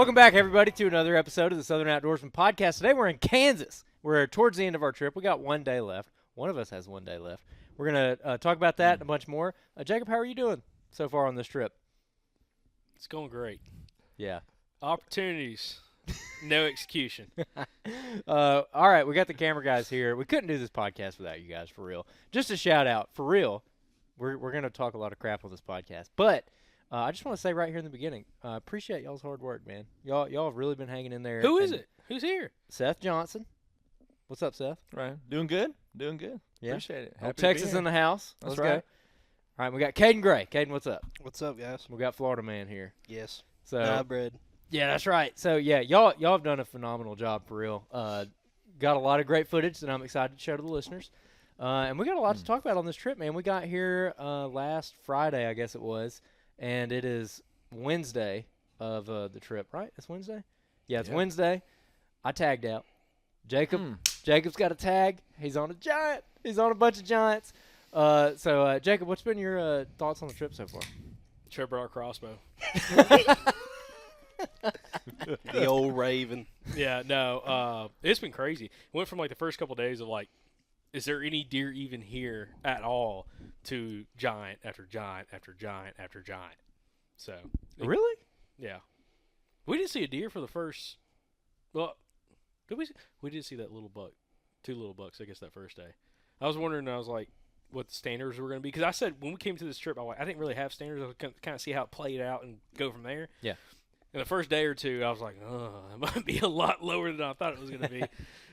Welcome back, everybody, to another episode of the Southern Outdoorsmen Podcast. Today we're in Kansas. We're towards the end of our trip. We got 1 day left. One of us has 1 day left. We're going to talk about that and a bunch more. Jacob, how are you doing so far on this trip? It's going great. Yeah. Opportunities, no execution. All right, we got the camera guys here. We couldn't do this podcast without you guys, for real. Just a shout out, for real. We're going to talk a lot of crap on this podcast, but I just want to say right here in the beginning, appreciate y'all's hard work, man. Y'all have really been hanging in there. Who is it? Who's here? Seth Johnson. What's up, Seth? Right. Doing good. Doing good. Yeah. Appreciate it. Well, Happy Texas to be in the house. That's Let's right. go. All right, we got Kaiden Gray. Kaiden, what's up? What's up, guys? We got Florida man here. Yes. So Hybrid. yeah, that's right. So yeah, y'all have done a phenomenal job for real. Got a lot of great footage that I'm excited to share to the listeners. And we got a lot to talk about on this trip, man. We got here last Friday, I guess it was, and it is Wednesday of the trip, right? It's Wednesday? Yeah, it's Wednesday. I tagged out. Jacob's got a tag. He's on a giant. He's on a bunch of giants. So Jacob, what's been your thoughts on the trip so far? Trip brought crossbow. The old Raven. Yeah, no, it's been crazy. Went from like the first couple of days of like, is there any deer even here at all, to giant after giant after giant after giant. So Really? yeah, we didn't see a deer for the first. Well, did we? We did see that little buck, 2 little bucks, I guess, that first day. I was wondering. I was like, what the standards were going to be, because I said when we came to this trip, I didn't really have standards. I was kind of see how it played out and go from there. Yeah. And the first day or two, I was like, oh, it might be a lot lower than I thought it was going to be.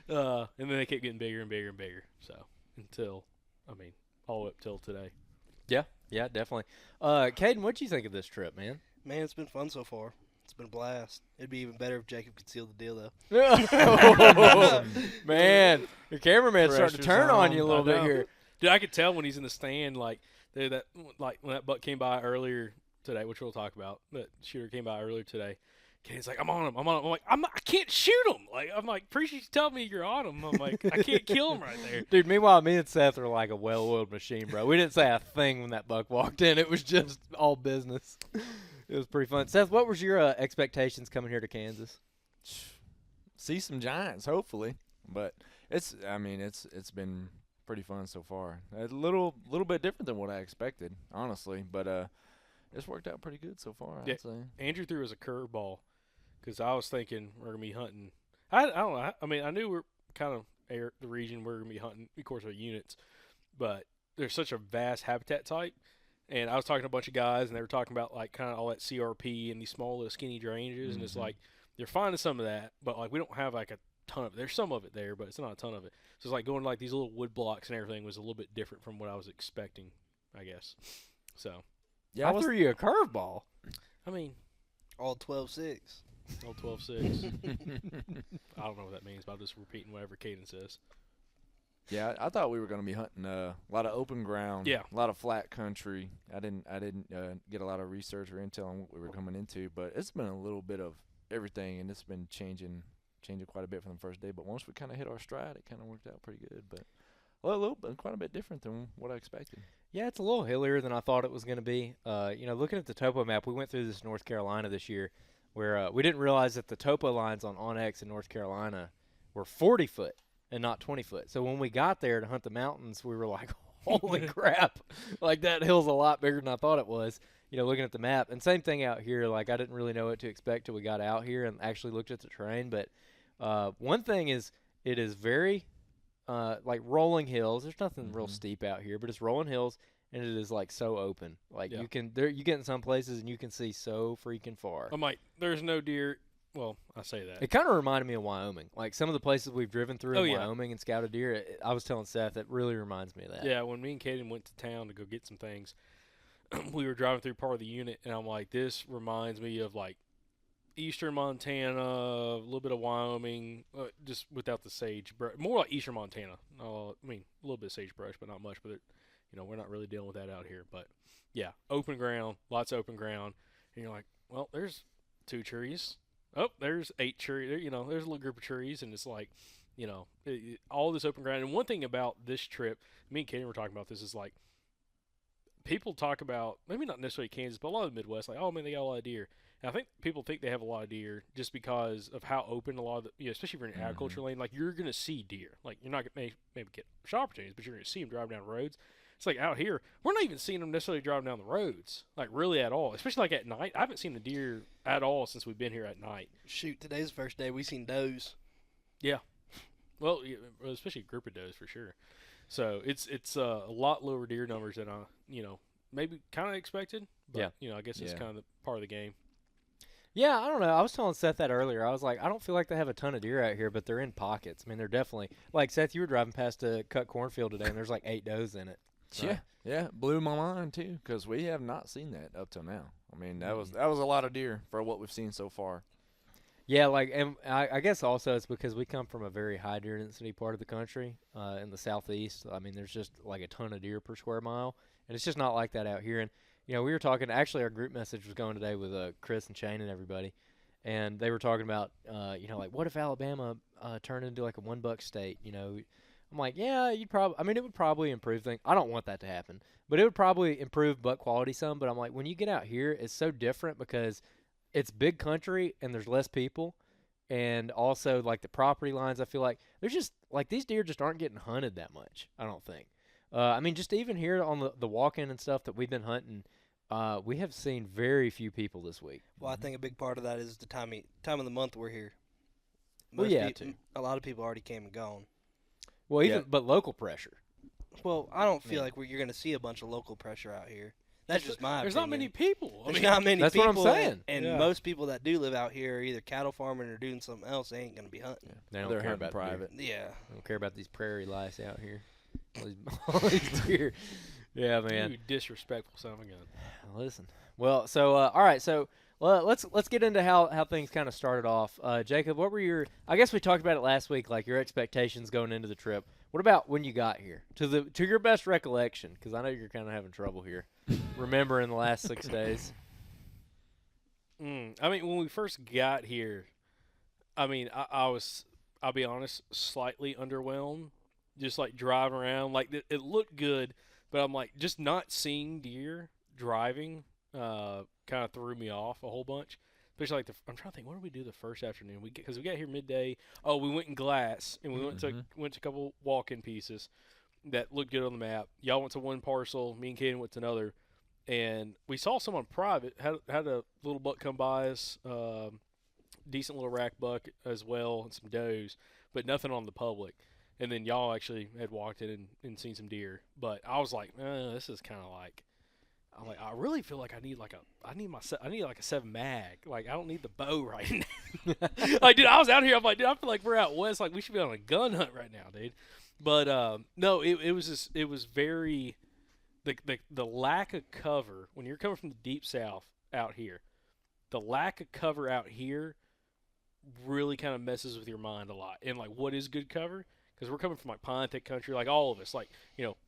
And then they kept getting bigger and bigger and bigger. So until, all the way up till today. Yeah, definitely. Kaiden, what'd you think of this trip, man? Man, it's been fun so far. It's been a blast. It'd be even better if Jacob could seal the deal, though. Man, your cameraman's starting to Pressure's turn on on. you a little I bit know. here. Dude, I could tell when he's in the stand, like when that buck came by earlier today, which we'll talk about. That shooter came by earlier today. Kenny's like, I'm on him. I'm like, I can't shoot him. I'm like, appreciate you telling me you're on him. I'm like, I can't kill him right there. Dude, meanwhile, me and Seth are like a well-oiled machine, bro. We didn't say a thing when that buck walked in. It was just all business. It was pretty fun. Seth, what was your expectations coming here to Kansas? See some giants, hopefully. But it's been pretty fun so far. A little bit different than what I expected, honestly. But it's worked out pretty good so far, I'd say. Andrew threw us a curveball because I was thinking we're going to be hunting. I don't know. I knew we're kind of the region we're going to be hunting, of course, our units. But there's such a vast habitat type. And I was talking to a bunch of guys, and they were talking about, like, kind of all that CRP and these small little skinny drainages. And it's like, they're finding some of that, but, like, we don't have, like, a ton of it. There's some of it there, but it's not a ton of it. So it's like going to, like, these little wood blocks and everything was a little bit different from what I was expecting, I guess. So, Yeah, I threw you a curveball. I mean, All 12-6. old 12-6. I don't know what that means, but I'm just repeating whatever Kaiden says. Yeah, I thought we were going to be hunting a lot of open ground, Yeah. a lot of flat country. I didn't get a lot of research or intel on what we were coming into, but it's been a little bit of everything, and it's been changing quite a bit from the first day. But once we kind of hit our stride, it kind of worked out pretty good. But quite a bit different than what I expected. Yeah, it's a little hillier than I thought it was going to be. Looking at the topo map, we went through this North Carolina this year where we didn't realize that the topo lines on Onyx in North Carolina were 40 foot and not 20 foot. So when we got there to hunt the mountains, we were like, holy crap, like that hill's a lot bigger than I thought it was, looking at the map. And same thing out here. Like, I didn't really know what to expect till we got out here and actually looked at the terrain. But one thing is it is very like rolling hills. There's nothing real steep out here, but it's rolling hills, and it is like so open. Like you get in some places and you can see so freaking far. I'm like, there's no deer. Well, I say that. It kind of reminded me of Wyoming. Like some of the places we've driven through in yeah. Wyoming and scouted deer. I was telling Seth, it really reminds me of that. Yeah, when me and Kaiden went to town to go get some things, we were driving through part of the unit, and I'm like, this reminds me of like eastern Montana, a little bit of Wyoming, just without the sagebrush. More like eastern Montana. A little bit of sagebrush, but not much. But we're not really dealing with that out here. But yeah, open ground, lots of open ground, and you're like, well, there's 2 trees. Oh, there's 8 trees. There's a little group of trees, and it's like, all this open ground. And one thing about this trip, me and Kaiden were talking about this, is like, people talk about, maybe not necessarily Kansas, but a lot of the Midwest, like, oh man, they got a lot of deer. And I think people think they have a lot of deer just because of how open a lot of especially if you're in an agriculture lane, like you're going to see deer. Like you're not going to maybe get shot opportunities, but you're going to see them driving down the roads. It's like out here, we're not even seeing them necessarily driving down the roads, like really at all, especially like at night. I haven't seen the deer at all since we've been here at night. Shoot, today's the first day we seen does. Yeah. Well, especially a group of does for sure. So it's a lot lower deer numbers than I, maybe kind of expected. But, I guess it's kind of the part of the game. Yeah, I don't know. I was telling Seth that earlier. I was like, I don't feel like they have a ton of deer out here, but they're in pockets. I mean, they're definitely like Seth. You were driving past a cut cornfield today, and there's like 8 does in it. So. Yeah, blew my mind too, because we have not seen that up till now. I mean, that was a lot of deer for what we've seen so far. Yeah, and I guess also it's because we come from a very high deer density part of the country in the southeast. I mean, there's just like a ton of deer per square mile, and it's just not like that out here. And we were talking. Actually, our group message was going today with Chris and Shane and everybody, and they were talking about like what if Alabama turned into like a $1 state? I'm like, yeah, you'd probably. I mean, it would probably improve things. I don't want that to happen, but it would probably improve buck quality some. But I'm like, when you get out here, it's so different because it's big country and there's less people, and also like the property lines. I feel like there's just like these deer just aren't getting hunted that much. I don't think. I mean, just even here on the walk-in and stuff that we've been hunting, we have seen very few people this week. Well, I think a big part of that is the time of the month we're here. Well, yeah, too. A lot of people already came and gone. Well, but local pressure. Well, I don't feel like you're going to see a bunch of local pressure out here. That's just my There's opinion. not many people. There's not many that's people. what I'm saying. And most people that do live out here are either cattle farming or doing something else. They ain't going to be hunting. They don't They're care hunting about private. Deer. Yeah. They don't care about these prairie lice out here. All these deer. Yeah, man. You disrespectful son of a gun. Listen. Well, so all right, so let's get into how things kind of started off. Jacob, what were your? I guess we talked about it last week, like your expectations going into the trip. What about when you got here? To your best recollection, because I know you're kind of having trouble here, remembering the last 6 days. I mean, when we first got here, I mean, I was, I'll be honest, slightly underwhelmed. Just like driving around, like it looked good, but I'm like just not seeing deer driving kind of threw me off a whole bunch. Especially like I'm trying to think, what did we do the first afternoon? Because we got here midday. Oh, we went in glass and we went to a couple walk-in pieces that looked good on the map. Y'all went to one parcel. Me and Kaiden went to another, and we saw someone private had a little buck come by us, decent little rack buck as well, and some does, but nothing on the public. And then y'all actually had walked in and seen some deer. But I was like, this is kind of like. I'm like, I really feel like I need like a 7 mag. Like I don't need the bow right now. Like, dude, I was out here. I'm like, dude, I feel like we're out west. Like we should be on a gun hunt right now, dude. But no, it was very the lack of cover when you're coming from the deep south out here. The lack of cover out here really kind of messes with your mind a lot. And like, what is good cover? Because we're coming from like pine thick country, like all of us. Like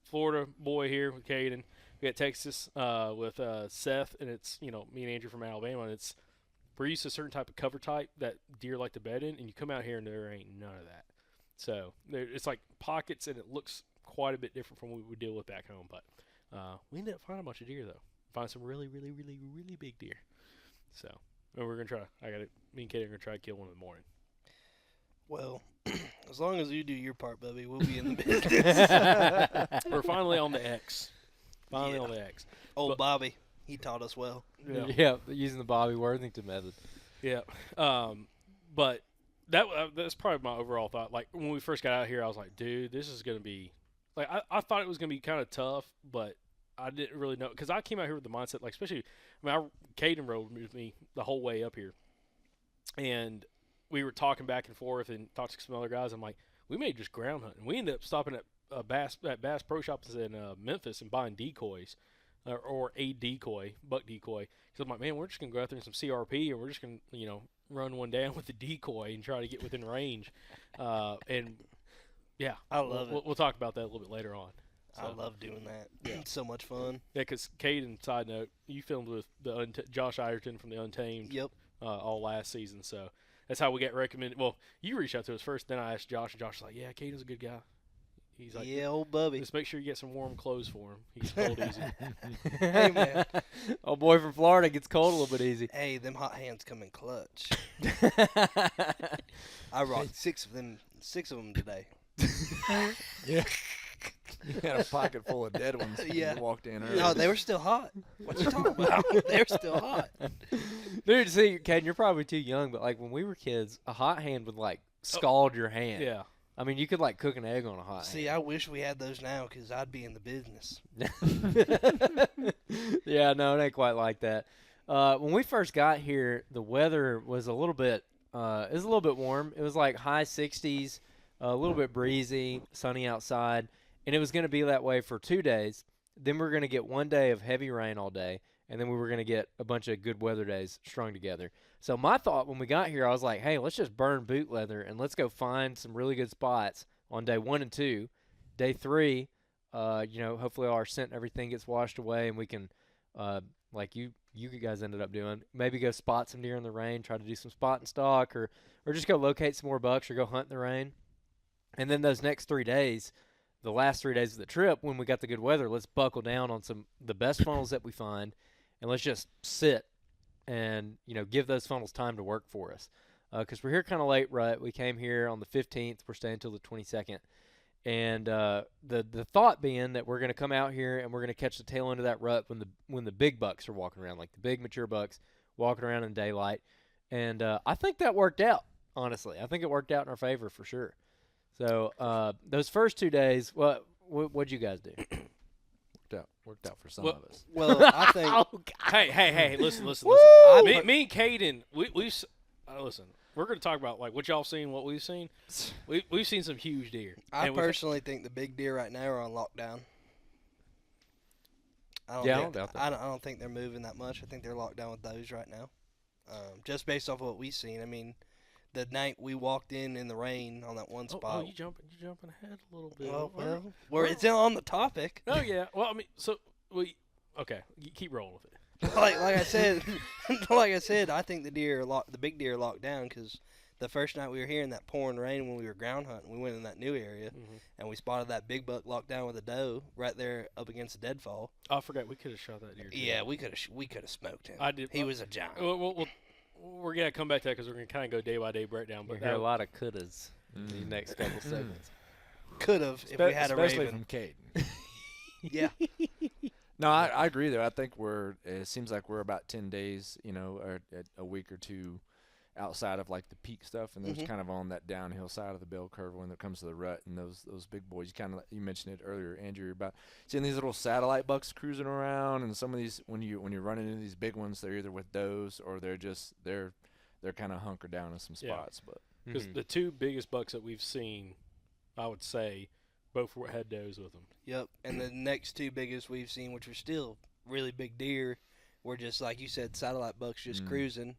Florida boy here with Kaiden. We got Texas with Seth, and it's me and Andrew from Alabama. And we're used to a certain type of cover type that deer like to bed in, and you come out here and there ain't none of that. So it's like pockets, and it looks quite a bit different from what we would deal with back home. But we ended up finding a bunch of deer though. Find some really, really, really, really big deer. So we're gonna try. Me and Kaiden are gonna try to kill one in the morning. Well, as long as you do your part, Bubby, we'll be in the business. We're finally on the X. On the X. Old Bobby, he taught us well. Yeah, using the Bobby Worthington method. Yeah. But that's probably my overall thought. Like, when we first got out here, I was like, dude, this is going to be – like, I thought it was going to be kind of tough, but I didn't really know. Because I came out here with the mindset, like, especially – I mean, Kaiden rode with me the whole way up here. And we were talking back and forth and talked to some other guys. I'm like, we may just ground hunt. And we ended up stopping at Bass Pro Shops in Memphis and buying decoys or a decoy, buck decoy. Because I'm like, man, we're just going to go out there in some CRP and we're just going to, run one down with the decoy and try to get within range. And, yeah. I love it. We'll talk about that a little bit later on. So, I love doing that. Yeah. It's so much fun. Yeah, because Kaiden, side note, you filmed with Josh Ireton from the Untamed all last season. So that's how we got recommended. Well, you reached out to us first, then I asked Josh, and Josh was like, yeah, Kaiden's a good guy. He's like, yeah, old Bubby. just make sure you get some warm clothes for him. He gets cold easy. Hey, man. Old boy from Florida gets cold a little bit easy. Hey, them hot hands come in clutch. I rocked 6 of them today. Yeah. You had a pocket full of dead ones when Yeah. you walked in early. No, they were still hot. What you talking about? They were still hot. Dude, see, Kaiden, you're probably too young, but like when we were kids, a hot hand would like scald your hand. Yeah. I mean, you could like cook an egg on a hot See, I wish we had those now because I'd be in the business. hand. Yeah, no, it ain't quite like that. When we first got here, the weather was a little bit warm. It was like high 60s, a little bit breezy, sunny outside, and it was going to be that way for 2 days. Then we were going to get 1 day of heavy rain all day, and then we were going to get a bunch of good weather days strung together. So my thought when we got here, I was like, hey, let's just burn boot leather and let's go find some really good spots on day 1 and 2. Day 3, hopefully our scent and everything gets washed away, and we can, like you guys ended up doing, maybe go spot some deer in the rain, try to do some spot and stalk, or just go locate some more bucks or go hunt in the rain. And then those next 3 days, the last 3 days of the trip, when we got the good weather, let's buckle down on the best funnels that we find, and let's just sit and give those funnels time to work for us. Because we're here kind of late, right? We came here on the 15th. We're staying until the 22nd. And the thought being that we're going to come out here and we're going to catch the tail end of that rut when the big bucks are walking around, like the big mature bucks walking around in daylight. And I think that worked out, honestly. I think it worked out in our favor for sure. So those first 2 days, what'd you guys do? Worked out for some Well- of us. Well, I think Hey, listen. Woo! Me and Kaiden, listen, we're going to talk about like what y'all seen, what we've seen. We've seen some huge deer. I And we've- personally think the big deer right now are on lockdown. I don't doubt that. I don't think they're moving that much. I think they're locked down with those right now. Just based off of what we've seen. I mean, the night we walked in the rain on that one Oh, spot. you jumping ahead a little bit. Well, it's on the topic. Oh yeah. Well, I mean, so okay, you keep rolling with it. like I said, I think the big deer are locked down because the first night we were here in that pouring rain when we were ground hunting, we went in that new area and we spotted that big buck locked down with a doe right there up against a deadfall. I forgot we could have shot that deer. too. Yeah, we could have smoked him. I did. He was a giant. We're gonna come back to that because we're gonna kind of go day by day breakdown. But But there are a lot of couldas in these next couple segments. Could have if we had a Especially raven. from Kaiden. Yeah. No, I agree though. I think it seems like we're about 10 days, or a week or two outside of like the peak stuff, and there's kind of on that downhill side of the bell curve when it comes to the rut and those big boys. You mentioned it earlier, Andrew, about seeing these little satellite bucks cruising around, and some of these when you're running into these big ones, they're either with does or they're kind of hunkered down in some Yeah. spots. But because the two biggest bucks that we've seen, I would say, both had does with them. Yep. And the next two biggest we've seen, which are still really big deer, were just like you said, satellite bucks just cruising.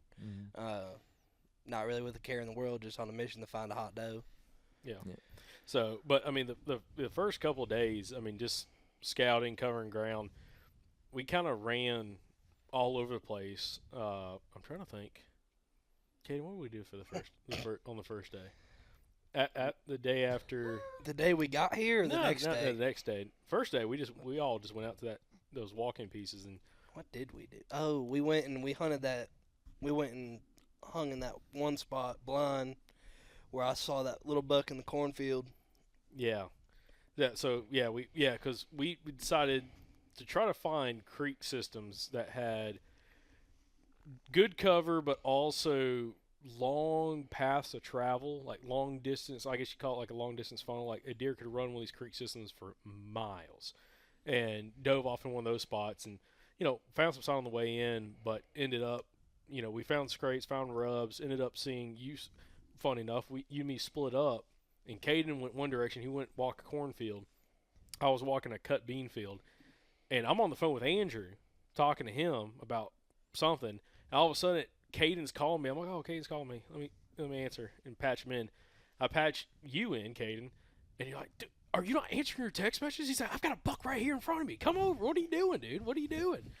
Not really with a care in the world, just on a mission to find a hot doe. Yeah. So, but I mean, the first couple of days, I mean, just scouting, covering ground, we kind of ran all over the place. I'm trying to think. Katie, what did we do for on the first day? At the day after The day we got here, or the next not day? the next day. First day, we all just went out to those walking pieces and What did we do? Oh, we went and we hunted that. We went and hung in that one spot blind where I saw that little buck in the cornfield. because we decided to try to find creek systems that had good cover, but also long paths of travel, like long distance. I guess you call it like a long distance funnel. Like a deer could run one of these creek systems for miles, and dove off in one of those spots, and found some sign on the way in, but ended up, we found scrapes, found rubs, ended up seeing you. Funny enough, you and me split up, and Kaiden went one direction. He went walk a cornfield. I was walking a cut bean field, and I'm on the phone with Andrew talking to him about something. And all of a sudden, Caiden's calling me. I'm like, oh, Caiden's calling me. Let me answer and patch him in. I patch you in, Kaiden, and you're like, dude, are you not answering your text messages? He's like, I've got a buck right here in front of me. Come over. What are you doing, dude? What are you doing?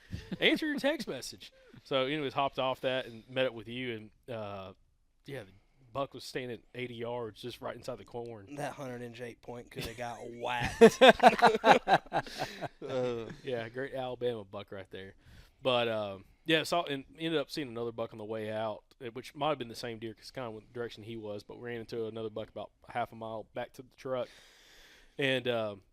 Answer your text message. So, anyways, hopped off that and met up with you, and buck was standing at 80 yards just right inside the corn. That 108 point could have got whacked. Yeah, great Alabama buck right there. But yeah, and ended up seeing another buck on the way out, which might have been the same deer because kind of the direction he was. But we ran into another buck about half a mile back to the truck. And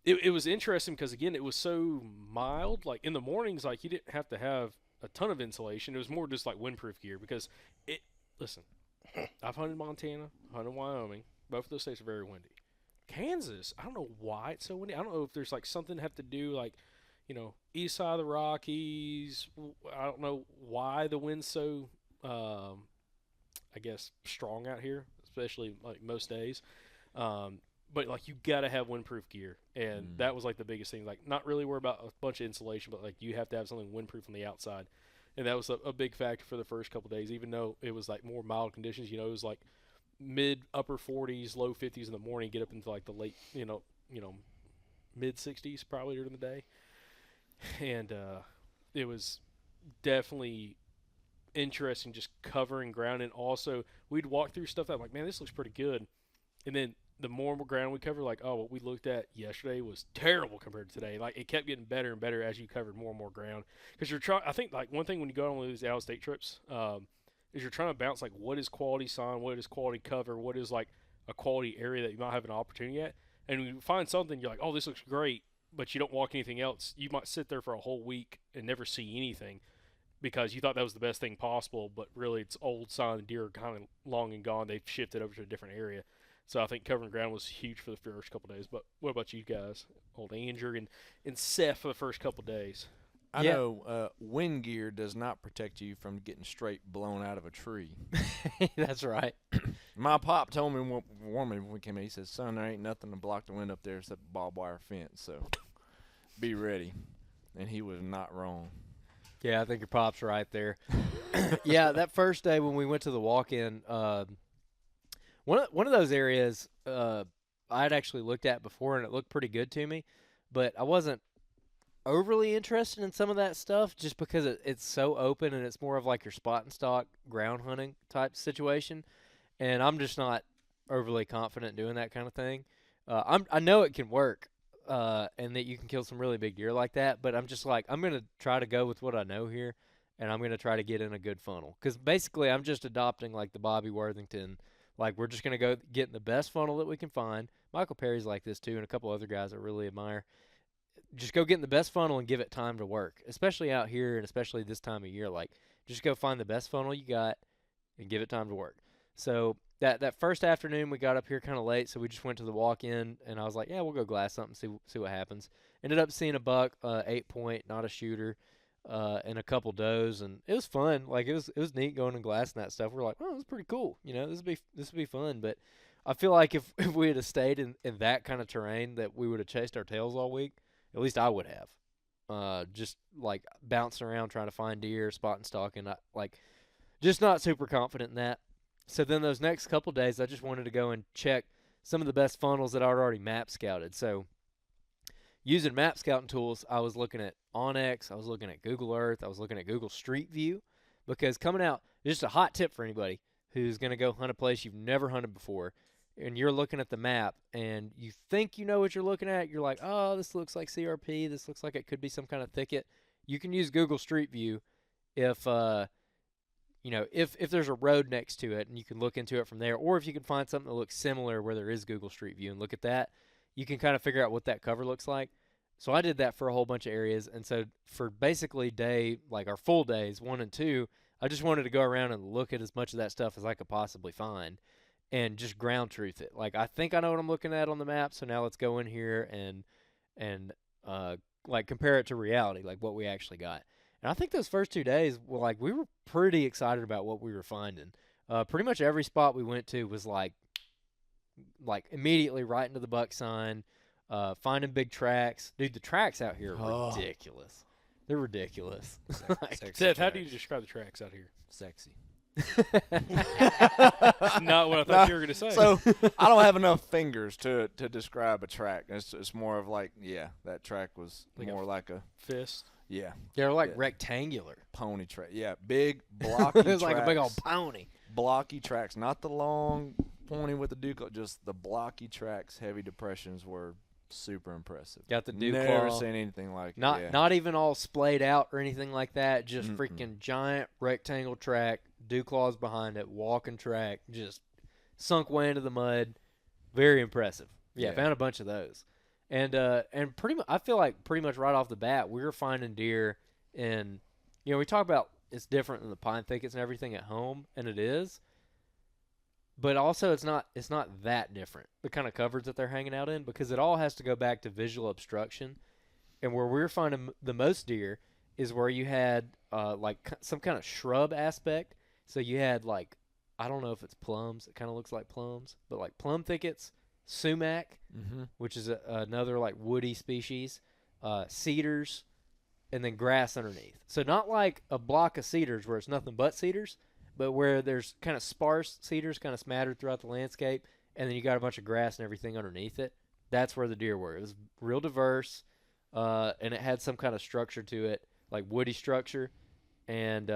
it was interesting because, again, it was so mild. Like, in the mornings, like, you didn't have to have a ton of insulation. It was more just, like, windproof gear because listen, I've hunted Montana, hunted Wyoming. Both of those states are very windy. Kansas, I don't know why it's so windy. I don't know if there's, like, something have to do, like, east side of the Rockies. I don't know why the wind's so, I guess, strong out here, especially, like, most days. But, like, you got to have windproof gear, and that was, like, the biggest thing. Like, not really worry about a bunch of insulation, but, like, you have to have something windproof on the outside. And that was a big factor for the first couple of days, even though it was, like, more mild conditions. It was, like, mid-upper 40s, low 50s in the morning, get up into, like, the late, mid-60s probably during the day. And it was definitely interesting just covering ground. And also, we'd walk through stuff that I'm like, man, this looks pretty good. And then the more ground we cover, like, oh, what we looked at yesterday was terrible compared to today. Like, it kept getting better and better as you covered more and more ground. Because you're trying, I think, like, one thing when you go on these out-of-state trips is you're trying to bounce, like, what is quality sign, what is quality cover, what is, like, a quality area that you might have an opportunity at. And when you find something, you're like, oh, this looks great, but you don't walk anything else. You might sit there for a whole week and never see anything because you thought that was the best thing possible, but really it's old sign. The deer are kind of long and gone. They've shifted over to a different area. So I think covering ground was huge for the first couple of days. But what about you guys? Old Andrew and Seth for the first couple of days. I know wind gear does not protect you from getting straight blown out of a tree. That's right. My pop told me when we came in, he said, son, there ain't nothing to block the wind up there except a barbed wire fence. So be ready. And he was not wrong. Yeah, I think your pop's right there. Yeah, that first day when we went to the walk-in, one of those areas I had actually looked at before, and it looked pretty good to me, but I wasn't overly interested in some of that stuff just because it's so open and it's more of like your spot and stock ground hunting type situation, and I'm just not overly confident doing that kind of thing. I know it can work and that you can kill some really big deer like that, but I'm just like, I'm going to try to go with what I know here, and I'm going to try to get in a good funnel because basically I'm just adopting like the Bobby Worthington. Like, we're just going to go get in the best funnel that we can find. Michael Perry's like this, too, and a couple other guys I really admire. Just go get in the best funnel and give it time to work, especially out here and especially this time of year. Like, just go find the best funnel you got and give it time to work. So that first afternoon, we got up here kind of late, so we just went to the walk-in, and I was like, yeah, we'll go glass something, see what happens. Ended up seeing a buck, 8-point, not a shooter. And a couple does, and it was fun. Like, it was neat going and glassing that stuff. We're like, oh, this is pretty cool. This would be fun. But I feel like if we had stayed in that kind of terrain, that we would have chased our tails all week. At least I would have. Just like bouncing around trying to find deer, spot and stalk, and just not super confident in that. So then those next couple days, I just wanted to go and check some of the best funnels that I'd already map scouted. So using map scouting tools, I was looking at onX, I was looking at Google Earth, I was looking at Google Street View, because coming out, just a hot tip for anybody who's going to go hunt a place you've never hunted before, and you're looking at the map, and you think you know what you're looking at, you're like, oh, this looks like CRP, this looks like it could be some kind of thicket. You can use Google Street View if there's a road next to it, and you can look into it from there, or if you can find something that looks similar where there is Google Street View and look at that, you can kind of figure out what that cover looks like. So I did that for a whole bunch of areas, and so for basically our full days, 1 and 2, I just wanted to go around and look at as much of that stuff as I could possibly find and just ground truth it. Like, I think I know what I'm looking at on the map, so now let's go in here and compare it to reality, like what we actually got. And I think those first 2 days, we were pretty excited about what we were finding. Pretty much every spot we went to was like immediately right into the buck sign. Finding big tracks. Dude, the tracks out here are ridiculous. They're ridiculous. Seth, how do you describe the tracks out here? Sexy. Not what I thought you were going to say. So I don't have enough fingers to describe a track. It's more of like, that track was like more like a fist. Yeah. They're rectangular. Pony track. Yeah, big, blocky It was like a big old tracks. pony. blocky tracks, not the long pointing with the dew claw, just the blocky tracks, heavy depressions were super impressive. Got the dew Never claw. seen anything like Not it. Yeah. not even all splayed out or anything like that. Just freaking giant rectangle track, dew claws behind it, walking track, just sunk way into the mud. Very impressive. Yeah, Yeah. found a bunch of those. And pretty much, I feel like pretty much right off the bat, we were finding deer in, we talk about it's different than the pine thickets and everything at home, and it is. But also, it's not that different, the kind of coverage that they're hanging out in, because it all has to go back to visual obstruction. And where we're finding the most deer is where you had like some kind of shrub aspect. So you had like, I don't know if it's plums. It kind of looks like plums, but like plum thickets, sumac, which is another like woody species, cedars, and then grass underneath. So not like a block of cedars where it's nothing but cedars, but where there's kind of sparse cedars kind of smattered throughout the landscape, and then you got a bunch of grass and everything underneath it. That's where the deer were. It was real diverse, and it had some kind of structure to it, like woody structure, and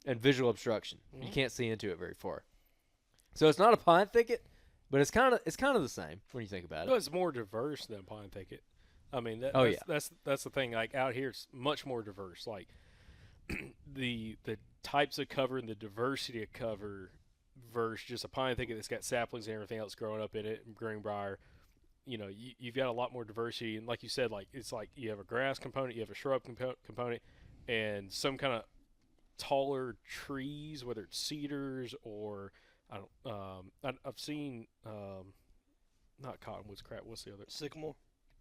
visual obstruction. You can't see into it very far. So it's not a pine thicket, but it's kind of the same when you think about it. No, it's more diverse than pine thicket. I mean, that's the thing. Like out here, it's much more diverse. Like the types of cover and the diversity of cover versus just a pine thicket that's got saplings and everything else growing up in it, and greenbrier. You've got a lot more diversity, and like you said, like it's like you have a grass component, you have a shrub component, and some kind of taller trees, whether it's cedars or I've seen not cottonwoods. Crap, what's the other? Sycamore.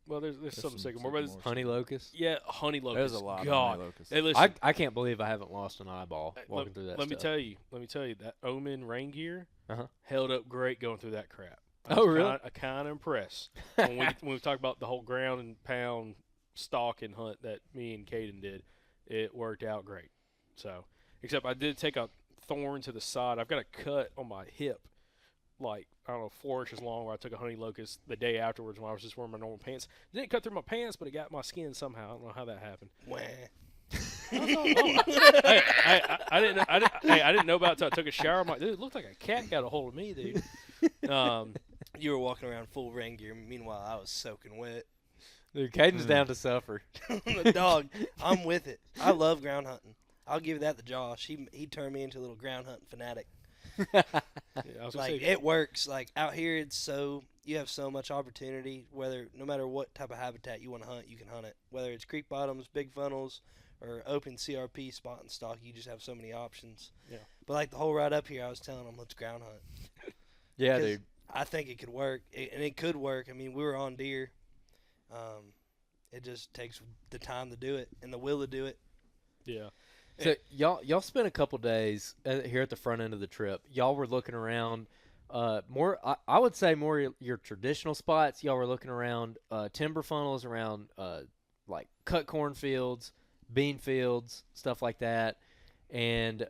Well, there's some sycamore, but it's Honey locust. yeah, honey locust. There's a lot God. of honey locusts. Hey, listen, I can't believe I haven't lost an eyeball walking through that. Let me tell you that Omen rain gear Uh-huh. held up great going through that crap. Oh, really? I kind of impressed when we talk about the whole ground and pound stalk and hunt that me and Kaiden did. It worked out great. So, except I did take a thorn to the side. I've got a cut on my hip, like, I don't know, 4 inches long, where I took a honey locust the day afterwards when I was just wearing my normal pants. It didn't cut through my pants, but it got my skin somehow. I don't know how that happened. Wah. I didn't know about it until I took a shower. I'm like, dude, it looked like a cat got a hold of me, dude. You were walking around full rain gear. Meanwhile, I was soaking wet. Dude, Caiden's down to suffer. The dog, I'm with it. I love ground hunting. I'll give that to Josh. He turned me into a little ground hunting fanatic. Yeah, I was gonna Like say, it works. Like out here, you have so much opportunity. No matter what type of habitat you want to hunt, you can hunt it. Whether it's creek bottoms, big funnels, or open CRP spot and stock, you just have so many options. Yeah. But like the whole ride up here, I was telling them, let's ground hunt. Yeah, 'Cause dude. I think it could work, and it could work. I mean, we were on deer. It just takes the time to do it and the will to do it. yeah. So y'all spent a couple days here at the front end of the trip. Y'all were looking around more. I would say more your traditional spots. Y'all were looking around timber funnels, around like cut cornfields, bean fields, stuff like that. And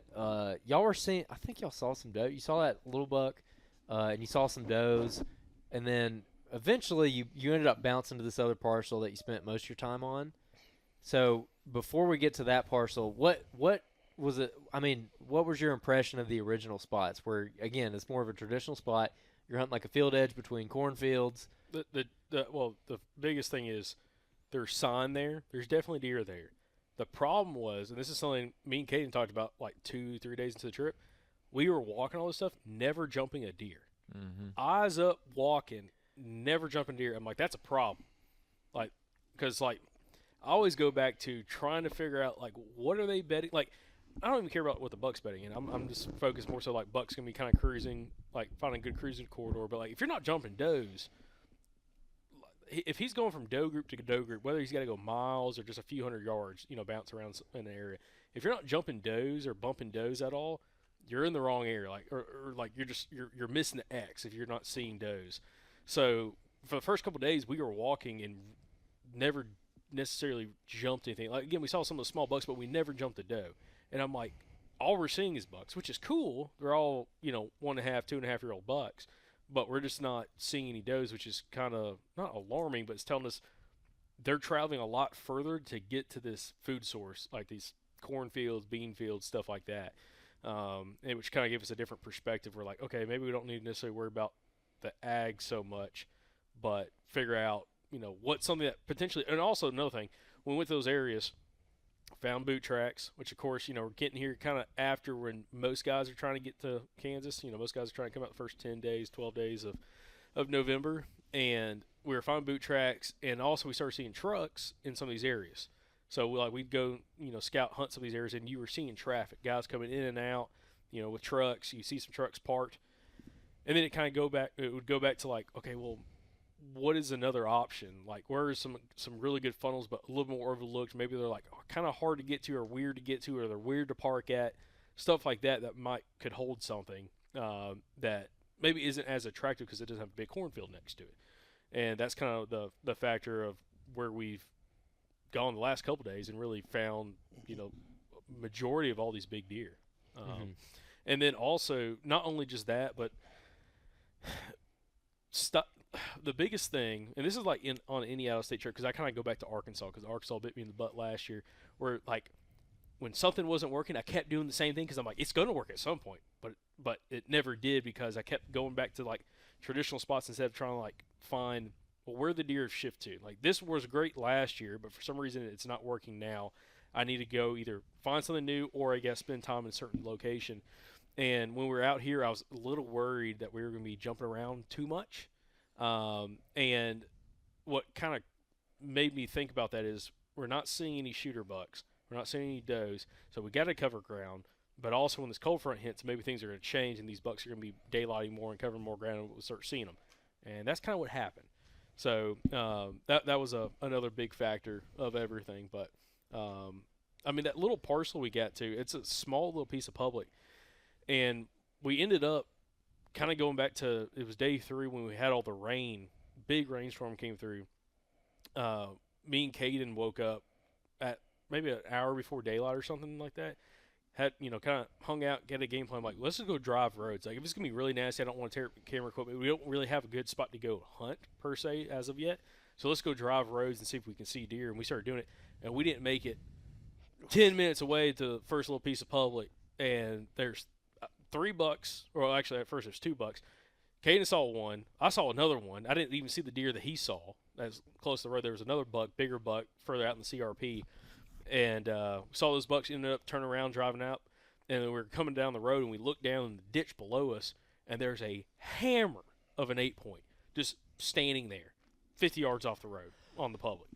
y'all were seeing. I think y'all saw some doe. You saw that little buck, and you saw some does, and then eventually you ended up bouncing to this other parcel that you spent most of your time on. So before we get to that parcel, what was it? I mean, what was your impression of the original spots? Where again, it's more of a traditional spot. You're hunting like a field edge between cornfields. The biggest thing is there's sign there. There's definitely deer there. The problem was, and this is something me and Kaiden talked about like 2-3 days into the trip, we were walking all this stuff, never jumping a deer. Eyes up, walking, never jumping deer. I'm like, that's a problem. Like, because like, I always go back to trying to figure out, like, what are they betting? Like, I don't even care about what the buck's betting in. I'm just focused more so, like, buck's going to be kind of cruising, like, finding a good cruising corridor. But, like, if you're not jumping does, if he's going from doe group to doe group, whether he's got to go miles or just a few hundred yards, bounce around in an area, if you're not jumping does or bumping does at all, you're in the wrong area. Like, or like, you're missing the X if you're not seeing does. So, for the first couple of days, we were walking and never necessarily jumped anything. Like, again, we saw some of the small bucks, but we never jumped a doe. And I'm like, all we're seeing is bucks, which is cool. They're all 1.5, 2.5-year-old bucks, but we're just not seeing any does, which is kind of not alarming, but it's telling us they're traveling a lot further to get to this food source, like these cornfields, bean fields, stuff like that. which kind of gave us a different perspective. We're like, okay, maybe we don't need to necessarily worry about the ag so much, but figure out, what's something that potentially, and also another thing, when we went to those areas, found boot tracks, which of course, we're getting here kind of after when most guys are trying to get to Kansas. Most guys are trying to come out the first 10 days, 12 days of November, and we were finding boot tracks, and also we started seeing trucks in some of these areas. So we'd go, scout hunt some of these areas, and you were seeing traffic, guys coming in and out, with trucks. You see some trucks parked, and then it would go back to like, okay, well, what is another option? Like, where are some really good funnels, but a little more overlooked? Maybe they're like kind of hard to get to, or weird to get to, or they're weird to park at. Stuff like that could hold something that maybe isn't as attractive because it doesn't have a big cornfield next to it. And that's kind of the factor of where we've gone the last couple days and really found, majority of all these big deer. And then also, not only just that, but the biggest thing, and this is like on any out-of-state trip, because I kind of go back to Arkansas, because Arkansas bit me in the butt last year, where like when something wasn't working, I kept doing the same thing because I'm like, it's going to work at some point, but it never did because I kept going back to like traditional spots instead of trying to like find where the deer shift to. Like, this was great last year, but for some reason it's not working now. I need to go either find something new or I guess spend time in a certain location. And when we were out here, I was a little worried that we were going to be jumping around too much. And what kind of made me think about that is we're not seeing any shooter bucks. We're not seeing any does. So we got to cover ground. But also when this cold front hits, maybe things are going to change and these bucks are going to be daylighting more and covering more ground and we'll start seeing them. And that's kind of what happened. So that was another big factor of everything. But, that little parcel we got to, it's a small little piece of public. And we ended up kind of going back to, it was day 3 when we had all the rain, big rainstorm came through. Me and Kaiden woke up at maybe an hour before daylight or something like that. Had, kind of hung out, get a game plan. Like, let's just go drive roads. Like, if it's going to be really nasty, I don't want to tear up camera equipment. We don't really have a good spot to go hunt, per se, as of yet. So let's go drive roads and see if we can see deer. And we started doing it. And we didn't make it 10 minutes away to the first little piece of public. And there's 3 bucks. Or actually, at first there's 2 bucks. Kaiden saw one. I saw another one. I didn't even see the deer that he saw. As close to the road, there was another buck, bigger buck, further out in the CRP. And we saw those bucks, ended up turning around, driving out, and we were coming down the road, and we looked down in the ditch below us, and there's a hammer of an 8-point just standing there, 50 yards off the road on the public.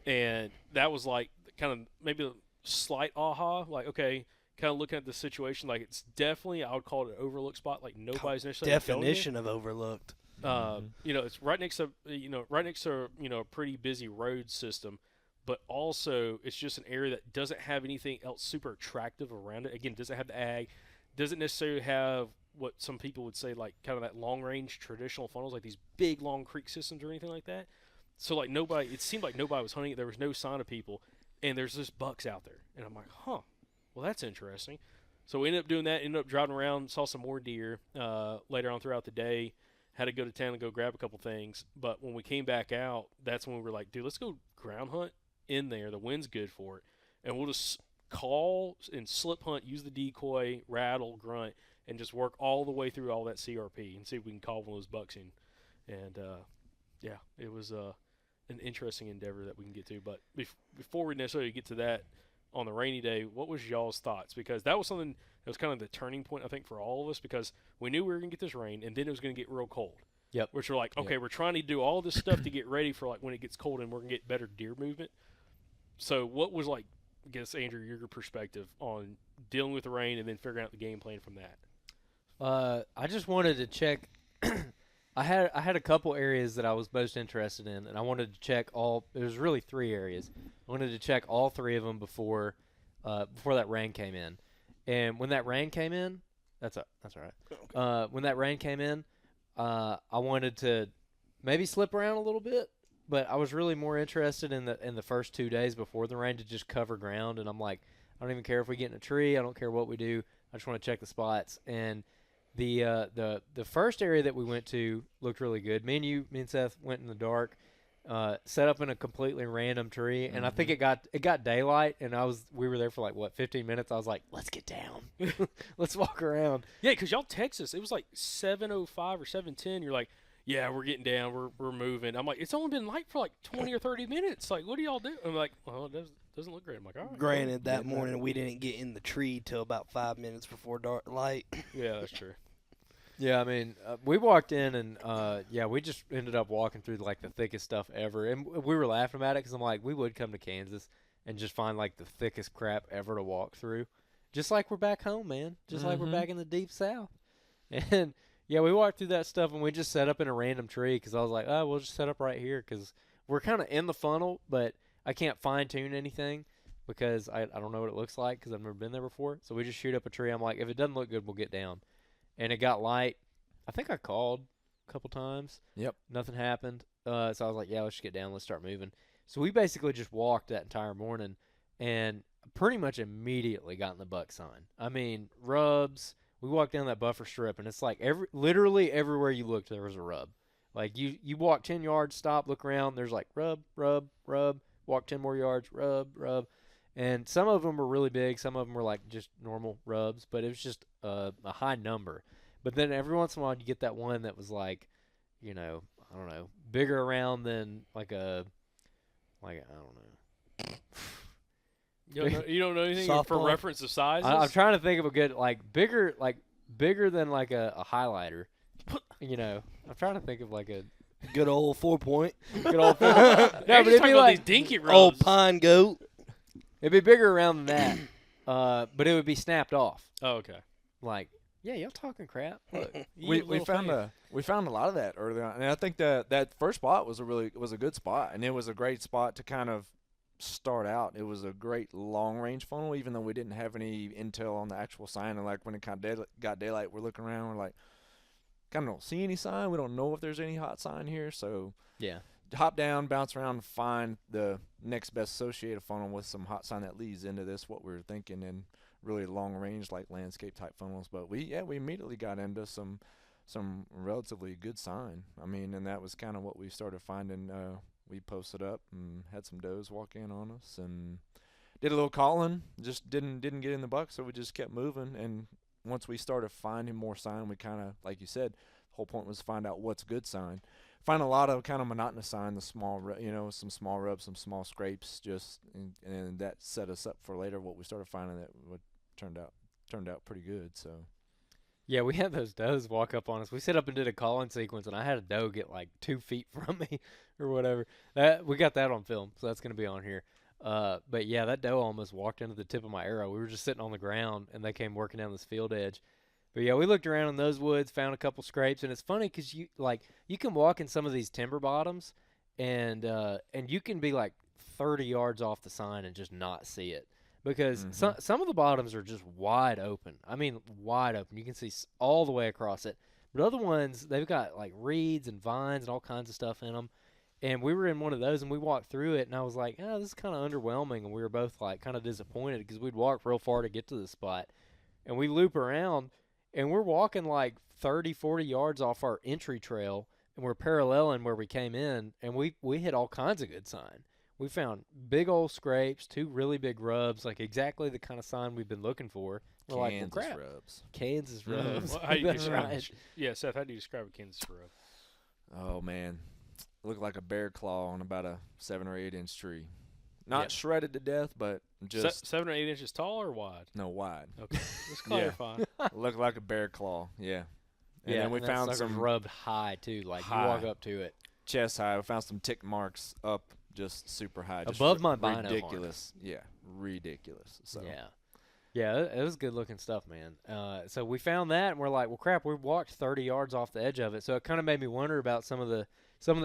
And that was like kind of maybe a slight aha, like, okay, kind of looking at the situation, like it's definitely, I would call it an overlooked spot, like nobody's necessarily definition of overlooked. It's right next to, a pretty busy road system. But also, it's just an area that doesn't have anything else super attractive around it. Again, doesn't have the ag, doesn't necessarily have what some people would say, like, kind of that long-range traditional funnels, like these big, long creek systems or anything like that. So, like, it seemed like nobody was hunting it. There was no sign of people, and there's just bucks out there. And I'm like, well, that's interesting. So we ended up doing that, ended up driving around, saw some more deer later on throughout the day, had to go to town and go grab a couple things. But when we came back out, that's when we were like, dude, let's go ground hunt in there. The wind's good for it, and we'll just call and slip hunt, use the decoy, rattle, grunt, and just work all the way through all that CRP and see if we can call one of those bucks in. And it was an interesting endeavor that we can get to. But before we necessarily get to that, on the rainy day, what was y'all's thoughts? Because that was something that was kind of the turning point, I think, for all of us, because we knew we were gonna get this rain, and then it was gonna get real cold. Yep. Which we're like, okay, we're trying to do all this stuff to get ready for like when it gets cold and we're gonna get better deer movement. So what was, like, I guess, Andrew, your perspective on dealing with the rain and then figuring out the game plan from that? I just wanted to check. I had a couple areas that I was most interested in, and I wanted to check all. There was really 3 areas. I wanted to check all 3 of them before that rain came in. And when that rain came in, that's all right. Okay. When that rain came in, I wanted to maybe slip around a little bit. But I was really more interested in the first 2 days before the rain to just cover ground. And I'm like, I don't even care if we get in a tree. I don't care what we do. I just want to check the spots. And the first area that we went to looked really good. Me and Seth went in the dark. set up in a completely random tree, and I think it got daylight, and we were there for like 15 minutes. I was like, let's get down, let's walk around. Yeah, because y'all text us. It was like 7:05 or 7:10. You're like, yeah, we're getting down, we're moving. I'm like, it's only been light for like 20 or 30 minutes. Like, what do y'all do? I'm like, well, it doesn't look great. I'm like, all right. Granted, that morning we didn't get in the tree till about 5 minutes before dark light. Yeah, that's true. Yeah, I mean, we walked in and, we just ended up walking through, like, the thickest stuff ever. And we were laughing about it because I'm like, we would come to Kansas and just find, like, the thickest crap ever to walk through. Just like we're back home, man. Just like we're back in the deep South. And, yeah, we walked through that stuff and we just set up in a random tree because I was like, oh, we'll just set up right here because we're kind of in the funnel, but I can't fine-tune anything because I don't know what it looks like because I've never been there before. So we just shoot up a tree. I'm like, if it doesn't look good, we'll get down. And it got light. I think I called a couple times. Yep. Nothing happened. So I was like, yeah, let's just get down. Let's start moving. So we basically just walked that entire morning and pretty much immediately got in the buck sign. I mean, rubs. We walked down that buffer strip, and it's like literally everywhere you looked, there was a rub. Like, you walk 10 yards, stop, look around, there's like rub, rub, rub. Walk 10 more yards, rub, rub. And some of them were really big. Some of them were like just normal rubs, but it was just a high number. But then every once in a while you get that one that was like, I don't know, bigger around than I don't know. You don't know anything for reference of sizes? I'm trying to think of a good, bigger than like a highlighter. I'm trying to think of like a good old 4-point. Good old 4-point. No, but it'd be like these dinky rubs. Old pine goat. It'd be bigger around than that, but it would be snapped off. Oh, okay. Like, yeah, y'all talking crap. Look, we found a lot of that early on, and I think that first spot was a good spot, and it was a great spot to kind of start out. It was a great long range funnel, even though we didn't have any intel on the actual sign. And like when it kind of got daylight, we're looking around, we're like, kind of don't see any sign. We don't know if there's any hot sign here, so yeah. Hop down, bounce around, and find the next best associated funnel with some hot sign that leads into this, what we were thinking, and really long range like landscape type funnels. But we immediately got into some relatively good sign. I mean, and that was kind of what we started finding. We posted up and had some does walk in on us and did a little calling. Just didn't get in the buck, so we just kept moving. And once we started finding more sign, we kind of, like you said, the whole point was to find out what's good sign. Find a lot of kind of monotonous sign, the small, some small rubs, some small scrapes, and that set us up for later. What we started finding that turned out pretty good. So, yeah, we had those does walk up on us. We set up and did a calling sequence, and I had a doe get like 2 feet from me or whatever. We got that on film, so that's gonna be on here. But yeah, that doe almost walked into the tip of my arrow. We were just sitting on the ground, and they came working down this field edge. But yeah, we looked around in those woods, found a couple scrapes, and it's funny because you can walk in some of these timber bottoms, and you can be like 30 yards off the sign and just not see it because some of the bottoms are just wide open. I mean, wide open. You can see all the way across it. But other ones, they've got like reeds and vines and all kinds of stuff in them. And we were in one of those, and we walked through it, and I was like, oh, this is kind of underwhelming. And we were both like kind of disappointed because we'd walked real far to get to the spot, and we loop around. And we're walking like 30, 40 yards off our entry trail, and we're paralleling where we came in, and we hit all kinds of good sign. We found big old scrapes, 2 really big rubs, like exactly the kind of sign we've been looking for. We're like, well, crap. Kansas rubs. Well, how do you describe it? Yeah, Seth, how do you describe a Kansas rub? Oh, man. It looked like a bear claw on about a 7 or 8 inch tree. Not shredded to death, but just 7 or 8 inches tall or wide? No, wide. Okay, let's clarify. Looked like a bear claw. Yeah. And then we found some rubbed high too. Like high, you walk up to it, chest high. We found some tick marks up, just super high, just above my bino. Ridiculous. Yeah, ridiculous. So yeah, it was good looking stuff, man. So we found that, and we're like, well, crap. We walked 30 yards off the edge of it, so it kind of made me wonder about some of the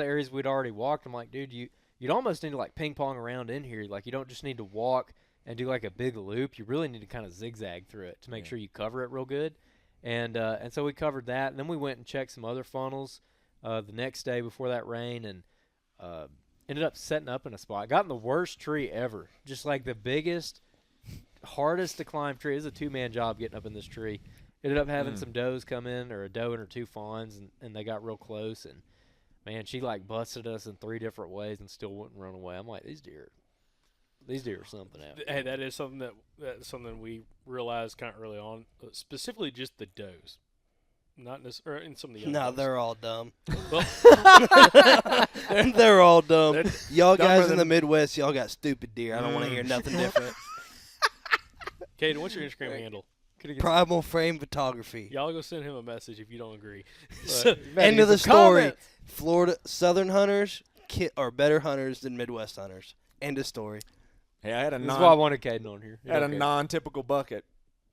areas we'd already walked. I'm like, dude, You'd almost need to like ping pong around in here. Like you don't just need to walk and do like a big loop. You really need to kind of zigzag through it to make sure you cover it real good. And so we covered that. And then we went and checked some other funnels the next day before that rain, and ended up setting up in a spot. Got in the worst tree ever. Just like the biggest, hardest to climb tree. It was a 2-man job getting up in this tree. Ended up having some does come in, or a doe and her 2 fawns, and they got real close. And man, she like busted us in 3 different ways and still wouldn't run away. I'm like, these deer are something else. Hey, that is something that's something we realized kind of early on, specifically just the does. Not necessarily in some of the young No, does. they're all dumb. Well, They're all dumb. Y'all dumber guys in than- the Midwest, y'all got stupid deer. I don't want to hear nothing different. Kaiden, what's your Instagram handle? Primal Frame Photography. Y'all go send him a message if you don't agree. So, End of the some story. comments. Florida Southern hunters are better hunters than Midwest hunters. End of story. Hey, I had a This is why I non wanted Kaiden on here. had a Okay. non-typical buck at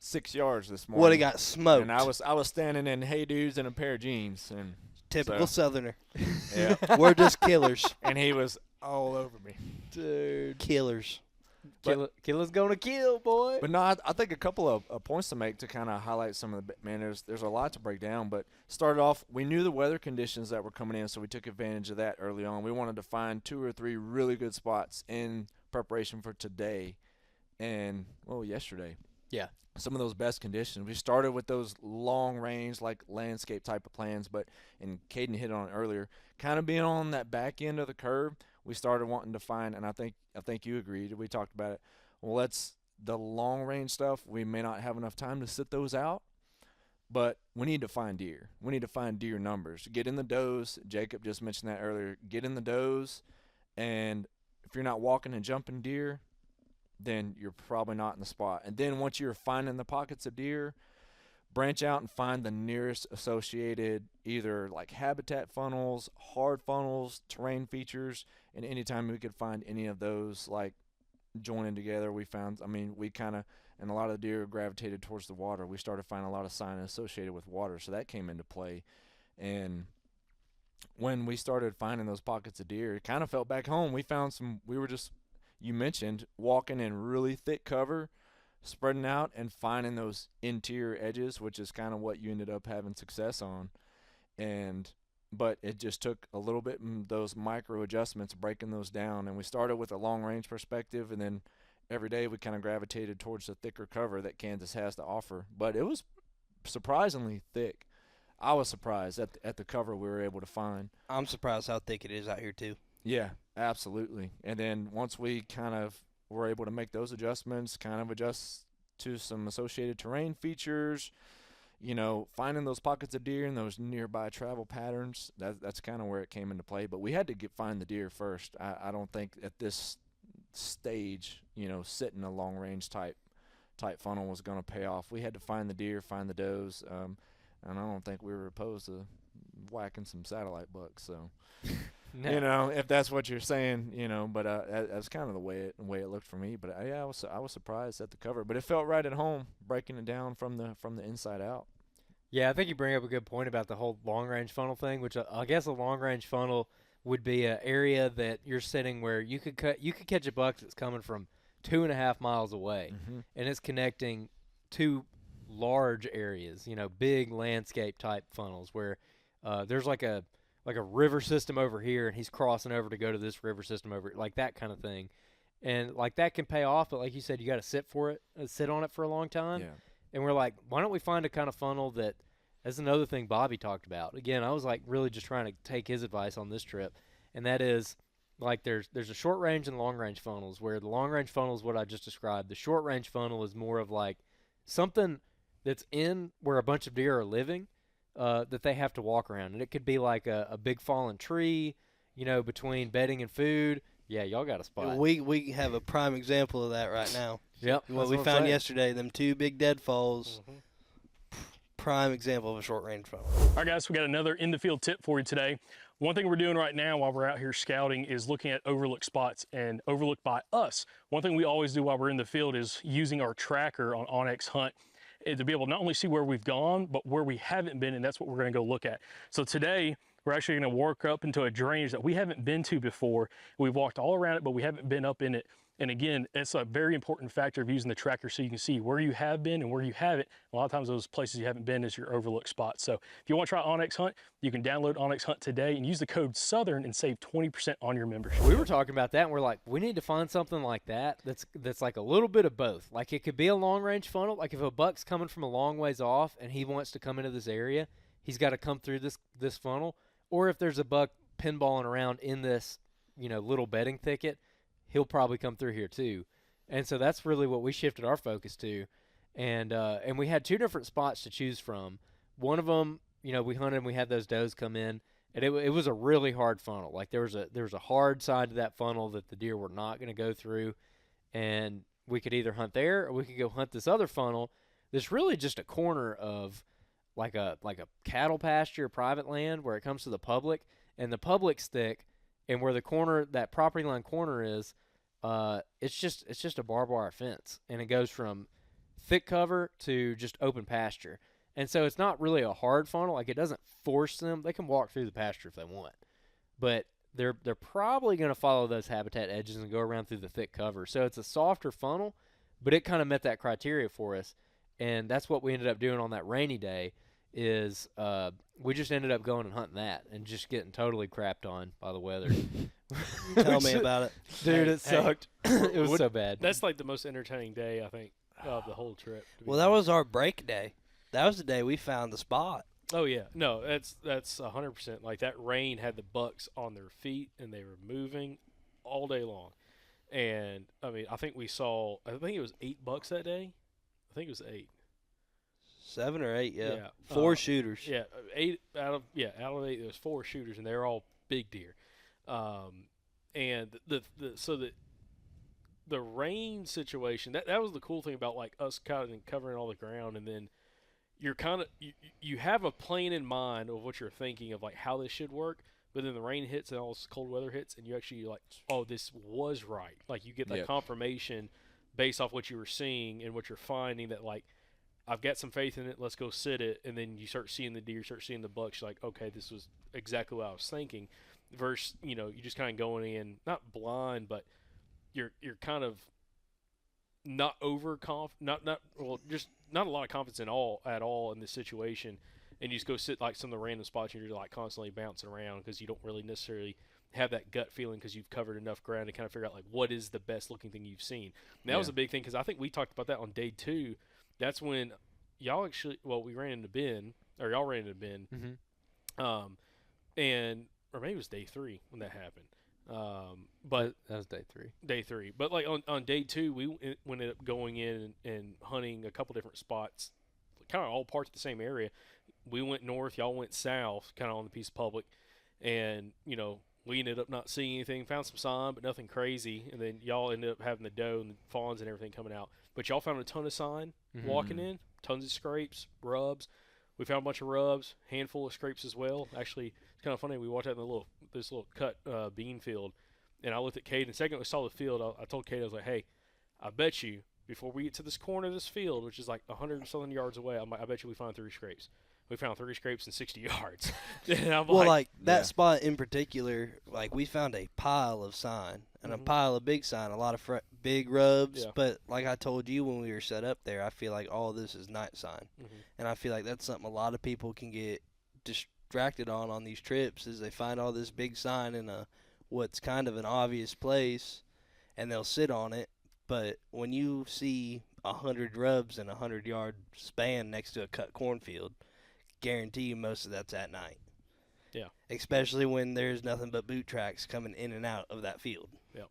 6 yards this morning. Would have got smoked. And I was standing in Hey Dudes in a pair of jeans, and Typical so- Southerner. yeah, We're just killers. and he was all over me. Dude. Killers. Killer's gonna kill, boy. But no, I think a couple of points to make to kind of highlight some of the man. There's a lot to break down, but started off. We knew the weather conditions that were coming in, so we took advantage of that early on. We wanted to find 2 or 3 really good spots in preparation for today, and yesterday. Yeah. Some of those best conditions. We started with those long range, like landscape type of plans, and Kaiden hit on it earlier, kind of being on that back end of the curve. We started wanting to find, and I think you agreed. We talked about it. Well, the long range stuff. We may not have enough time to sit those out, but we need to find deer. We need to find deer numbers. Get in the does. Jacob just mentioned that earlier. Get in the does, and if you're not walking and jumping deer, then you're probably not in the spot. And then once you're finding the pockets of deer, branch out and find the nearest associated either like habitat funnels, hard funnels, terrain features, and anytime we could find any of those like joining together, we found, we kind of, and a lot of the deer gravitated towards the water. We started finding a lot of sign associated with water, so that came into play. And when we started finding those pockets of deer, it kind of felt back home. We found we were just, you mentioned, walking in really thick cover, spreading out and finding those interior edges, which is kind of what you ended up having success on. But it just took a little bit, those micro adjustments, breaking those down. And we started with a long range perspective, and then every day we kind of gravitated towards the thicker cover that Kansas has to offer. But it was surprisingly thick. I was surprised at the cover we were able to find. I'm surprised how thick it is out here, too. Yeah, absolutely. And then once we kind of were able to make those adjustments, kind of adjust to some associated terrain features, finding those pockets of deer and those nearby travel patterns, that's kind of where it came into play. But we had to find the deer first. I don't think at this stage, sitting a long range type funnel was going to pay off. We had to find the deer, find the does, and I don't think we were opposed to whacking some satellite bucks. So. No. If that's what you're saying, but that's kind of the way it looked for me. But I was surprised at the cover, but it felt right at home, breaking it down from the inside out. Yeah, I think you bring up a good point about the whole long-range funnel thing, which I guess a long-range funnel would be an area that you're sitting where you could catch a buck that's coming from 2.5 miles away, and it's connecting 2 large areas, big landscape type funnels where there's like a river system over here, and he's crossing over to go to this river system over, like that kind of thing. And like that can pay off, but like you said, you got to sit on it for a long time. Yeah. And we're like, why don't we find a kind of funnel that's another thing Bobby talked about. Again, I was like really just trying to take his advice on this trip, and that is like there's a short range and long range funnels, where the long range funnel is what I just described. The short range funnel is more of like something that's in where a bunch of deer are living, that they have to walk around. And it could be like a big fallen tree, between bedding and food. Yeah, y'all got a spot. We have a prime example of that right now. Yep. What we found yesterday, them 2 big deadfalls, prime example of a short range funnel. All right, guys, we got another in the field tip for you today. One thing we're doing right now while we're out here scouting is looking at overlooked spots and overlooked by us. One thing we always do while we're in the field is using our tracker on onX Hunt to be able to not only see where we've gone, but where we haven't been, and that's what we're going to go look at. So today, we're actually going to work up into a drainage that we haven't been to before. We've walked all around it, but we haven't been up in it. And again, it's a very important factor of using the tracker so you can see where you have been and where you haven't. A lot of times those places you haven't been is your overlooked spots. So if you want to try onX Hunt, you can download onX Hunt today and use the code SOUTHERN and save 20% on your membership. We were talking about that, and we're like, we need to find something like that that's like a little bit of both. Like it could be a long-range funnel. Like if a buck's coming from a long ways off and he wants to come into this area, he's got to come through this funnel. Or if there's a buck pinballing around in this, little bedding thicket, he'll probably come through here too. And so that's really what we shifted our focus to. And we had 2 different spots to choose from. One of them, we hunted and we had those does come in, and it was a really hard funnel. Like there was a hard side to that funnel that the deer were not going to go through, and we could either hunt there or we could go hunt this other funnel. There's really just a corner of like a cattle pasture, private land where it comes to the public, and the public's thick, and where the corner, that property line corner is, it's just a barbed wire fence, and it goes from thick cover to just open pasture. And so it's not really a hard funnel. Like, it doesn't force them. They can walk through the pasture if they want. But they're probably going to follow those habitat edges and go around through the thick cover. So it's a softer funnel, but it kind of met that criteria for us. And that's what we ended up doing on that rainy day is we just ended up going and hunting that and just getting totally crapped on by the weather. Tell me about it. Dude, it sucked. It was so bad. That's like the most entertaining day, I think, of the whole trip. Well, that was our break day. That was the day we found the spot. Oh yeah, no, that's 100%. Like, that rain had the bucks on their feet and they were moving all day long. And I mean, I think it was 8 bucks that day. I think it was 8. 7 or 8, yeah. 4 4 shooters. Yeah, 8 out of 8. There was 4 shooters, and they were all big deer. And the rain situation, that was the cool thing about like us kind of covering all the ground, and then you're kind of you have a plan in mind of what you're thinking of like how this should work, but then the rain hits and all this cold weather hits, and you actually like, oh, this was right. Like, you get that confirmation based off what you were seeing and what you're finding that like, I've got some faith in it, let's go sit it, and then you start seeing the deer, start seeing the bucks, you're like, okay, this was exactly what I was thinking. Versus, you just kind of going in, not blind, but you're kind of not just not a lot of confidence at all in this situation, and you just go sit like some of the random spots and you're like constantly bouncing around because you don't really necessarily have that gut feeling because you've covered enough ground to kind of figure out like what is the best looking thing you've seen. And that was a big thing because I think we talked about that on day 2. That's when y'all we ran into Ben, or y'all ran into Ben, or maybe it was day 3 when that happened. But that was day 3. Day 3. But like on day 2, we ended up going in and hunting a couple different spots, kind of all parts of the same area. We went north, y'all went south, kind of on the piece of public, and we ended up not seeing anything. Found some sign, but nothing crazy. And then y'all ended up having the doe and the fawns and everything coming out. But y'all found a ton of sign walking in, tons of scrapes, rubs. We found a bunch of rubs, handful of scrapes as well. Actually, it's kind of funny. We walked out in this little cut bean field, and I looked at Kaiden. The second we saw the field, I told Kaiden, I was like, hey, I bet you before we get to this corner of this field, which is like 100 and something yards away, I bet you we find 3 scrapes. We found 3 scrapes in 60 yards. And I'm like that spot in particular, like we found a pile of sign and a pile of big sign, a lot of big rubs. Yeah. But like I told you when we were set up there, I feel like all this is night sign. And I feel like that's something a lot of people can get distracted on these trips is they find all this big sign in what's kind of an obvious place and they'll sit on it. But when you see 100 rubs in a 100-yard span next to a cut cornfield, guarantee you most of that's at night. Yeah. Especially when there's nothing but boot tracks coming in and out of that field. Yeah.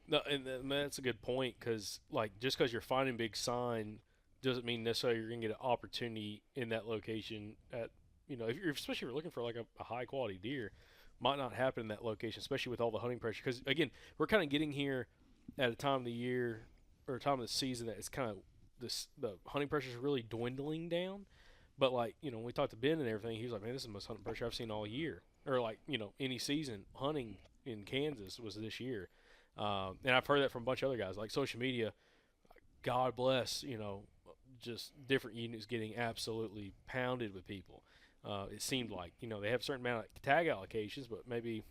No, and that's a good point because, like, just because you're finding big sign doesn't mean necessarily you're going to get an opportunity in that location at, especially if you're looking for, like, a high-quality deer, might not happen in that location, especially with all the hunting pressure. Because, again, we're kind of getting here at a time of the year or a time of the season that it's kind of the hunting pressure is really dwindling down. But, like, when we talked to Ben and everything, he was like, man, this is the most hunting pressure I've seen all year. Or, like, any season hunting in Kansas was this year. And I've heard that from a bunch of other guys. Like, social media, God bless, just different units getting absolutely pounded with people. It seemed like, they have a certain amount of tag allocations, but maybe,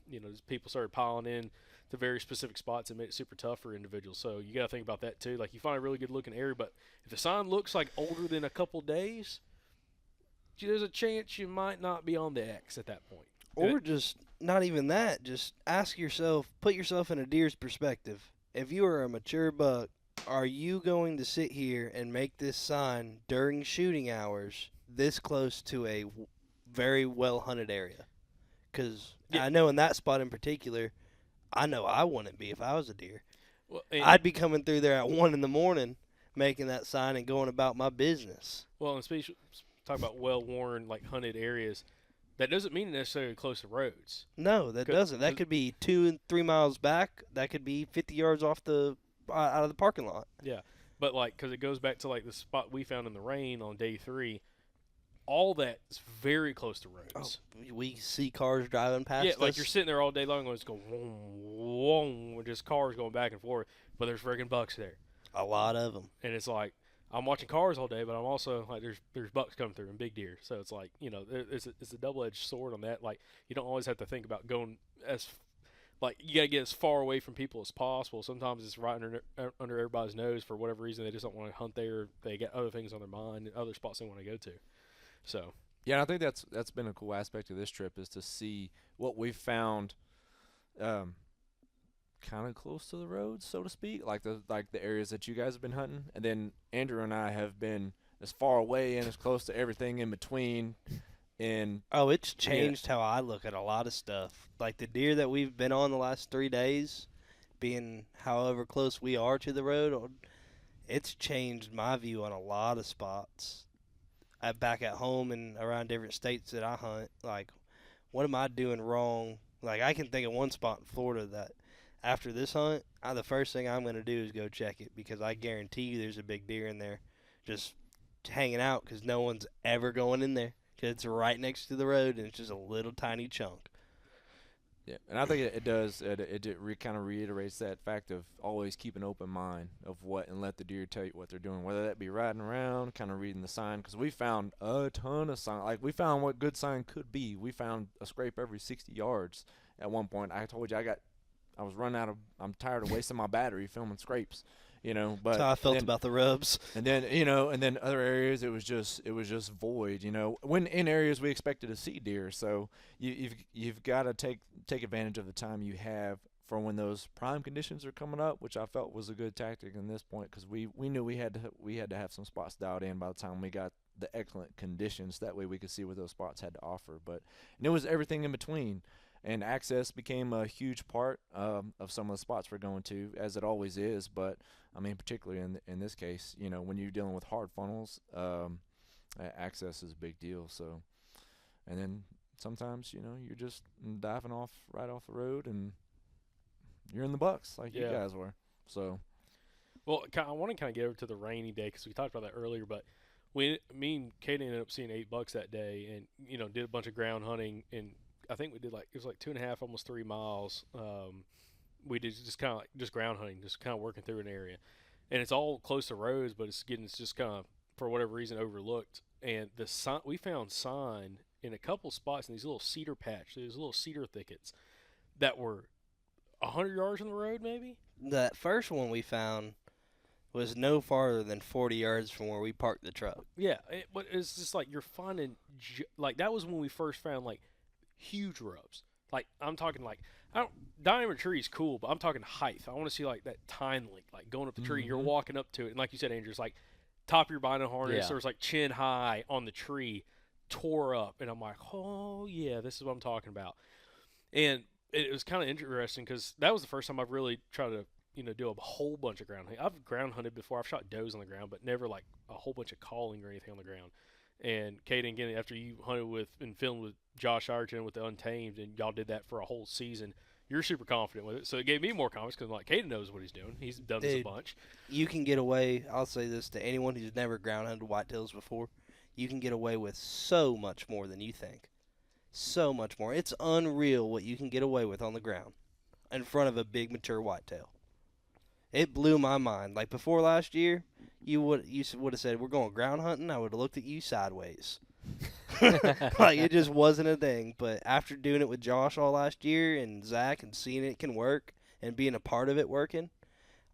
people started piling in to very specific spots and made it super tough for individuals. So you got to think about that, too. Like, you find a really good-looking area, but if the sign looks like older than a couple days, there's a chance you might not be on the X at that point. Or just not even that. Just ask yourself, put yourself in a deer's perspective. If you are a mature buck, are you going to sit here and make this sign during shooting hours this close to a very well-hunted area? Because Yeah. I know in that spot in particular, I know I wouldn't be if I was a deer. Well, I'd be coming through there at 1 in the morning, making that sign and going about my business. well, and talk about well-worn, like hunted areas. That doesn't mean necessarily close to roads. No, that 'Cause- doesn't. That 'cause- could be 2 and 3 miles back. That could be 50 yards off out of the parking lot. Yeah, but like, because it goes back to like the spot we found in the rain on day 3. All that is very close to roads. We see cars driving past Yeah, us. like you're sitting there all day long, and it's going whoom, with just cars going back and forth. But there's friggin' bucks there, A lot of them. and it's like I'm watching cars all day, but I'm also like there's bucks coming through and big deer. So it's like it's a double-edged sword on that. Like you don't always have to think about going like you gotta get as far away from people as possible. Sometimes it's right under everybody's nose for whatever reason. They just don't want to hunt there. They got other things on their mind, and other spots they want to go to. So Yeah, and I think that's been a cool aspect of this trip is to see what we've found, kind of close to the roads, so to speak, like the areas that you guys have been hunting, and then Andrew and I have been as far away and as close to everything in between. And It's changed how I look at a lot of stuff. Like the deer that we've been on the last 3 days, being however close we are to the road, it's changed my view on a lot of spots. Back at home and around different states that I hunt, like, what am I doing wrong? Like, I can think of one spot in Florida that after this hunt, the first thing I'm going to do is go check it because I guarantee you there's a big deer in there just hanging out because no one's ever going in there because it's right next to the road and it's just a little tiny chunk. yeah, and I think it does. It kind of reiterates that fact of always keep an open mind of what and let the deer tell you what they're doing, whether that be riding around, kind of reading the sign. Because we found a ton of sign. Like we found what good sign could be. We found a scrape every 60 yards at one point. I told you I was running out of. I'm tired of wasting my battery filming scrapes. But That's how I felt then, about the rubs. And then and then other areas it was just void. When in areas we expected to see deer, so you've got to take advantage of the time you have for when those prime conditions are coming up, which I felt was a good tactic in this point because we knew we had to have some spots dialed in by the time we got the excellent conditions. That way we could see what those spots had to offer. And it was everything in between. And access became a huge part of some of the spots we're going to, as it always is. But I mean, particularly in this case, when you're dealing with hard funnels, access is a big deal. So, and then sometimes you're just diving right off the road, and you're in the bucks like you guys were. So, well, I want to kind of get over to the rainy day because we talked about that earlier, but me and Kaiden ended up seeing 8 bucks that day, and did a bunch of ground hunting, and I think we did it was like 2.5, almost 3 miles. We did just kind of just ground hunting, just kind of working through an area, and it's all close to roads, but it's just kind of for whatever reason overlooked. And we found sign in a couple spots in these little cedar these little cedar thickets that were 100 yards from the road, maybe. That first one we found was no farther than 40 yards from where we parked the truck. Yeah, but it's just like you're finding like that was when we first found like huge rubs. Like I'm talking like diameter tree is cool, but I'm talking height. I want to see like that tine length, like going up the tree. You're walking up to it, and like you said, Andrew, it's like top of your binding harness. Or it's like chin high on the tree, tore up, and I'm like, oh yeah, this is what I'm talking about. And it was kind of interesting because that was the first time I've really tried to do a whole bunch of ground hunting. I've ground hunted before. I've shot does on the ground, but never like a whole bunch of calling or anything on the ground. And Kaiden, again, after you hunted with and filmed with Josh Ireton with the Untamed, and y'all did that for a whole season, you're super confident with it. So it gave me more confidence because like Kaiden knows what he's doing. He's done this a bunch. You can get away. I'll say this to anyone who's never ground hunted whitetails before: you can get away with so much more than you think. So much more. It's unreal what you can get away with on the ground in front of a big mature whitetail. It blew my mind. Like before last year, you would have said we're going ground hunting. I would have looked at you sideways. Like it just wasn't a thing. But after doing it with Josh all last year and Zach and seeing it can work and being a part of it working,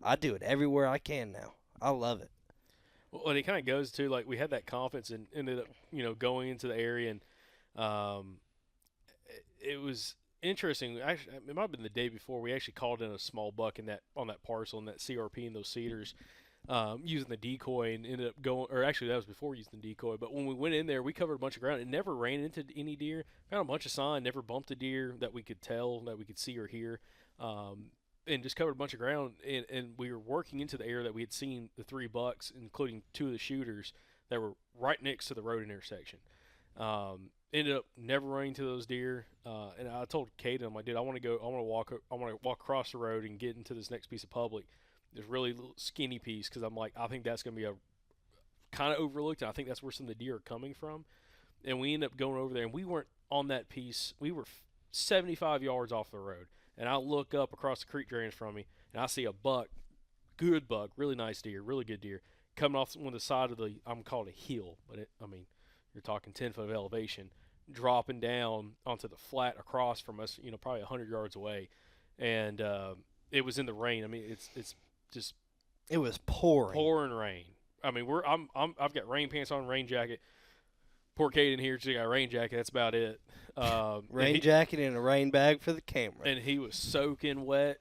I do it everywhere I can now. I love it. Well, and it kind of goes to like we had that confidence and ended up going into the area, and it was interesting. Actually, it might have been the day before we actually called in a small buck on that parcel in that CRP and those cedars. using the decoy and ended up going, or actually that was before using the decoy. But when we went in there, we covered a bunch of ground. It never ran into any deer. Found a bunch of sign, never bumped a deer that we could tell, that we could see or hear. And just covered a bunch of ground. And we were working into the area that we had seen the 3 bucks, including 2 of the shooters that were right next to the road intersection. Ended up never running to those deer. And I told Kaiden, I'm like, dude, I want to walk across the road and get into this next piece of public. This really little skinny piece, because I'm like, I think that's going to be a kind of overlooked, and I think that's where some of the deer are coming from. And we ended up going over there, and we weren't on that piece. We were 75 yards off the road, and I look up across the creek drainage from me, and I see a buck, good buck, really nice deer, really good deer, coming off one of the side of the, I'm calling it a hill, but you're talking 10 foot of elevation, dropping down onto the flat across from us, probably 100 yards away, and it was in the rain. I mean, it's just it was pouring rain. I mean, I've got rain pants on, rain jacket. Poor Kaiden here, just got a rain jacket. That's about it. Rain jacket and a rain bag for the camera. And he was soaking wet.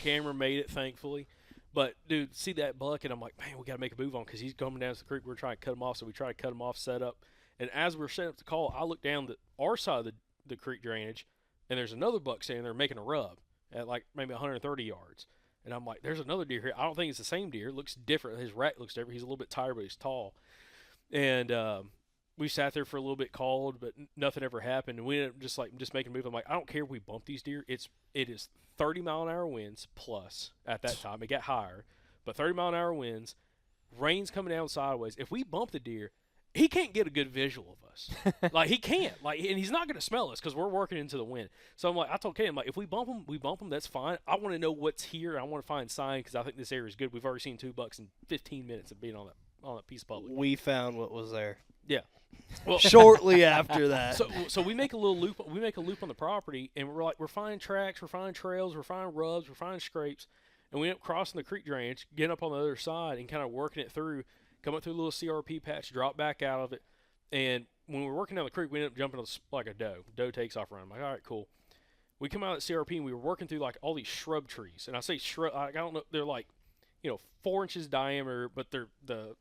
Camera made it, thankfully. But dude, see that buck, and I'm like, man, we got to make a move on, because he's coming down to the creek. We're trying to cut him off, so we try to cut him off, set up. And as we're setting up the call, I look down our side of the creek drainage, and there's another buck standing there making a rub at like maybe 130 yards. And I'm like, there's another deer here. I don't think it's the same deer. It looks different. His rack looks different. He's a little bit tired, but he's tall. And we sat there for a little bit, called, but nothing ever happened. And we ended up just making a move. I'm like, I don't care if we bump these deer. It is 30-mile-an-hour winds plus at that time. It got higher, but 30-mile-an-hour winds. Rain's coming down sideways. If we bump the deer, he can't get a good visual of us. Like, he can't. Like, and he's not going to smell us, because we're working into the wind. So I'm like, I told Kaiden, I'm like, if we bump him, that's fine. I want to know what's here. I want to find sign, because I think this area is good. We've already seen 2 bucks in 15 minutes of being on that piece of public. We found what was there. Yeah. Well, shortly after that. So we make a little loop. We make a loop on the property, and we're finding tracks, we're finding trails, we're finding rubs, we're finding scrapes, and we end up crossing the creek drainage, getting up on the other side, and kind of working it through. Come up through a little CRP patch, drop back out of it. And when we're working down the creek, we end up jumping like a doe. Doe takes off running. I'm like, all right, cool. We come out of CRP, and we were working through like all these shrub trees. And I say shrub, I don't know, they're like, 4 inches diameter, but they're the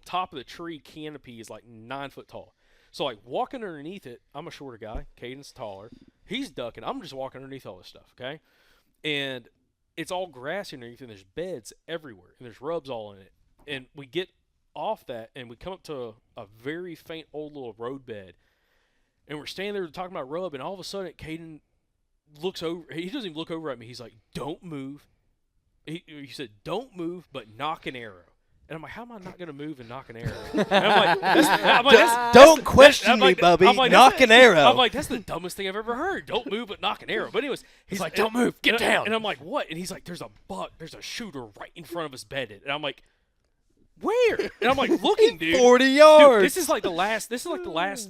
top of the tree canopy is like 9 foot tall. So like walking underneath it, I'm a shorter guy. Caiden's taller. He's ducking. I'm just walking underneath all this stuff, okay? And it's all grassy underneath, and there's beds everywhere, and there's rubs all in it. And we get off that, and we come up to a very faint old little road bed, and we're standing there talking about rub, and all of a sudden Kaiden looks over. He doesn't even look over at me. He's like, don't move. He said, don't move, but knock an arrow. And I'm like, how am I not going to move and knock an arrow? And I'm like, don't question me, Bubby. Knock an arrow. I'm like, that's the dumbest thing I've ever heard. Don't move, but knock an arrow. But anyways, he's like, don't move, get down. And I'm like, what? And he's like, there's a buck, there's a shooter right in front of us bedded. And I'm like, where? And I'm like, looking, dude. 40 yards. Dude, this is like the last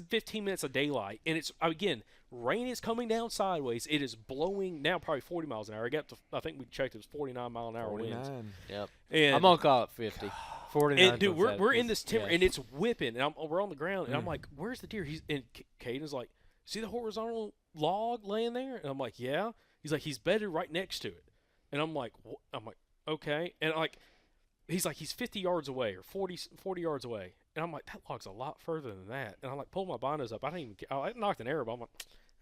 15 minutes of daylight. And it's, again, rain is coming down sideways. It is blowing now probably 40 miles an hour. I think we checked, it was 49-mile-an-hour winds. Yep. And I'm going to call it 50. 49. And dude, we're in this timber, and it's whipping, and we're on the ground, and I'm like, where's the deer? And Caiden's like, see the horizontal log laying there? And I'm like, yeah. He's like, he's bedded right next to it. And I'm like, okay. And he's like, he's 50 yards away or 40 yards away. And I'm like, that log's a lot further than that. And I like pulled my binos up. I knocked an arrow, but I'm like,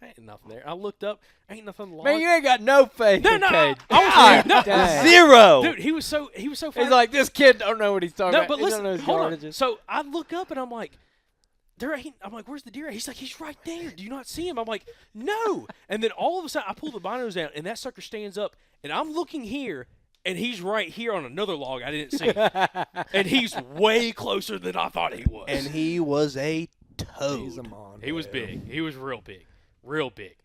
ain't nothing there. I looked up, ain't nothing log. Man, you ain't got no faith in Kaiden. Zero. Dude, he was so funny. He's like, this kid don't know what he's talking about. But He don't know listen, his hold on. yardages. So I look up, and I'm like, I'm like, where's the deer at? He's like, he's right there. Do you not see him? I'm like, no. And then all of a sudden, I pull the binos down, and that sucker stands up, and I'm looking here, and he's right here on another log I didn't see. And he's way closer than I thought he was. And he was a toad. He's a monster. He was big. He was real big. Real big.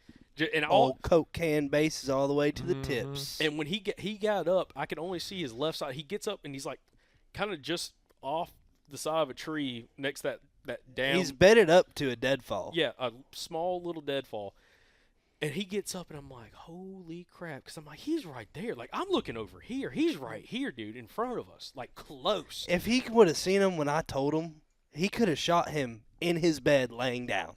And all Coke can bases all the way to the tips. And when he got up, I could only see his left side. He gets up, and he's like kind of just off the side of a tree next to that down. He's bedded up to a deadfall. Yeah, a small little deadfall. And he gets up, and I'm like, holy crap. Because I'm like, he's right there. Like, I'm looking over here. He's right here, dude, in front of us. Like, close. If he would have seen him when I told him, he could have shot him in his bed laying down.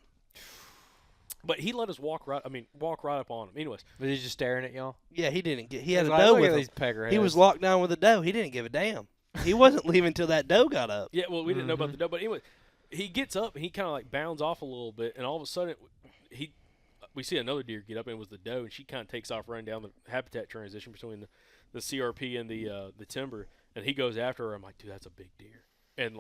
But he let us walk right up on him. Anyways. Was he just staring at y'all? Yeah, he didn't get. He had a Like, doe look with at him. these peckerheads. He was locked down with a doe. He didn't give a damn. He wasn't leaving till that doe got up. Yeah, well, we didn't know about the doe, but anyway, he gets up and he kind of like bounds off a little bit, and all of a sudden we see another deer get up, and it was the doe, and she kind of takes off running down the habitat transition between the CRP and the timber, and he goes after her. I'm like, dude, that's a big deer, and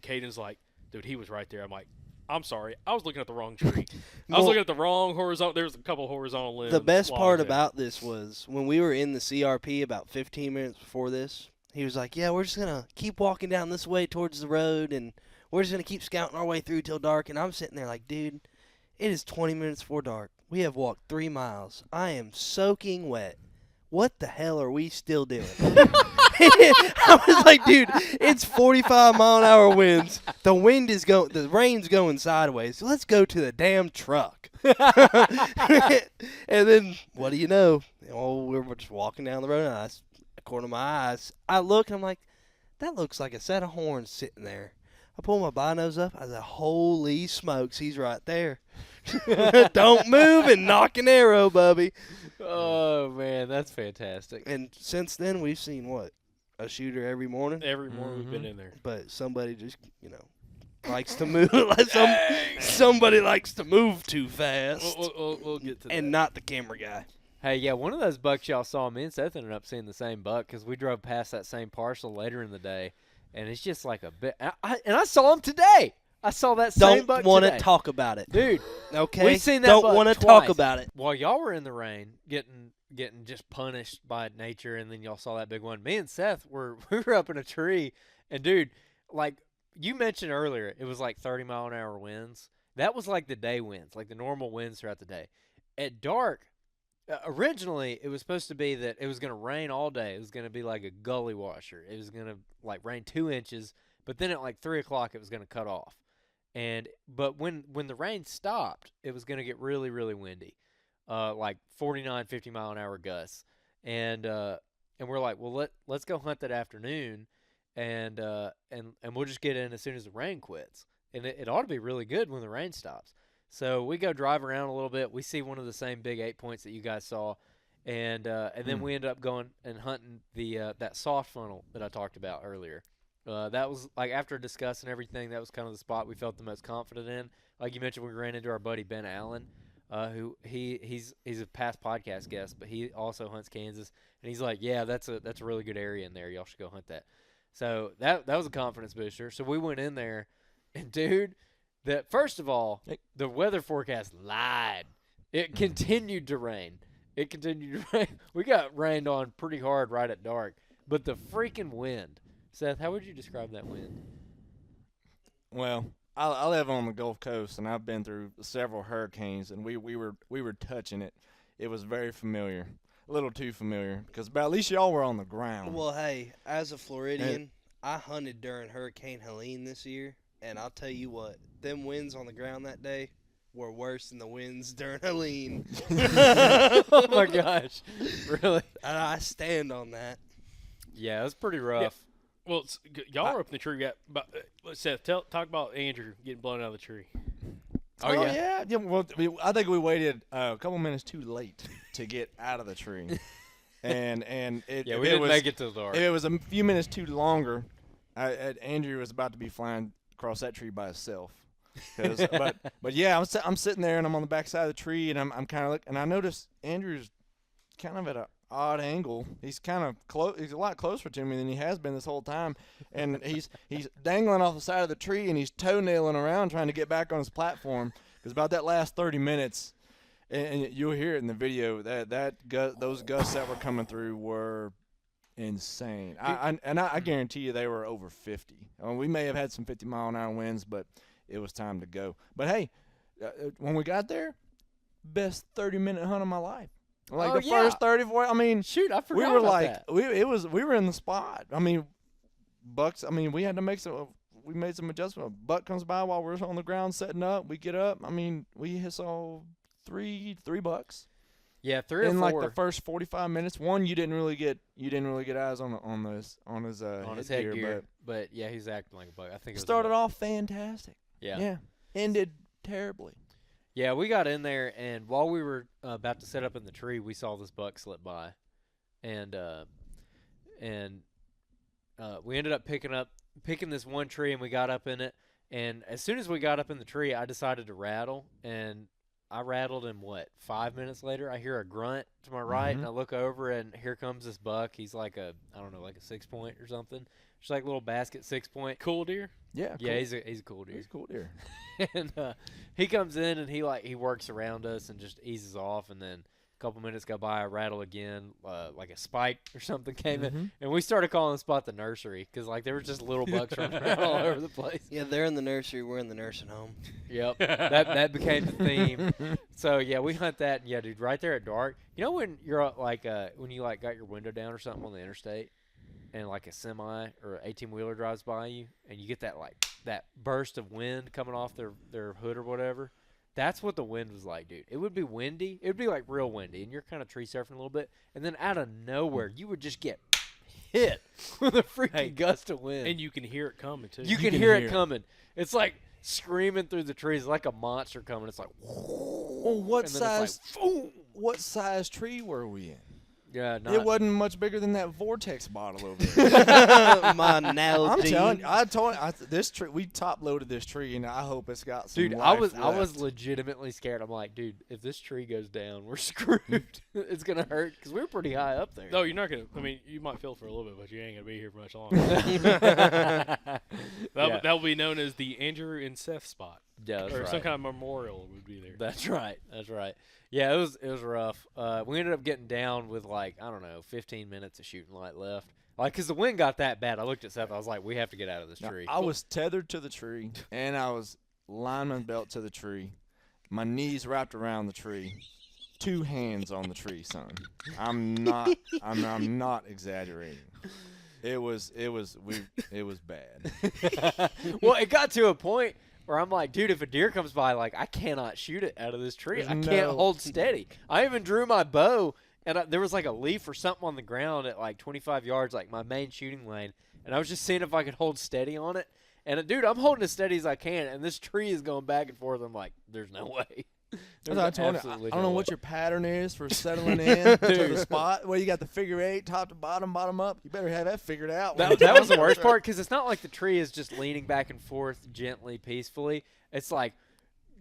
Kaiden's like, dude, he was right there. I'm like, I'm sorry, I was looking at the wrong tree. I was looking at the wrong horizontal. There was a couple horizontal limbs. The best part about this was when we were in the CRP about 15 minutes before this, he was like, yeah, we're just going to keep walking down this way towards the road, and we're just going to keep scouting our way through till dark. And I'm sitting there like, dude, it is 20 minutes before dark. We have walked 3 miles. I am soaking wet. What the hell are we still doing? I was like, dude, it's 45-mile-an-hour winds. The rain's going sideways. So let's go to the damn truck. And then, what do you know? Oh, we're just walking down the road, and according to my eyes, I look, and I'm like, that looks like a set of horns sitting there. I pull my binos up. I was like, holy smokes, he's right there. Don't move and knock an arrow, Bubby. Oh, man, that's fantastic. And since then, we've seen what? A shooter every morning? Every morning we've been in there. But somebody just, likes to move. Somebody likes to move too fast. We'll get to that. And not the camera guy. Hey, yeah, one of those bucks y'all saw, me and Seth ended up seeing the same buck because we drove past that same parcel later in the day, and it's just like a bit. And I saw him today. I saw that same buck today. Don't want to talk about it. Dude. Okay? We seen that Don't buck want to twice. talk about it. While y'all were in the rain, getting just punished by nature, and then y'all saw that big one. Me and Seth we were up in a tree, and dude, like you mentioned earlier, it was like 30-mile-an-hour winds. That was like the day winds, like the normal winds throughout the day. At dark, originally it was supposed to be that it was going to rain all day. It was going to be like a gully washer. It was going to like rain 2 inches, but then at like 3 o'clock it was going to cut off. But when the rain stopped, it was going to get really, really windy, like 49, 50-mile-an-hour gusts. And we're like, well, let's go hunt that afternoon, and we'll just get in as soon as the rain quits. And it ought to be really good when the rain stops. So we go drive around a little bit. We see one of the same big 8 points that you guys saw, and then we end up going and hunting that soft funnel that I talked about earlier. That was like after discussing everything, that was kind of the spot we felt the most confident in. Like you mentioned, we ran into our buddy Ben Allen, who he's a past podcast guest, but he also hunts Kansas, and he's like, yeah, that's a really good area in there. Y'all should go hunt that. So that was a confidence booster. So we went in there, and dude, first of all, the weather forecast lied. It continued to rain. We got rained on pretty hard right at dark, but the freaking wind. Seth, how would you describe that wind? Well, I live on the Gulf Coast, and I've been through several hurricanes, and we were touching it. It was very familiar, a little too familiar, because at least y'all were on the ground. Well, hey, as a Floridian, I hunted during Hurricane Helene this year, and I'll tell you what, them winds on the ground that day were worse than the winds during Helene. Oh my gosh, really? And I stand on that. Yeah, it was pretty rough. Yeah. Well, y'all are up in the tree. Seth, talk about Andrew getting blown out of the tree. Oh yeah. Well, I think we waited a couple minutes too late to get out of the tree, and we didn't make it till dark. If it was a few minutes too longer, Andrew was about to be flying across that tree by himself. But yeah, I'm sitting there and I'm on the back side of the tree, and I'm kind of looking, and I noticed Andrew's kind of at a odd angle. He's kind of close. He's a lot closer to me than he has been this whole time, and he's dangling off the side of the tree, and he's toenailing around trying to get back on his platform. Because about that last 30 minutes, and you'll hear it in the video, those gusts that were coming through were insane. I guarantee you they were over 50. I mean, we may have had some 50-mile-an-hour winds, but it was time to go. But hey, when we got there, best 30-minute hunt of my life. Like first 34, I mean, shoot, I forgot we were about like, that. we were in the spot. I mean, bucks. I mean, we had to make we made some adjustment. A buck comes by while we're on the ground setting up. We get up. I mean, we saw three bucks. Yeah, 3 or 4 in like the first 45 minutes. One, you didn't really get eyes on his headgear, but yeah, he's acting like a buck. I think it started off fantastic. Yeah, ended terribly. Yeah, we got in there, and while we were about to set up in the tree, we saw this buck slip by, and we ended up picking this one tree, and we got up in it. And as soon as we got up in the tree, I decided to rattle, and I rattled, and 5 minutes later, I hear a grunt to my right, and I look over, and here comes this buck. He's like a 6-point or something. Just like a little basket 6-point. Cool deer? Yeah. Yeah, cool. he's a cool deer. He's a cool deer. And he comes in, and he works around us and just eases off, and then a couple minutes go by, I rattle again, like a spike or something came in, and we started calling the spot the nursery because like there was just little bucks running around all over the place. Yeah, they're in the nursery. We're in the nursing home. Yep, that became the theme. So yeah, we hunt that. And yeah, dude, right there at dark. You know when you're when you got your window down or something on the interstate, and like a semi or 18-wheeler drives by you, and you get that burst of wind coming off their hood or whatever. That's what the wind was like, dude. It would be windy. It would be like real windy, and you're kind of tree surfing a little bit, and then out of nowhere, you would just get hit with a freaking gust of wind. And you can hear it coming, too. You can hear it coming. It's like screaming through the trees like a monster coming. It's like, Well, what and then it's size? like, What size tree were we in? yeah, It wasn't much bigger than that Vortex bottle over there. My analogy. I'm telling you, this tree, we top loaded this tree, and I hope it's got some Dude, life I was left. legitimately scared. I'm like, dude, if this tree goes down, we're screwed. It's gonna hurt because we were pretty high up there. No, you're not going to. I mean, you might feel for a little bit, but you ain't going to be here for much longer. That'll be known as the Andrew and Seth spot. Yeah, that's or right. some kind of memorial would be there. That's right. Yeah, it was rough. We ended up getting down with 15 minutes of shooting light left. Because the wind got that bad. I looked at Seth. I was like, we have to get out of this Now, tree. I was tethered to the tree, and I was lineman belt to the tree. My knees wrapped around the tree. 2 hands on the tree, son. I'm not exaggerating. It was bad. Well, it got to a point where I'm like, dude, if a deer comes by, I cannot shoot it out of this tree. I can't hold steady. I even drew my bow, and there was a leaf or something on the ground at 25 yards, my main shooting lane, and I was just seeing if I could hold steady on it. And, dude, I'm holding as steady as I can, and this tree is going back and forth. I'm like, there's no way. That's what I told him. I don't know what your pattern is for settling in to the spot. Well, you got the figure 8, top to bottom, bottom up. You better have that figured out. That was the worst part because it's not like the tree is just leaning back and forth gently, peacefully. It's like,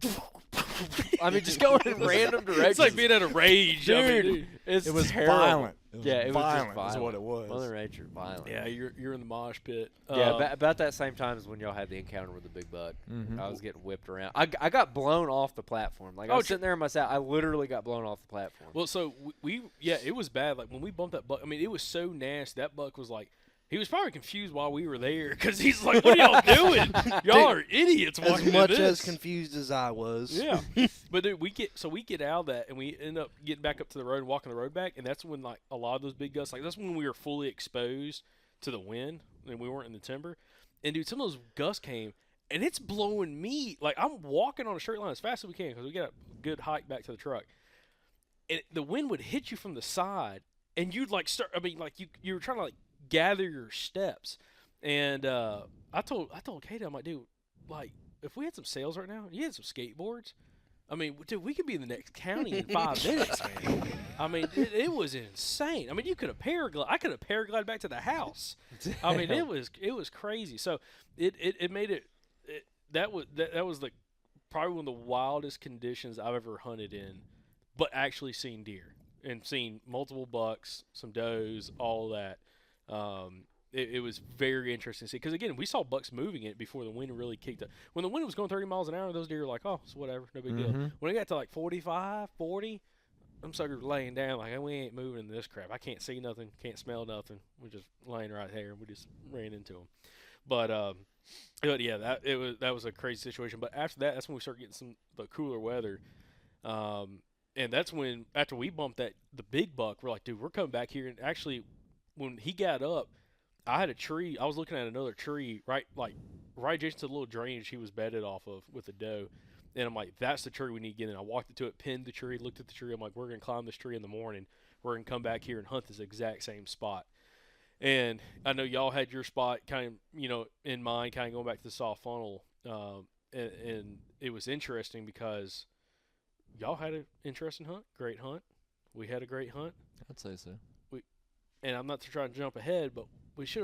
just going in random directions. It's like being at a rage. Dude, it was terrible. violent. It was just violent. violent. Is what it was. Mother Nature, violent. Yeah, you're in the mosh pit. Yeah, about that same time as when y'all had the encounter with the big buck. Mm-hmm. I was getting whipped around. I got blown off the platform. I was sitting there in my saddle. I literally got blown off the platform. Well, so it was bad. When we bumped that buck, I mean, it was so nasty. That buck was he was probably confused while we were there because he's like, "What are y'all doing? Y'all are idiots." As much as confused as I was. Yeah, but dude, we get out of that and we end up getting back up to the road and walking the road back, and that's when a lot of those big gusts, that's when we were fully exposed to the wind and we weren't in the timber. And dude, some of those gusts came and it's blowing me. I'm walking on a straight line as fast as we can because we got a good hike back to the truck, and the wind would hit you from the side, and you'd start. I mean, you were trying to gather your steps, and I told Kaiden, I'm like, dude, if we had some sails right now, you had some skateboards, I mean, dude, we could be in the next county in 5 minutes, man. I mean, it was insane. I mean, you could have paraglided. I could have paraglided back to the house. I mean, it was crazy. So it made it that was probably one of the wildest conditions I've ever hunted in, but actually seen deer and seen multiple bucks, some does, all that. It was very interesting to see because, again, we saw bucks moving it before the wind really kicked up. When the wind was going 30 miles an hour, those deer were like, oh, it's whatever, no big deal. When it got to 45, 40, them suckers laying down we ain't moving in this crap. I can't see nothing, can't smell nothing. We're just laying right there, and we just ran into them. But yeah, that was a crazy situation. But after that, that's when we started getting the cooler weather. And that's when, after we bumped the big buck, we're like, dude, we're coming back here. And actually, when he got up, I had a tree. I was looking at another tree right adjacent to the little drainage he was bedded off of with the doe. And I'm like, that's the tree we need to get in. I walked into it, pinned the tree, looked at the tree. I'm like, we're going to climb this tree in the morning. We're going to come back here and hunt this exact same spot. And I know y'all had your spot kind of, in mind, kind of going back to the soft funnel. And it was interesting because y'all had an interesting hunt, great hunt. We had a great hunt. I'd say so. And I'm not trying to jump ahead, but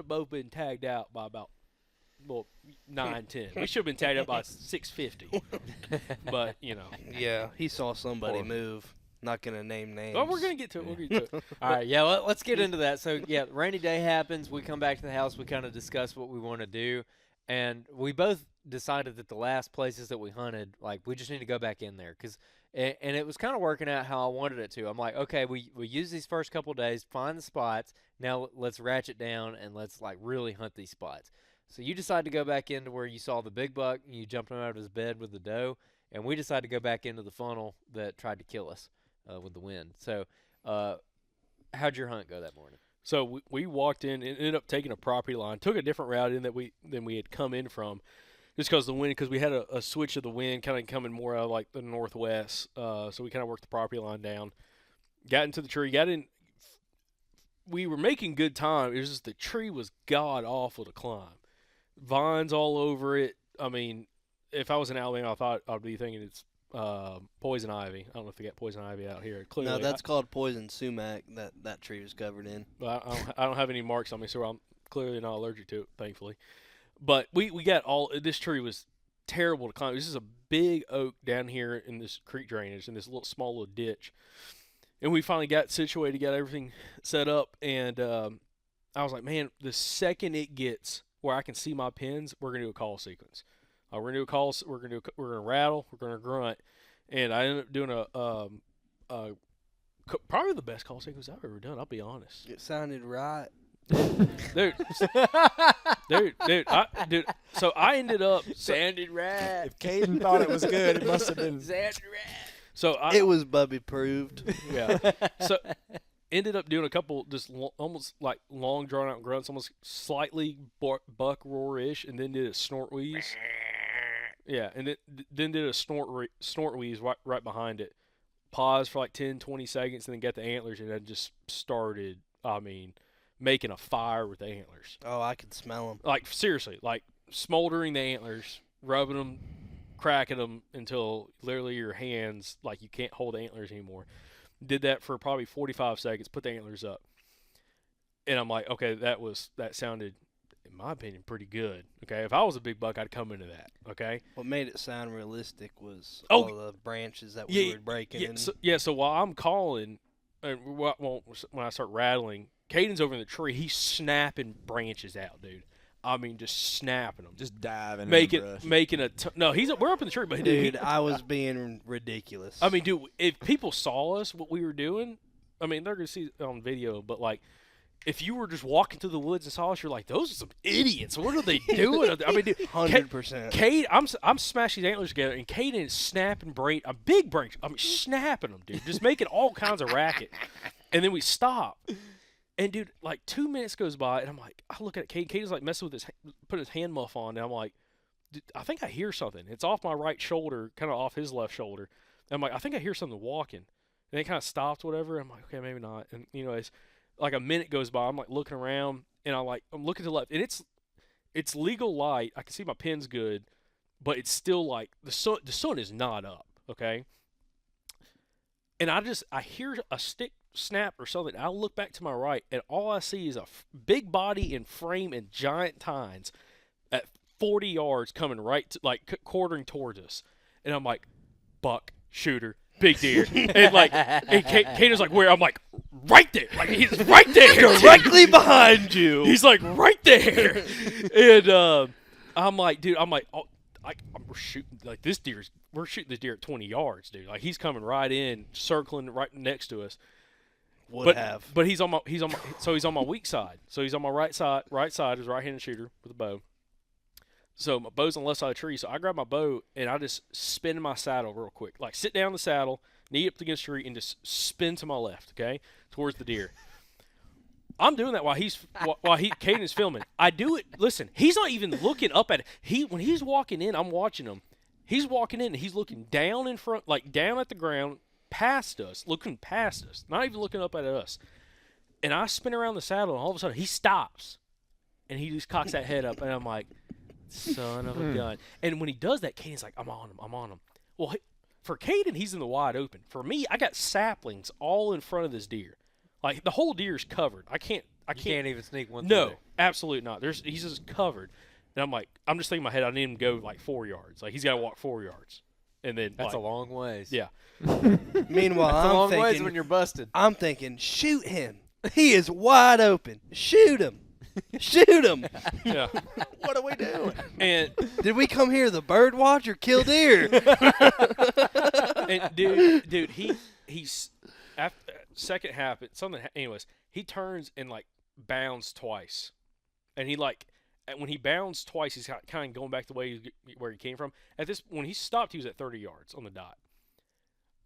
both been tagged out by about 9:10. We should have been tagged out by 6:50. But Yeah, he saw somebody move. Not gonna name names. Oh, we're gonna get to it. We'll get to it. All right, yeah, let's get into that. So, yeah, rainy day happens. We come back to the house. We kind of discuss what we want to do. And we both decided that the last places that we hunted, like, we just need to go back in there. And it was kind of working out how I wanted it to. I'm like, okay, we use these first couple of days, find the spots. Now let's ratchet down and let's, like, really hunt these spots. So you decide to go back into where you saw the big buck and you jumped him out of his bed with the doe. And we decided to go back into the funnel that tried to kill us. With the wind. So, how'd your hunt go that morning? So we walked in and ended up taking a property line. Took a different route in than we had come in from, just because of the wind. Because we had a switch of the wind kind of coming more out of like the northwest. So we kind of worked the property line down. Got into the tree. Got in. We were making good time. It was just the tree was god awful to climb. Vines all over it. I mean, if I was in Alabama, I thought I'd be thinking it's poison ivy. I don't know if they got poison ivy out here. Clearly, no, that's called poison sumac. That tree was covered in. I don't have any marks on me, so I'm clearly not allergic to it, thankfully. But we got this tree was terrible to climb. This is a big oak down here in this creek drainage in this small little ditch, and we finally got situated, got everything set up, and I was like, man, the second it gets where I can see my pins, we're gonna do a call sequence. We're gonna do a call. We're gonna rattle. We're gonna grunt, and I ended up doing probably the best call sequence I've ever done. I'll be honest. It sounded right, dude. So I ended up sounded right. If Kaiden thought it was good, it must have been sounded right. So it was Bubby proved. Yeah. So ended up doing a couple just almost like long drawn out grunts, almost slightly buck roar-ish, and then did a snort wheeze. Yeah, and then did a snort wheeze right behind it. Paused for like 10, 20 seconds, and then got the antlers, and then just started, making a fire with the antlers. Oh, I could smell them. Like, seriously, like smoldering the antlers, rubbing them, cracking them until literally your hands, like you can't hold the antlers anymore. Did that for probably 45 seconds, put the antlers up. And I'm like, okay, that sounded, in my opinion, pretty good. Okay, if I was a big buck, I'd come into that. Okay. What made it sound realistic was all the branches that we were breaking. So while I'm calling, when I start rattling, Kaiden's over in the tree. He's snapping branches out, dude. I mean, just snapping them, just diving, making no. We're up in the tree, but dude, I was being ridiculous. I mean, dude, if people saw us, what we were doing, I mean, they're gonna see it on video, but like, if you were just walking through the woods and saw us, you're like, those are some idiots. What are they doing? I mean, dude, 100%. Kaiden, I'm smashing these antlers together, and Kaiden is snapping a big branch. I mean, snapping them, dude, just making all kinds of racket. And then we stop. And, dude, like 2 minutes goes by, and I'm like, I look at Kaiden. Kaiden's like messing with putting his hand muff on, and I'm like, I think I hear something. It's off my right shoulder, kind of off his left shoulder. And I'm like, I think I hear something walking. And it kind of stopped, whatever. I'm like, okay, maybe not. And, it's like a minute goes by. I'm like looking around, and I'm looking to the left. And it's legal light. I can see my pins good, but it's still like the sun is not up, okay? And I hear a stick snap or something. I look back to my right, and all I see is a big body in frame and giant tines at 40 yards coming quartering towards us. And I'm like, buck, shooter, big deer. and Kaiden's like, where? I'm like, right there. Like, he's right there. Directly behind you. He's like, right there. And I'm like, dude, we're shooting like this deer's. We're shooting this deer at 20 yards, dude. Like, he's coming right in, circling right next to us. But he's on my weak side. So he's on my right side. Right side is right-handed shooter with a bow. So my bow's on the left side of the tree. So I grab my bow and I just spin my saddle real quick. Like, sit down the saddle, knee up against the tree, and just spin to my left, okay, towards the deer. I'm doing that while Kaiden is filming. I do it. Listen, he's not even looking up at it. When he's walking in, I'm watching him. He's walking in and he's looking down in front, like down at the ground, past us, looking past us, not even looking up at us. And I spin around the saddle, and all of a sudden he stops, and he just cocks that head up, and I'm like, son of a gun. And when he does that, Kaiden's like, I'm on him. Well, for Kaiden, he's in the wide open. For me, I got saplings all in front of this deer. Like, the whole deer's covered. I I You can't even sneak one. No, through absolutely not. He's just covered. And I'm just thinking in my head, I need him to go like 4 yards. Like he's got to walk 4 yards, and then That's a long ways. Yeah. Meanwhile, That's a I'm long ways thinking, when you're busted. I'm thinking, shoot him. He is wide open. Shoot him. Shoot him. Yeah. What are we doing? And Did we come here to bird watch or kill deer? and dude, he's after second half. Anyways, he turns and like bounds twice, and he like when he bounds twice, he's kind of going back the way where he came from. When he stopped, he was at 30 yards on the dot.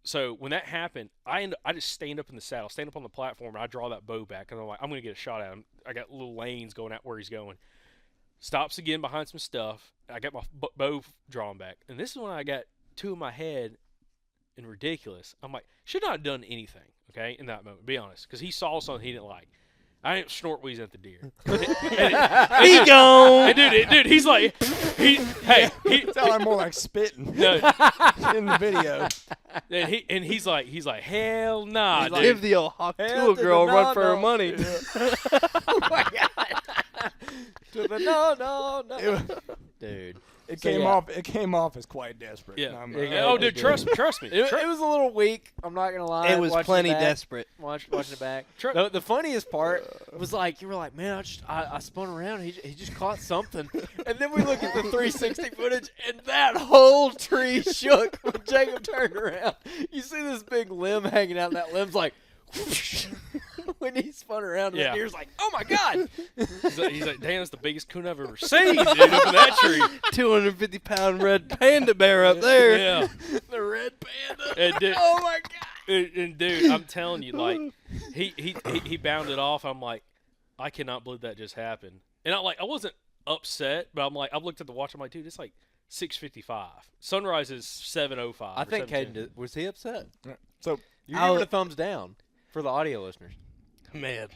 So when that happened, I just stand up in the saddle, stand up on the platform, and I draw that bow back, and I'm like, I'm gonna get a shot at him. I got little lanes going out where he's going. Stops again behind some stuff. I got my bow drawn back, and this is when I got two in my head and ridiculous. I'm like, should not have done anything, okay, in that moment. Be honest, because he saw something he didn't like. I ain't snort wheezing at the deer. He gone. And dude, he's like, he Sound more like spitting no, in the video. and he's like, hell nah, dude. Give the old hawk Hell to a to girl the run for her no. money. Oh my god. To the no. Dude. It So, came yeah. off. It came off as quite desperate. Yeah. Yeah, Oh, it dude, did. trust me. It was a little weak. I'm not gonna lie. It was Watching plenty it back, desperate. Watching it back. Tr- The funniest part was like you were like, man, I spun around. He just caught something, and then we look at the 360 footage, and that whole tree shook when Jacob turned around. You see this big limb hanging out, and that limb's like. When he spun around, Yeah. the deer's like, "Oh my god!" he's like, damn, that's the biggest coon I've ever seen, dude, up in that tree. 250-pound red panda bear up there. Yeah. The red panda. And dude, Oh my god! and dude, I'm telling you, like, he bounded off. I'm like, I cannot believe that just happened. And I wasn't upset, but I'm like, I looked at the watch. I'm like, dude, it's like 6:55. Sunrise is 7:05. I think 7:10. Kaiden was he upset? So, You're I'll- giving a thumbs down for the audio listeners. Man.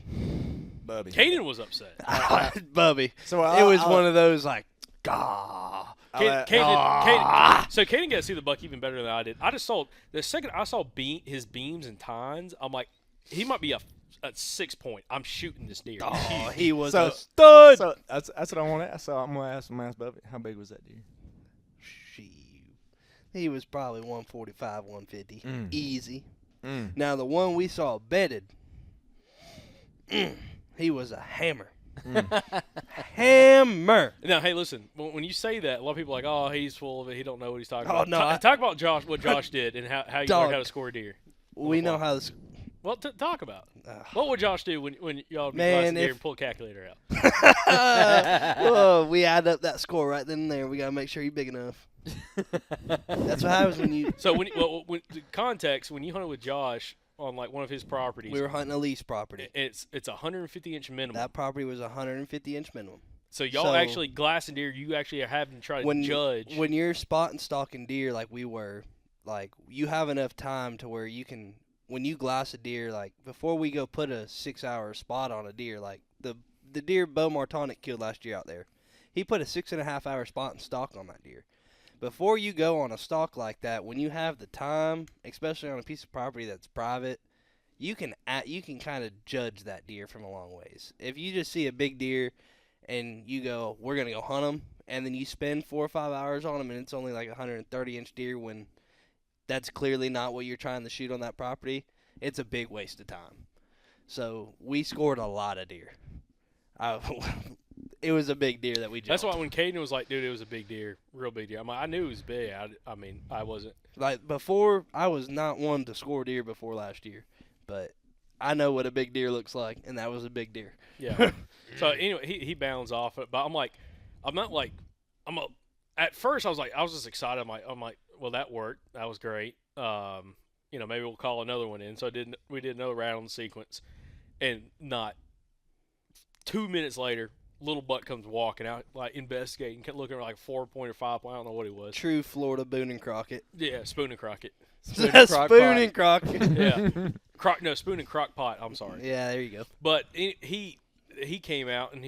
Bubby. Kaiden was upset. Bubby. So It was one of those like, gah. So Kaiden got to see the buck even better than I did. I just saw the second I saw his beams and tines. I'm like, he might be a 6 point. I'm shooting this deer. Oh, he was So- a stud. So that's what I want to ask. So I'm gonna ask Bubby, how big was that deer? Shoot. He was probably 145, 150. Mm. Easy. Mm. Now, the one we saw bedded, he was a hammer. Hammer. Now, hey, listen. When you say that, a lot of people are like, "Oh, he's full of it. He don't know what he's talking Oh, about." no, Talk about Josh. What Josh did and how you Dog. learned how to score a deer. We know how this. Well, talk about. Ugh. What would Josh do when y'all be Man, glassing deer if- and pull a calculator out? Oh, we add up that score right then and there. We got to make sure he's big enough. That's what happens when you. So when the context, when you hunted with Josh on like one of his properties, We were hunting a lease property. it's a 150-inch minimum. That property was 150-inch minimum. So y'all So- actually glassing deer. You actually are having to try to judge. When you're spot and stalking deer like we were, like you have enough time to where you can, when you glass a deer, like before we go put a 6-hour spot on a deer, like the deer Bo Martonic killed last year out there, he put a 6.5-hour spot and stalk on that deer. Before you go on a stalk like that, when you have the time, especially on a piece of property that's private, you can kind of judge that deer from a long ways. If you just see a big deer and you go, we're gonna go hunt them, and then you spend 4 or 5 hours on them, and it's only like a 130-inch deer when that's clearly not what you're trying to shoot on that property, it's a big waste of time. So we scored a lot of deer. It was a big deer that we jumped. That's why when Kaiden was like, "Dude, it was a big deer, real big deer." I'm like, I knew it was big. I mean, I wasn't. Like before, I was not one to score deer before last year, but I know what a big deer looks like, and that was a big deer. Yeah. So anyway, he bounds off it, but at first I was just excited. I'm like, well, that worked. That was great. Maybe we'll call another one in. So we did another round on the sequence, and not 2 minutes later, little buck comes walking out, like investigating, looking like 4 point or 5 point. I don't know what he was. True Florida Boone and Crockett. Yeah, Spoon and Crockett. Spoon Crock-Pot. and Crockett. Yeah, Spoon and Crock Pot. I'm sorry. Yeah, there you go. But he came out and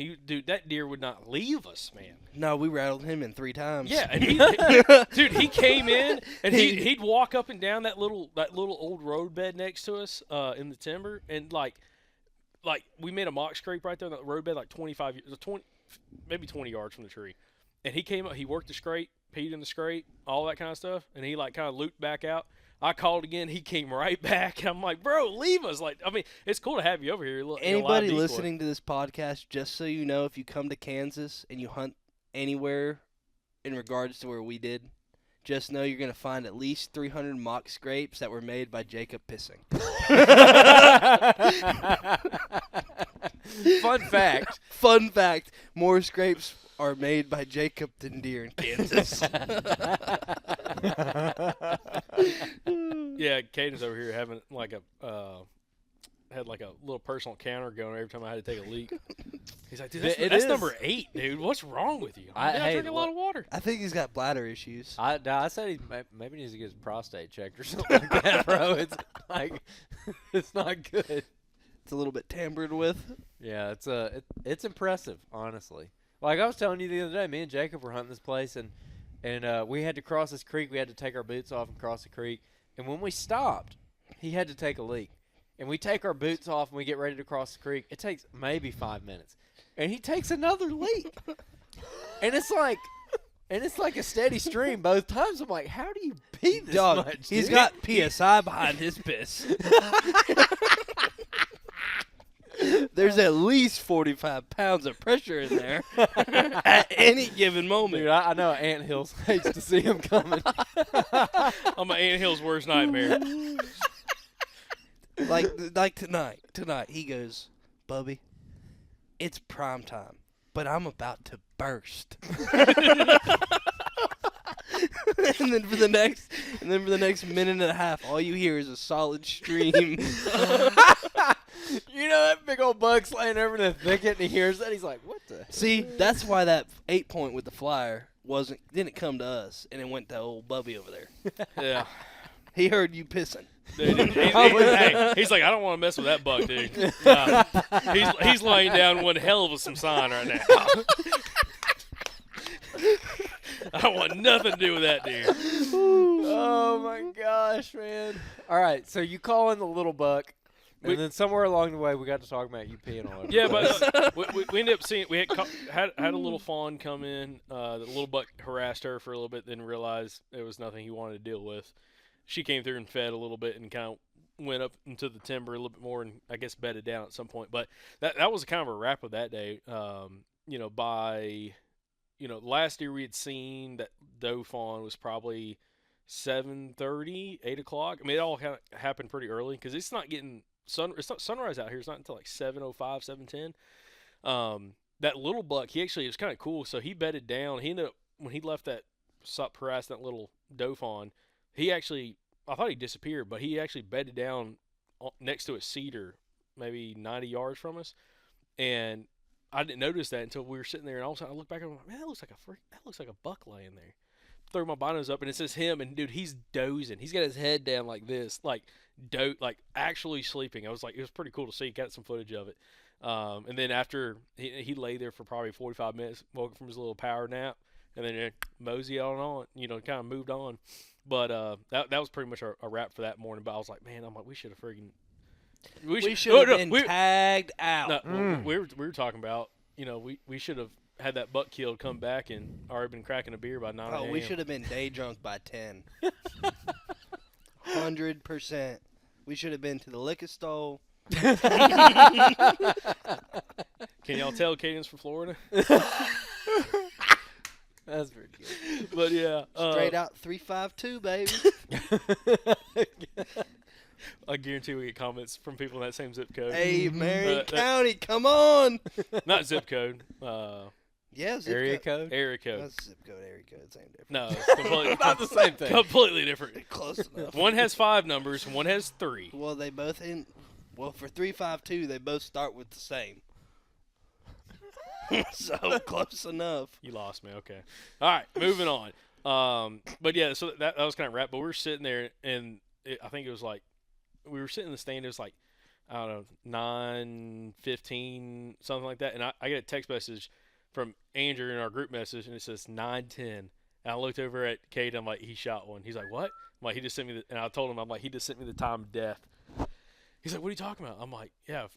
that deer would not leave us, man. No, we rattled him in 3 times. Yeah, and he came in and he'd walk up and down that little old road bed next to us in the timber, and like like we made a mock scrape right there on the roadbed, like 20 yards from the tree. And he came up, he worked the scrape, peed in the scrape, all that kind of stuff, and he like kind of looped back out. I called again, he came right back. I'm like, bro, leave us. Like, I mean, it's cool to have you over here. Anybody listening to this podcast, just so you know, if you come to Kansas and you hunt anywhere in regards to where we did, just know you're going to find at least 300 mock scrapes that were made by Jacob pissing. Fun fact, more scrapes are made by Jacob than deer in Kansas. Yeah, Kaiden's over here having like had like a little personal counter going every time I had to take a leak. He's like, dude, that's number 8, dude. What's wrong with you? I drink a lot of water. I think he's got bladder issues. I said he maybe needs to get his prostate checked or something like that, bro. It's like, it's not good. It's a little bit tampered with. Yeah, it's impressive, honestly. Like I was telling you the other day, me and Jacob were hunting this place, and we had to cross this creek. We had to take our boots off and cross the creek. And when we stopped, he had to take a leak. And we take our boots off and we get ready to cross the creek. It takes maybe 5 minutes. And he takes another leak. And it's like a steady stream both times. I'm like, how do you pee this much? He's dude? got PSI behind his piss. There's at least 45 pounds of pressure in there at any given moment. Dude, I know Anthills hates to see him coming. I'm an Anthill's worst nightmare. Like tonight, he goes, Bubby, it's prime time, but I'm about to burst. and then for the next minute and a half, all you hear is a solid stream. You know that big old bug's laying over in the thicket, and he hears that. He's like, "What the?" See, that's why that 8-point with the flyer didn't come to us, and it went to old Bubby over there. Yeah, he heard you pissing. Dude, he's like, I don't want to mess with that buck, dude. He's laying down one hell of some sign right now. I don't want nothing to do with that dude. Oh my gosh, man! All right, so you call in the little buck. And then somewhere along the way, we got to talk about you peeing all over. Yeah, but we ended up seeing we had a little fawn come in. The little buck harassed her for a little bit, then realized there was nothing he wanted to deal with. She came through and fed a little bit and kind of went up into the timber a little bit more and I guess bedded down at some point. But that was kind of a wrap of that day. By last year we had seen that doe fawn was probably 7:30, 8 o'clock. I mean, it all kind of happened pretty early because it's not getting. It's not sunrise out here. It's not until like 7:05, 7:10. That little buck, he actually, it was kind of cool. So he bedded down. He ended up, when he left that harassed that little doe fawn, I thought he disappeared, but he actually bedded down next to a cedar, maybe 90 yards from us. And I didn't notice that until we were sitting there. And all of a sudden I look back and I'm like, man, that looks like a buck laying there. Throw my binos up and it says him, and dude, he's dozing. He's got his head down like this, like actually sleeping. I was like, it was pretty cool to see. Got some footage of it. And then after he lay there for probably 45 minutes, woke up from his little power nap, and then mosey on, kind of moved on. But that was pretty much a wrap for that morning. But I was like, man, we should have friggin' we should have been tagged out. No, we were talking about, we should have had that buck killed, come back, and already been cracking a beer by 9 a.m. Oh, we should have been day drunk by 10. 100%. We should have been to the liquor store. Can y'all tell Kaiden's from Florida? That's pretty good. But yeah, straight out 352, baby. I guarantee we get comments from people in that same zip code. Hey, Marion County, come on! Not zip code. Yeah, zip area code. Area code. That's zip code, area code, same difference. No, it's completely not the same thing. Completely different. Close enough. One has 5 numbers, and one has 3. Well, they both for 352, they both start with the same. So close enough. You lost me. Okay. All right, moving on. But yeah, so that was kind of wrap. But we were sitting there, and I think it was like we were sitting in the stand. It was like, I don't know, 9:15, something like that. And I get a text message from Andrew in our group message, and it says 9:10. And I looked over at Kaiden. I'm like, he shot one. He's like, what? I'm like, he just sent me and I told him, I'm like, he just sent me the time of death. He's like, "What are you talking about?" I'm like, "Yeah."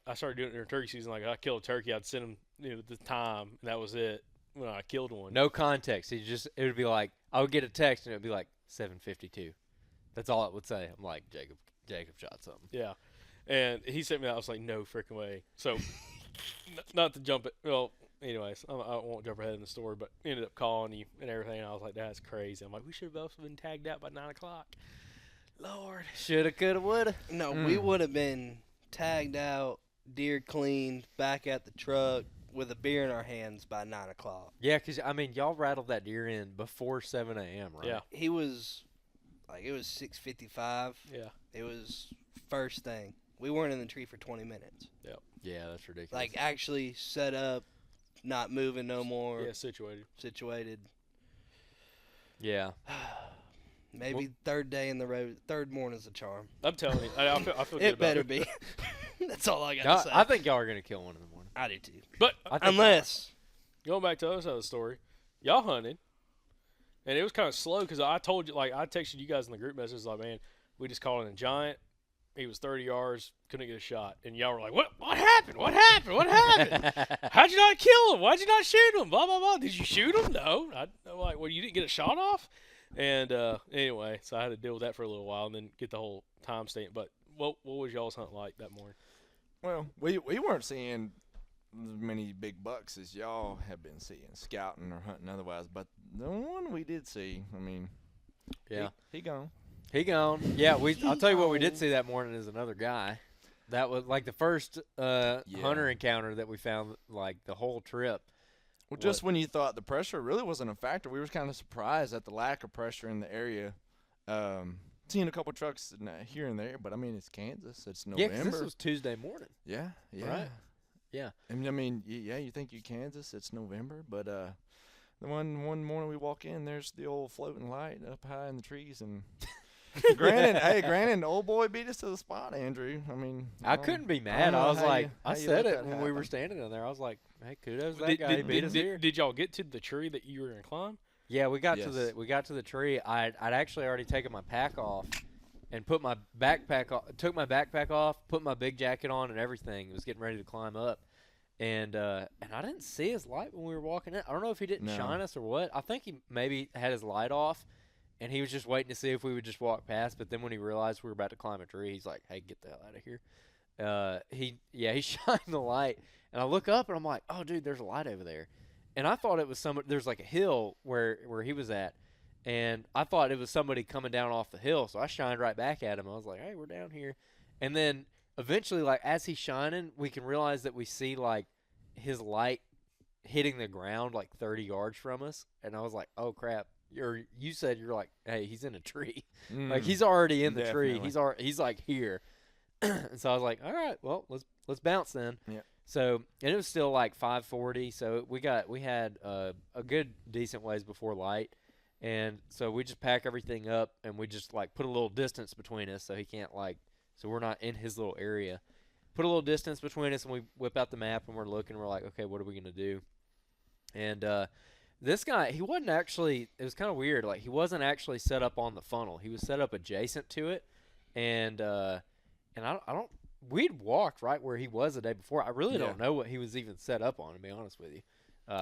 I started doing it during turkey season. Like, I killed a turkey, I'd send him, the time, and that was it when I killed one. No context. It would be like, I would get a text and it would be like 7:52. That's all it would say. I'm like, Jacob shot something. Yeah. And he sent me that. I was like, no freaking way. So, not to jump it. Well, anyways, I won't jump ahead in the story, but ended up calling you and everything. And I was like, that's crazy. I'm like, we should have both been tagged out by 9 o'clock. Lord. Shoulda, coulda, woulda. No, we would have been tagged out, deer cleaned, back at the truck with a beer in our hands by 9 o'clock. Yeah, because, I mean, y'all rattled that deer in before 7 a.m., right? Yeah. He was, it was 6:55. Yeah. It was first thing. We weren't in the tree for 20 minutes. Yeah, that's ridiculous. Like, actually set up, not moving no more. Yeah, situated. Yeah. Maybe third day in the road, third morning's a charm. I'm telling you. I feel good It about better it. be. That's all I got to say. I think y'all are going to kill one in the morning. I do too. But Unless. going back to the other side of the story, y'all hunted, and it was kind of slow because I told you, I texted you guys in the group message, like, man, we just called in a giant. He was 30 yards, couldn't get a shot. And y'all were like, what happened? What happened? What happened? How'd you not kill him? Why'd you not shoot him? Blah, blah, blah. Did you shoot him? No. I'm like, well, you didn't get a shot off? And anyway, so I had to deal with that for a little while and then get the whole time stamp. But what was y'all's hunt like that morning? Well, we weren't seeing as many big bucks as y'all have been seeing, scouting or hunting otherwise. But the one we did see, I mean, Yeah. he gone. He gone. Yeah, I'll tell you what we did see that morning is another guy. That was like the first hunter encounter that we found, like the whole trip. Well, just when you thought the pressure really wasn't a factor, we were kind of surprised at the lack of pressure in the area. Seeing a couple trucks here and there, but I mean, it's Kansas. It's November. Yeah, 'cause this was Tuesday morning. Yeah. Right. Yeah. And I mean, you think you Kansas, it's November, but the one morning we walk in, there's the old floating light up high in the trees, and granted, old boy beat us to the spot, Andrew. I mean, I couldn't be mad. I was like, I said it when we were standing. standing in there. I was like, hey, kudos to that guy. He beat us here. Did y'all get to the tree that you were going to climb? Yeah, we got Yes. to the tree. I'd actually already taken my pack off and put my backpack off, took my backpack off, put my big jacket on and everything. Was getting ready to climb up. And I didn't see his light when we were walking in. I don't know if he didn't shine us or what. I think he maybe had his light off, and he was just waiting to see if we would just walk past. But then when he realized we were about to climb a tree, he's like, hey, get the hell out of here. He shined the light. And I look up, and I'm like, oh, dude, there's a light over there. And I thought it was there's like a hill where he was at. And I thought it was somebody coming down off the hill. So I shined right back at him. I was like, hey, we're down here. And then eventually, like, as he's shining, we can realize that we see, like, his light hitting the ground, like, 30 yards from us. And I was like, oh, crap. You said you're like, hey, he's in a tree. Like, he's already in the tree. He's like, here. And so I was like, all right, well, let's bounce then. Yeah. So, and it was still, like, 5:40. So we had a good, decent ways before light. And so we just pack everything up, and we just, like, put a little distance between us so he can't, like, so we're not in his little area. Put a little distance between us, and we whip out the map, and we're looking. We're like, okay, what are we going to do? And this guy, he wasn't actually – it was kind of weird. Like, he wasn't actually set up on the funnel. He was set up adjacent to it. And I don't – we'd walked right where he was the day before. I really don't know what he was even set up on, to be honest with you.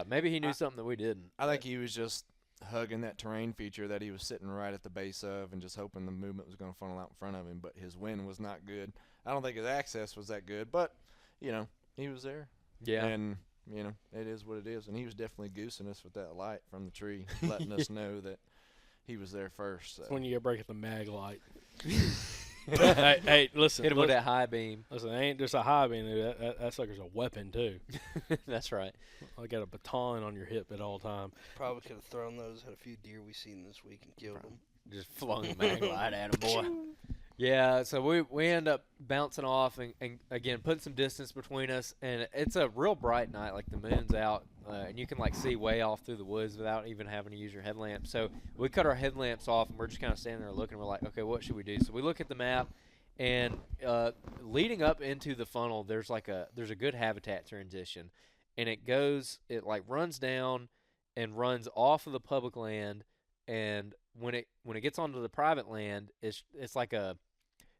Maybe he knew something that we didn't. I think he was just hugging that terrain feature that he was sitting right at the base of and just hoping the movement was going to funnel out in front of him, but his wind was not good. I don't think his access was that good, but, he was there. Yeah. And, it is what it is. And he was definitely goosing us with that light from the tree, letting us know that he was there first. So. That's when you get a break at the mag light. hey, listen. Hit him with that high beam. Listen, it ain't just a high beam. That sucker's a weapon, too. That's right. I got a baton on your hip at all time. Probably could have thrown those at a few deer we seen this week and killed them. Just flung the mag light at him, boy. Yeah, so we end up bouncing off and again, putting some distance between us. And it's a real bright night. Like, the moon's out, and you can, like, see way off through the woods without even having to use your headlamp. So we cut our headlamps off, and we're just kind of standing there looking. We're like, okay, what should we do? So we look at the map, and leading up into the funnel, there's a good habitat transition. And it runs down and runs off of the public land. And when it gets onto the private land, it's like a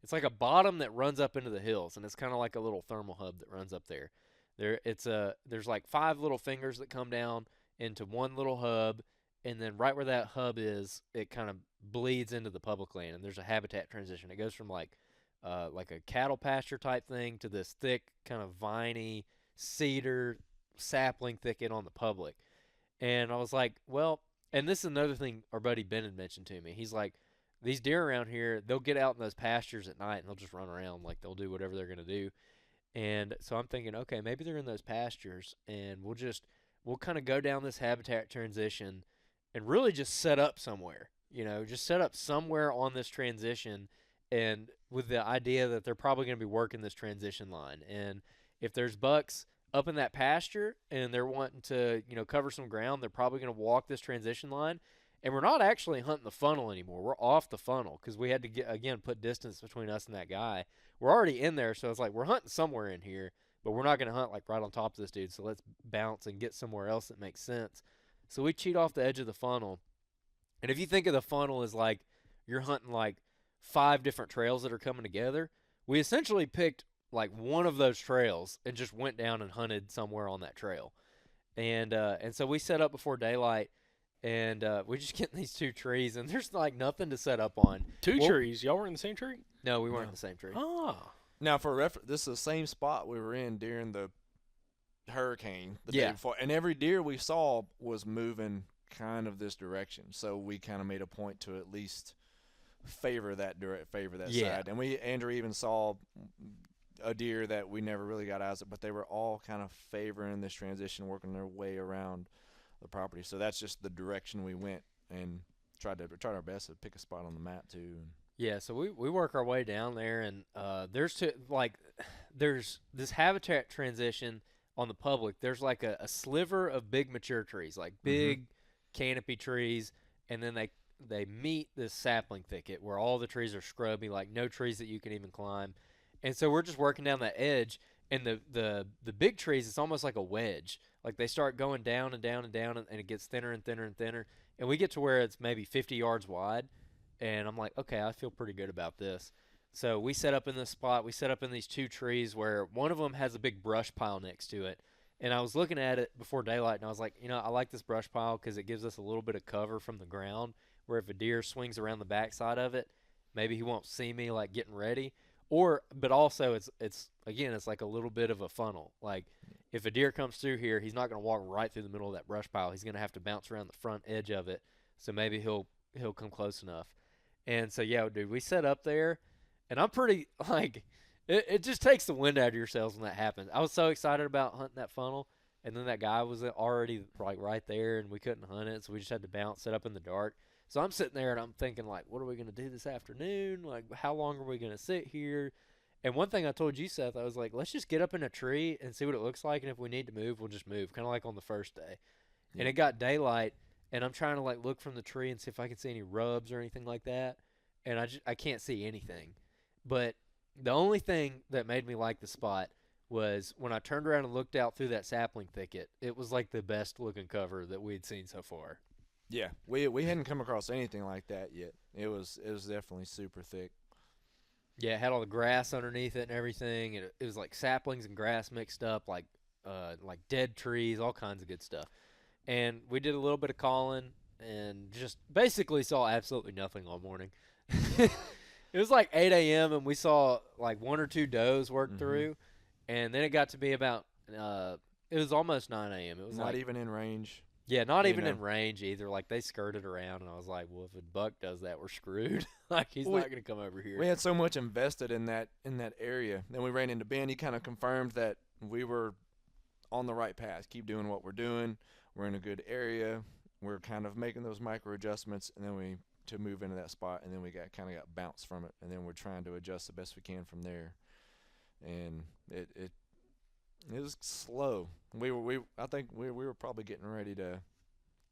it's like a bottom that runs up into the hills, and it's kind of like a little thermal hub that runs up there. There's like 5 little fingers that come down into one little hub, and then right where that hub is, it kind of bleeds into the public land, and there's a habitat transition. It goes from like a cattle pasture type thing to this thick kind of viney cedar sapling thicket on the public. And I was like, well, and this is another thing our buddy Ben had mentioned to me. He's like, these deer around here, they'll get out in those pastures at night and they'll just run around, like they'll do whatever they're going to do. And so I'm thinking, okay, maybe they're in those pastures, and we'll kind of go down this habitat transition and really just set up somewhere, just set up somewhere on this transition, and with the idea that they're probably going to be working this transition line. And if there's bucks up in that pasture and they're wanting to, cover some ground, they're probably going to walk this transition line. And we're not actually hunting the funnel anymore. We're off the funnel because we had to, put distance between us and that guy. We're already in there, so it's like we're hunting somewhere in here, but we're not going to hunt like right on top of this dude, so let's bounce and get somewhere else that makes sense. So we cheat off the edge of the funnel. And if you think of the funnel as like you're hunting like 5 different trails that are coming together, we essentially picked like one of those trails and just went down and hunted somewhere on that trail. And so we set up before daylight, and we just get in these 2 trees, and there's like nothing to set up on. 2 trees? Y'all were in the same tree? No, we weren't in the same tree. Ah. Now, for reference, this is the same spot we were in during the hurricane the day before, and every deer we saw was moving kind of this direction. So we kind of made a point to at least favor that side. And Andrew even saw a deer that we never really got eyes at, but they were all kind of favoring this transition, working their way around the property. So that's just the direction we went, and tried our best to pick a spot on the map too. Yeah, so we work our way down there, and there's this habitat transition on the public. There's like a sliver of big mature trees, like big canopy trees, and then they meet this sapling thicket where all the trees are scrubby, like no trees that you can even climb. And so we're just working down that edge, and the big trees, it's almost like a wedge. Like they start going down and down and down, and it gets thinner and thinner and thinner, and we get to where it's maybe 50 yards wide. And I'm like, okay, I feel pretty good about this. So we set up in this spot. We set up in these 2 trees where one of them has a big brush pile next to it. And I was looking at it before daylight, and I was like, I like this brush pile because it gives us a little bit of cover from the ground, where if a deer swings around the backside of it, maybe he won't see me like getting ready. But also it's like a little bit of a funnel. Like if a deer comes through here, he's not going to walk right through the middle of that brush pile. He's going to have to bounce around the front edge of it. So maybe he'll come close enough. And so, yeah, dude, we set up there, and I'm pretty, like, it just takes the wind out of your sails when that happens. I was so excited about hunting that funnel, and then that guy was already, like, right there, and we couldn't hunt it, so we just had to bounce, set up in the dark. So I'm sitting there, and I'm thinking, like, what are we going to do this afternoon? Like, how long are we going to sit here? And one thing I told you, Seth, I was like, let's just get up in a tree and see what it looks like, and if we need to move, we'll just move, kind of like on the first day. Yeah. And it got daylight, and I'm trying to like look from the tree and see if I can see any rubs or anything like that, and I can't see anything. But the only thing that made me like the spot was when I turned around and looked out through that sapling thicket. It was like the best looking cover that we'd seen so far. Yeah, we hadn't come across anything like that yet. It was definitely super thick. Yeah, it had all the grass underneath it and everything. It was like saplings and grass mixed up, like dead trees, all kinds of good stuff. And we did a little bit of calling and just basically saw absolutely nothing all morning. It was like 8 a.m. and we saw like 1 or 2 does work through. And then it got to be about it was almost 9 a.m. It was not like, even in range. Yeah, not even in range either. Like they skirted around, and I was like, well, if a buck does that, we're screwed. Like he's not going to come over here. We had so much invested in that area. Then we ran into Ben. He kind of confirmed that we were on the right path. Keep doing what we're doing. We're in a good area. We're kind of making those micro adjustments, and then to move into that spot, and then we got bounced from it, and then we're trying to adjust the best we can from there. And it was slow. I think we were probably getting ready to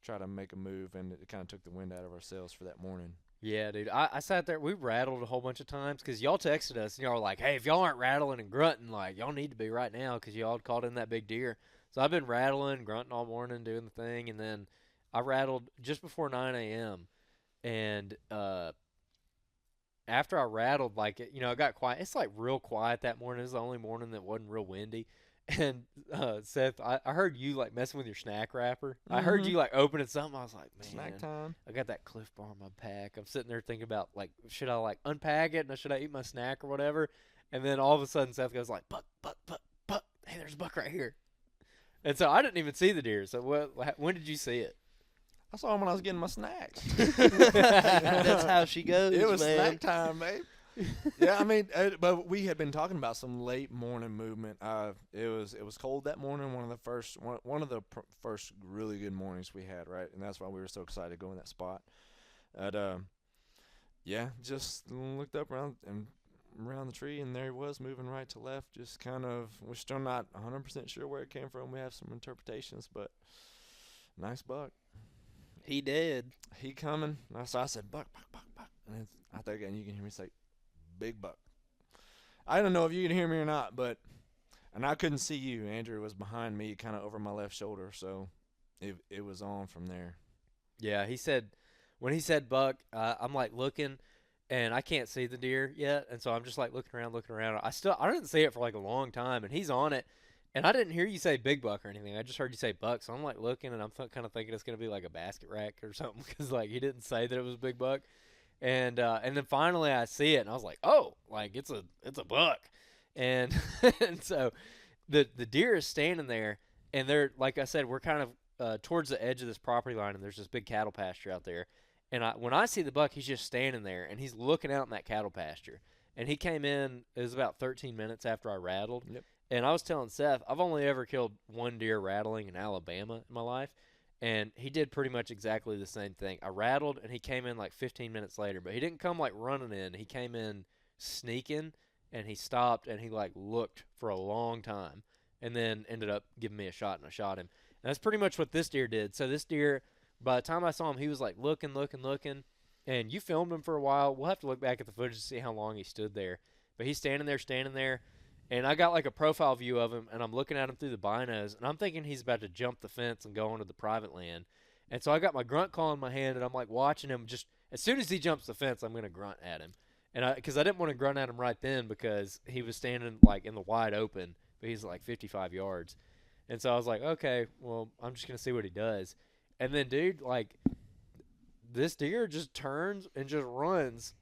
try to make a move, and it kind of took the wind out of our sails for that morning. Yeah, dude. I sat there. We rattled a whole bunch of times because y'all texted us, and y'all were like, hey, if y'all aren't rattling and grunting, like, y'all need to be right now because y'all caught in that big deer. So I've been rattling, grunting all morning, doing the thing, and then I rattled just before 9 a.m., and after I rattled, like, it got quiet. It's like real quiet that morning. It was the only morning that wasn't real windy. And Seth, I heard you like messing with your snack wrapper. I heard you like opening something. I was like, man, Snack time. I got that Cliff Bar in my pack. I'm sitting there thinking about like, should I like unpack it and should I eat my snack or whatever? And then all of a sudden Seth goes like, Buck. Hey, there's a buck right here. And so I didn't even see the deer. So when did you see it? I saw him when I was getting my snacks. That's how she goes, It was man. snack time, babe. Yeah, I mean, but we had been talking about some late morning movement. It was cold that morning. One of the first really good mornings we had, right? And that's why we were so excited to go in that spot. Yeah, just looked up around the tree, and there he was moving right to left. Just kind of, we're still not 100% sure where it came from. We have some interpretations, but nice buck. He did. He coming. So I said, buck. And I think, and you can hear me say, big buck. I don't know if you can hear me or not, and I couldn't see you. Andrew was behind me, kind of over my left shoulder, so it was on from there. Yeah, when he said buck, I'm like looking, and I can't see the deer yet, and so I'm just like looking around. I didn't see it for like a long time, and he's on it, and I didn't hear you say big buck or anything. I just heard you say buck, so I'm like looking, and I'm kind of thinking it's gonna be like a basket rack or something because like he didn't say that it was a big buck. And then finally I see it, and I was like, oh, like it's a buck. And and so the deer is standing there, and they're, like I said, we're kind of towards the edge of this property line, and there's this big cattle pasture out there. And when I see the buck, he's just standing there, and he's looking out in that cattle pasture. And he came in, it was about 13 minutes after I rattled. Yep. And I was telling Seth, I've only ever killed one deer rattling in Alabama in my life. And he did pretty much exactly the same thing. I rattled, and he came in like 15 minutes later. But he didn't come like running in. He came in sneaking, and he stopped, and he like looked for a long time. And then ended up giving me a shot, and I shot him. And that's pretty much what this deer did. So this deer, by the time I saw him, he was like looking. And you filmed him for a while. We'll have to look back at the footage to see how long he stood there. But he's standing there. And I got like a profile view of him, and I'm looking at him through the binos, and I'm thinking he's about to jump the fence and go onto the private land. And so I got my grunt call in my hand, and I'm like watching him. Just as soon as he jumps the fence, I'm going to grunt at him. And because I didn't want to grunt at him right then because he was standing like in the wide open, but he's like 55 yards. And so I was like, okay, well, I'm just going to see what he does. And then, dude, like this deer just turns and just runs.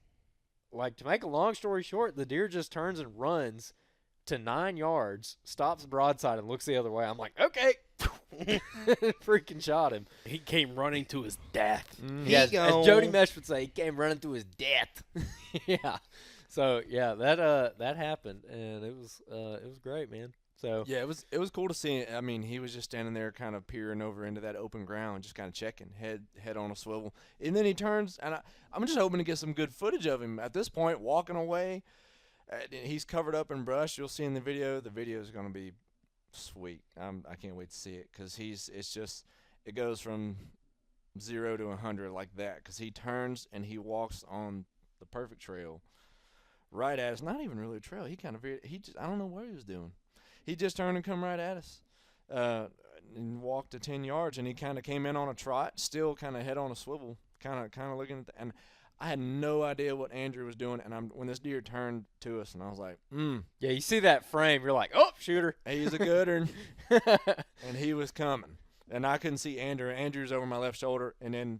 Like, to make a long story short, the deer just turns and runs to 9 yards, stops broadside, and looks the other way. I'm like, okay. Freaking shot him. He came running to his death. Yeah, as Jody Mesh would say, he came running to his death. Yeah. So yeah, that happened, and it was great, man. So yeah, it was cool to see. I mean, he was just standing there, kind of peering over into that open ground, just kind of checking, head on a swivel, and then he turns, and I'm just hoping to get some good footage of him at this point, walking away. He's covered up in brush. You'll see in the video. The video is going to be sweet. I can't wait to see it because it goes from 0 to 100 like that because he turns and he walks on the perfect trail right at us. Not even really a trail. He I don't know what he was doing. He just turned and come right at us and walked to 10 yards, and he kind of came in on a trot, still kind of head on a swivel, kind of looking at and I had no idea what Andrew was doing, and when this deer turned to us, and I was like, Yeah, you see that frame, you're like, oh, shooter. He's a gooder. And he was coming. And I couldn't see Andrew. Andrew's over my left shoulder, and then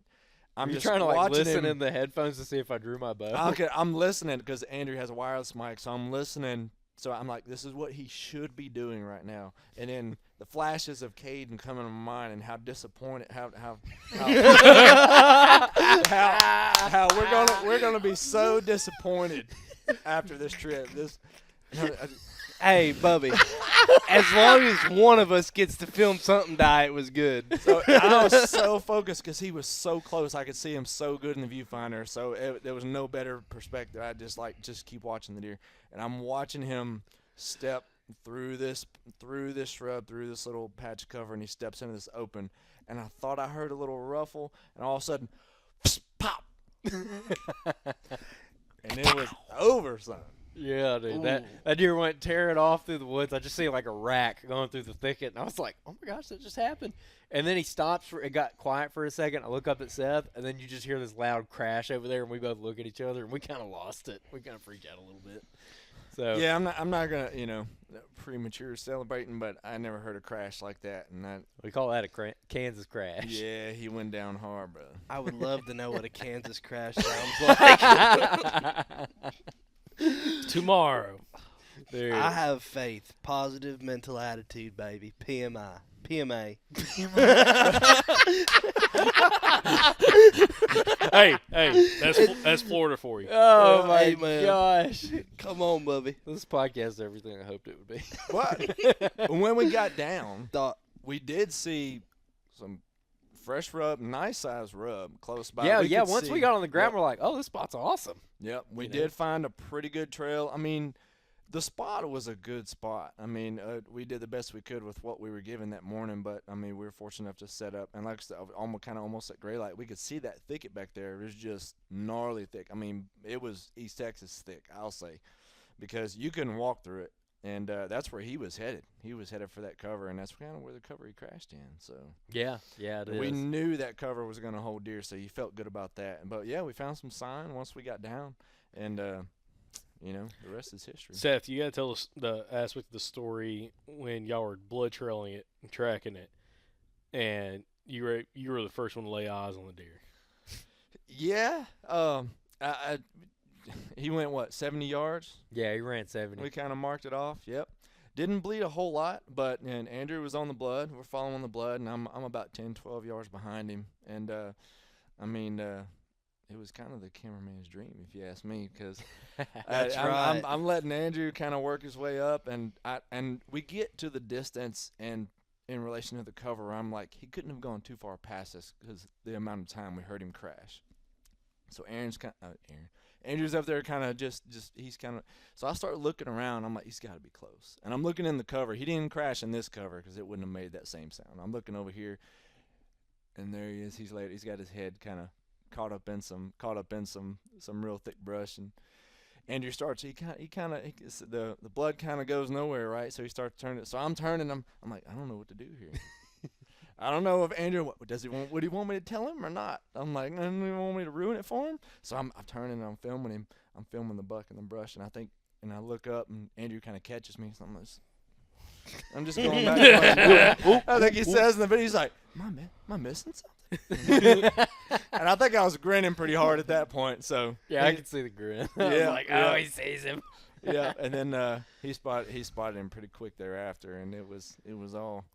I'm just trying to like listen him. in the headphones to see if I drew my bow. I'm listening because Andrew has a wireless mic, so I'm listening. So I'm like, this is what he should be doing right now. And then the flashes of Kaiden coming to my mind, and how disappointed, how we're gonna be so disappointed after this trip. Hey, Bubby, as long as one of us gets to film something die, it was good. So I was so focused because he was so close. I could see him so good in the viewfinder. So there was no better perspective. I just keep watching the deer, and I'm watching him step through this shrub, through this little patch of cover, and he steps into this open. And I thought I heard a little ruffle, and all of a sudden, pop, and it was over, son. Yeah, dude. Ooh. That deer went tearing off through the woods. I just see like a rack going through the thicket, and I was like, "Oh my gosh, that just happened!" And then he stops. It got quiet for a second. I look up at Seth, and then you just hear this loud crash over there, and we both look at each other, and we kind of lost it. We kind of freaked out a little bit. So Yeah, I'm not gonna premature celebrating, but I never heard a crash like that, and that we call that a Kansas crash. yeah, he went down hard, bro. I would love to know what a Kansas crash sounds like. Tomorrow. Dude. I have faith, positive mental attitude, baby. PMA. hey, that's Florida for you. Oh my Hey, man. gosh! Come on, Bubby. This podcast is everything I hoped it would be. But when we got down, Thought we did see some fresh rub, nice size rub close by. Yeah, We yeah. could Once see- we got on the ground, Yep. we're like, "Oh, this spot's awesome." Yep, we You know? did find a pretty good trail. I mean, the spot was a good spot. I mean, we did the best we could with what we were given that morning, but I mean, we were fortunate enough to set up. And like I said, almost at gray light, we could see that thicket back there. It was just gnarly thick. I mean, it was East Texas thick, I'll say, because you couldn't walk through it. And that's where he was headed. He was headed for that cover, and that's kind of where the cover he crashed in. So Yeah, it is. we knew that cover was going to hold deer, so you felt good about that. But yeah, we found some sign once we got down, and the rest is history. Seth, you got to tell us the aspect of the story when y'all were blood trailing it and tracking it, and you were the first one to lay eyes on the deer. Yeah, he went 70 yards. Yeah, he ran 70. We kind of marked it off. Yep, didn't bleed a whole lot, but and Andrew was on the blood. We're following the blood, and I'm about 10, 12 yards behind him, and it was kind of the cameraman's dream, if you ask me, because That's right. I'm letting Andrew kind of work his way up, and we get to the distance, and in relation to the cover, I'm like, he couldn't have gone too far past us because the amount of time we heard him crash. So Andrew's up there kind of just he's kind of. So I start looking around. I'm like, he's got to be close, and I'm looking in the cover. He didn't crash in this cover because it wouldn't have made that same sound. I'm looking over here, and there he is. He's got his head kind of caught up in some real thick brush, and Andrew starts. The blood kind of goes nowhere, right? So he starts turning. So I'm turning. I'm like, I don't know what to do here. I don't know if Andrew would he want me to tell him or not. I'm like, does he want me to ruin it for him? So I'm turning and I'm filming him. I'm filming the buck in the brush, and I look up and Andrew kind of catches me. So I'm just going back. I think he says in the video, he's like, am I missing something? And I think I was grinning pretty hard at that point. So Yeah, I could see the grin. I was Yeah, like, yeah. oh, he sees him. yeah, and then he spotted him pretty quick thereafter, and it was all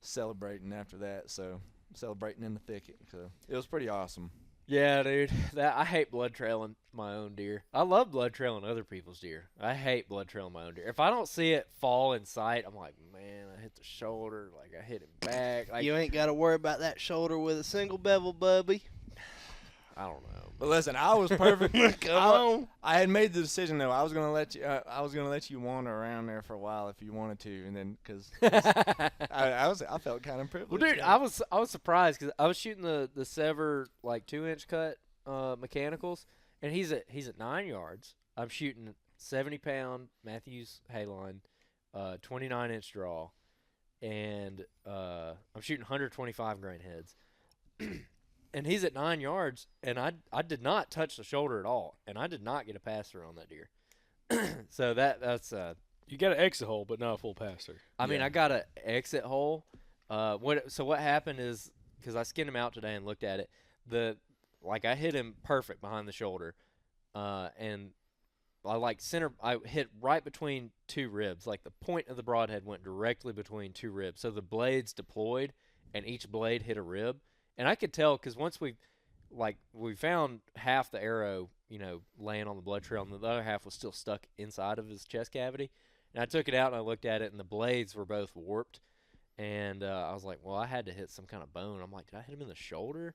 celebrating after that. So celebrating in the thicket. So it was pretty awesome. Yeah, dude. I hate blood trailing my own deer. I love blood trailing other people's deer. I hate blood trailing my own deer. If I don't see it fall in sight, I'm like, man, I hit the shoulder, like I hit him back. Like, you ain't got to worry about that shoulder with a single bevel, Bubby. I don't know. But listen, I was perfect. Come on. I had made the decision though. I was gonna let you wander around there for a while if you wanted to, and then because I felt kind of privileged. Well, dude, I was surprised because I was shooting the Sever like 2-inch cut mechanicals, and he's at 9 yards. I'm shooting 70-pound Matthews Hayline, 29-inch draw, and I'm shooting 125 grain heads. And he's at 9 yards, and I did not touch the shoulder at all, and I did not get a pass through on that deer. So that's You got an exit hole, but not a full passer. I mean, I got an exit hole. What happened is, because I skinned him out today and looked at it, I hit him perfect behind the shoulder, and I hit right between two ribs. Like the point of the broadhead went directly between two ribs. So the blades deployed, and each blade hit a rib. And I could tell because once we found half the arrow, laying on the blood trail, and the other half was still stuck inside of his chest cavity. And I took it out and I looked at it, and the blades were both warped. And I was like, well, I had to hit some kind of bone. I'm like, did I hit him in the shoulder?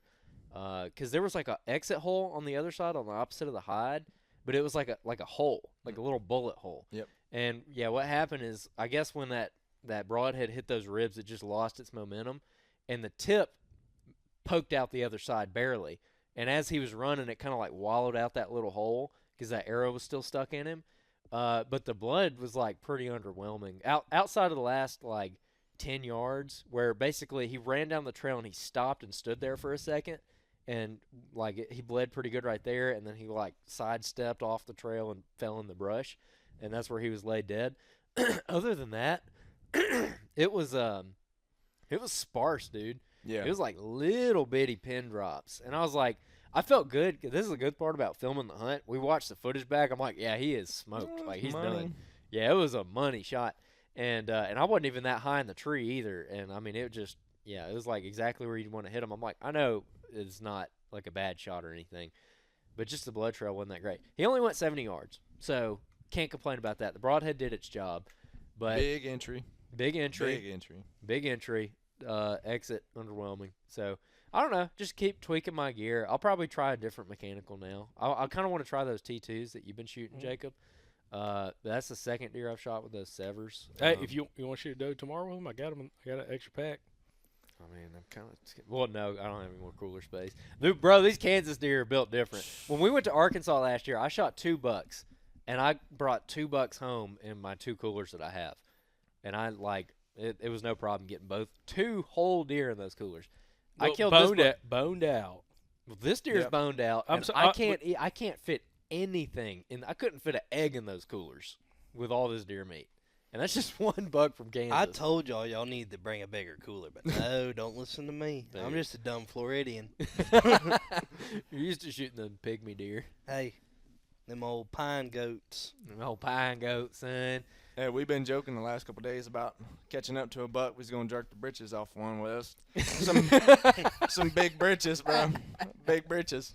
Because there was like a exit hole on the other side, on the opposite of the hide, but it was like a hole, like a little bullet hole. Yep. And yeah, what happened is, I guess when that broadhead hit those ribs, it just lost its momentum, and the tip poked out the other side barely. And as he was running, it kind of like wallowed out that little hole because that arrow was still stuck in him. but the blood was like pretty underwhelming. Outside of the last like 10 yards, where basically he ran down the trail and he stopped and stood there for a second, and like he bled pretty good right there, and then he like sidestepped off the trail and fell in the brush, and that's where he was laid dead. Other than that, it was sparse, dude. Yeah. It was like little bitty pin drops, and I was like, I felt good. 'Cause this is the good part about filming the hunt. We watched the footage back. I'm like, yeah, he is smoked. Like he's done. Yeah, it was a money shot, and I wasn't even that high in the tree either. And I mean, it was like exactly where you'd want to hit him. I'm like, I know it's not like a bad shot or anything, but just the blood trail wasn't that great. He only went 70 yards, so can't complain about that. The broadhead did its job, but Big entry. Exit underwhelming. So I don't know. Just keep tweaking my gear. I'll probably try a different mechanical now. I kind of want to try those T2s that you've been shooting, Jacob. That's the second deer I've shot with those Severs. Hey, if you want to shoot a doe tomorrow with them, I got them. I got an extra pack. I mean, I'm kind of well. No, I don't have any more cooler space. Dude, bro, these Kansas deer are built different. When we went to Arkansas last year, I shot 2 bucks, and I brought 2 bucks home in my 2 coolers that I have, and I like it was no problem getting both 2 whole deer in those coolers. Well, I killed boned out. Well, this deer's Yep. boned out. I'm And so- I can't fit anything in. I couldn't fit an egg in those coolers with all this deer meat, and that's just 1 buck from Kansas. I told y'all need to bring a bigger cooler, but no, don't listen to me. I'm Dude. just a dumb Floridian. You're used to shooting the pygmy deer, Hey, them old pine goats. them old pine goat, son. Yeah, we've been joking the last couple of days about catching up to a buck. We's gonna jerk the britches off one with us. Some big britches, bro. Big britches.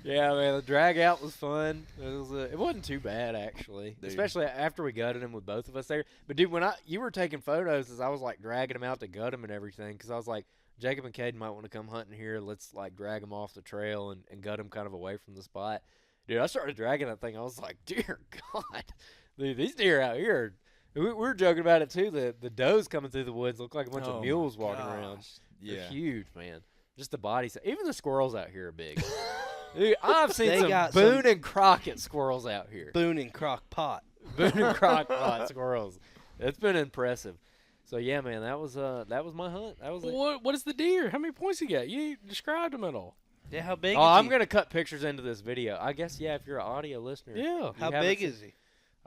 Yeah, man, the drag out was fun. It wasn't too bad actually, Dude. especially after we gutted him with both of us there. But dude, when you were taking photos as I was like dragging him out to gut him and everything, because I was like, Jacob and Kaiden might want to come hunting here. Let's like drag him off the trail and gut him kind of away from the spot. Dude, I started dragging that thing. I was like, dear God, dude, these deer out here. We were joking about it too. The does coming through the woods look like a bunch Oh of my mules walking around. gosh. They're Yeah. huge, man. Just the bodies. Even the squirrels out here are big. Dude, I've seen They some got Boone some- and Crockett squirrels out here. Boone and Crock Pot. Boone and Crockett squirrels. It's been impressive. So yeah, man, that was my hunt. That was it. What is the deer? How many points he got? You described him at all. Yeah, how big Oh, is I'm he? gonna cut pictures into this video. I guess if you're an audio listener. Yeah. you How haven't big seen- is he?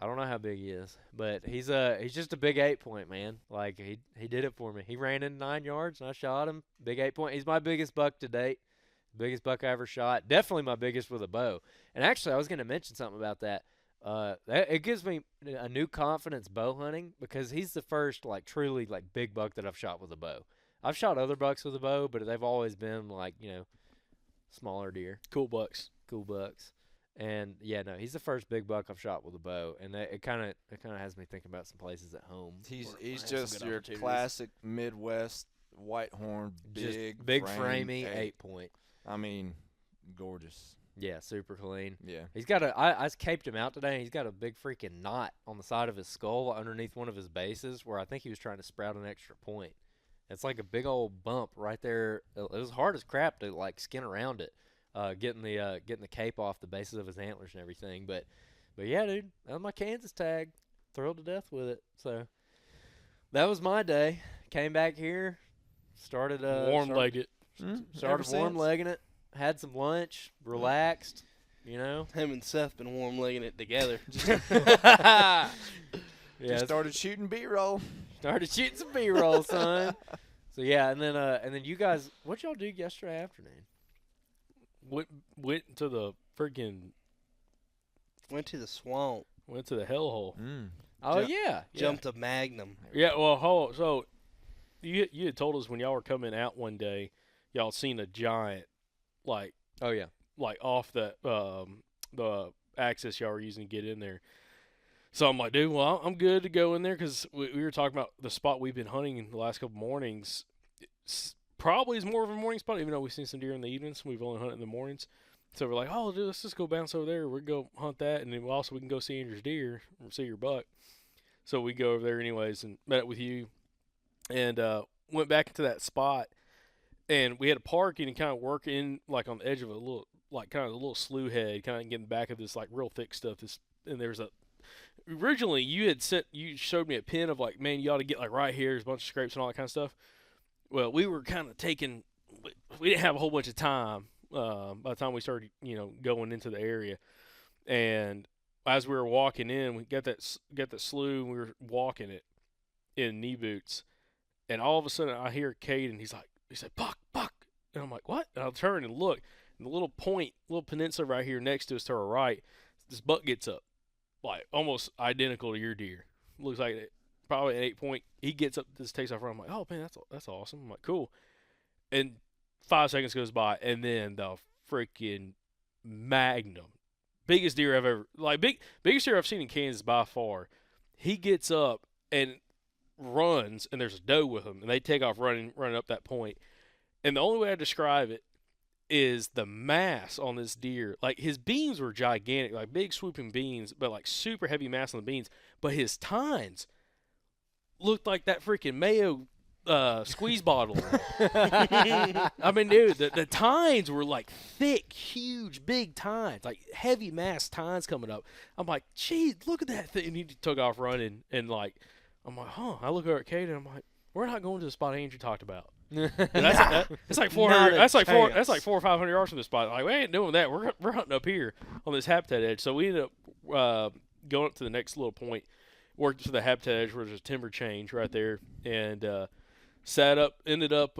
I don't know how big he is, but he's just a big 8-point, man. Like he did it for me. He ran in 9 yards and I shot him. Big 8-point. He's my biggest buck to date. Biggest buck I ever shot. Definitely my biggest with a bow. And actually, I was gonna mention something about that. It gives me a new confidence bow hunting because he's the first like truly like big buck that I've shot with a bow. I've shot other bucks with a bow, but they've always been like smaller deer, Cool bucks. cool bucks. And yeah, no, he's the first big buck I've shot with a bow, and it kind of has me thinking about some places at home. He's where I have some just good your opportunities. classic Midwest white horn, Just big framey frame 8-point. I mean, gorgeous. Yeah, super clean. Yeah. He's got I caped him out today, and he's got a big freaking knot on the side of his skull underneath one of his bases where I think he was trying to sprout an extra point. It's like a big old bump right there. It was hard as crap to like skin around it, getting the cape off the bases of his antlers and everything. But yeah, dude, that was my Kansas tag. Thrilled to death with it. So that was my day. Came back here, started Warm-legged it. started warm legging it. Had some lunch, relaxed, Him and Seth been warm legging it together. Yeah, Just started shooting B-roll. started shooting some B-roll, son. So yeah, and then you guys, what y'all do yesterday afternoon? Went to the freaking Went to the swamp. went to the hellhole. Oh Ju- yeah, Jumped a Magnum. Yeah, well, so you had told us when y'all were coming out one day, y'all seen a giant, like Oh yeah. off the access y'all were using to get in there. So I'm like, dude, well, I'm good to go in there because we were talking about the spot we've been hunting in the last couple mornings. Probably is more of a morning spot, even though we've seen some deer in the evenings. We've only hunted in the mornings. So we're like, oh, dude, let's just go bounce over there. We're going to go hunt that. And then also we can go see Andrew's deer or see your buck. So we go over there anyways and met up with you and went back into that spot. And we had to park and kind of work in like on the edge of a little, like kind of a little slough head, kind of getting back of this like real thick stuff. And there's originally you showed me a pin of like, man, you ought to get like right here. There's a bunch of scrapes and all that kind of stuff. Well, we were kind of we didn't have a whole bunch of time by the time we started, going into the area. And as we were walking in, we got that slough, and we were walking it in knee boots. And all of a sudden, I hear Kaiden. He said, "Buck, buck," and I'm like, "What?" And I'll turn and look, and the little peninsula right here next to us to our right, this buck gets up, like almost identical to your deer. Looks like it, probably an 8-point. He gets up, this takes off running. I'm like, "Oh man, that's awesome." I'm like, "Cool." And 5 seconds goes by, and then the freaking magnum, biggest deer I've ever biggest deer I've seen in Kansas by far. He gets up and runs, and there's a doe with him, and they take off running up that point. And the only way I describe it is the mass on this deer. Like, his beams were gigantic, like big swooping beams, but like super heavy mass on the beams. But his tines looked like that freaking mayo squeeze bottle. I mean, dude, the tines were like thick, huge, big tines, like heavy mass tines coming up. I'm like, geez, look at that thing. And he took off running, and like, I'm like, huh. I look over at Kaiden, I'm like, we're not going to the spot Andrew talked about. It's like 400. That's like 400 or 500 yards from the spot. Like, we ain't doing that. We're hunting up here on this habitat edge. So we ended up going up to the next little point, worked to the habitat edge where there's a timber change right there, and ended up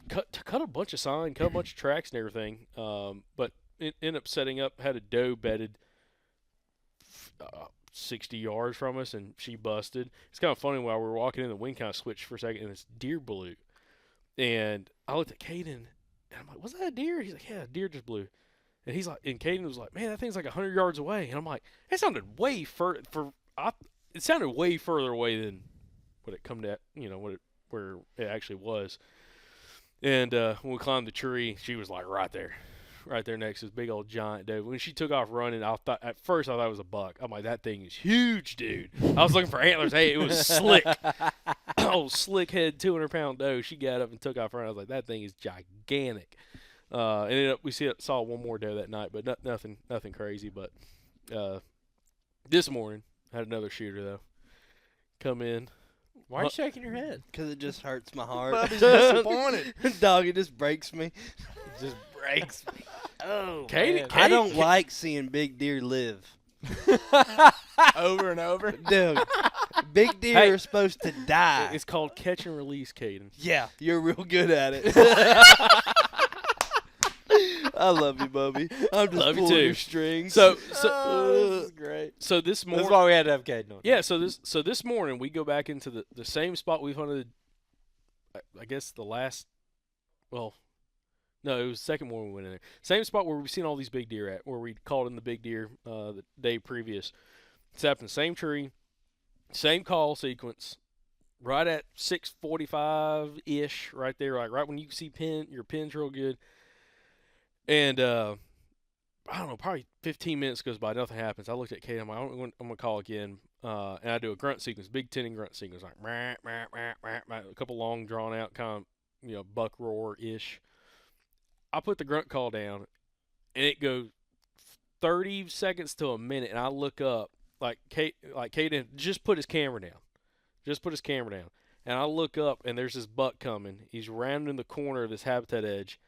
cut a bunch of sign, cut a bunch of tracks and everything. But ended up setting up, had a doe bedded 60 yards from us, and she busted. It's kind of funny, while we were walking in, the wind kind of switched for a second, and this deer blew. And I looked at Kaiden, and I'm like, "Was that a deer?" He's like, "Yeah, a deer just blew." And he's like, and Kaiden was like, "Man, that thing's like 100 yards away." And I'm like, "It sounded way it sounded way further away than what it come to, where it actually was." And when we climbed the tree, she was like right there next to this big old giant doe. When she took off running, at first I thought it was a buck. I'm like, that thing is huge, dude. I was looking for antlers. Hey, it was slick. Old slick head, 200-pound doe. She got up and took off running. I was like, that thing is gigantic. Ended up, we saw one more doe that night, but nothing crazy. But this morning, had another shooter though come in. Why are you shaking your head? Because it just hurts my heart. Bubby's disappointed. Dog, it just breaks me. It just breaks me. Oh, Kaiden, I don't like seeing big deer live. Over and over. Dude, big deer are supposed to die. It's called catch and release, Kaiden. Yeah, you're real good at it. I love you, Bubby. I'm just Love you pulling too. your strings. So This is great. so this morning, That's why we had to have Kaiden on. yeah. So this morning we go back into the same spot we've hunted. I guess the last, well, no, it was the second morning we went in there. Same spot where we've seen all these big deer at, where we called in the big deer the day previous. It's up in the same tree, same call sequence, right at 6:45 ish, right there, like right when you see your pin's real good. And I don't know, probably 15 minutes goes by, nothing happens. I looked at Kaiden, I'm like, I'm gonna call again, and I do a grunt sequence, big tinning grunt sequence, like rah, rah, rah, rah, rah, a couple long drawn out kind of buck roar ish. I put the grunt call down, and it goes 30 seconds to a minute, and I look up, like Kaiden just put his camera down, and I look up, and there's this buck coming. He's rounding the corner of this habitat edge,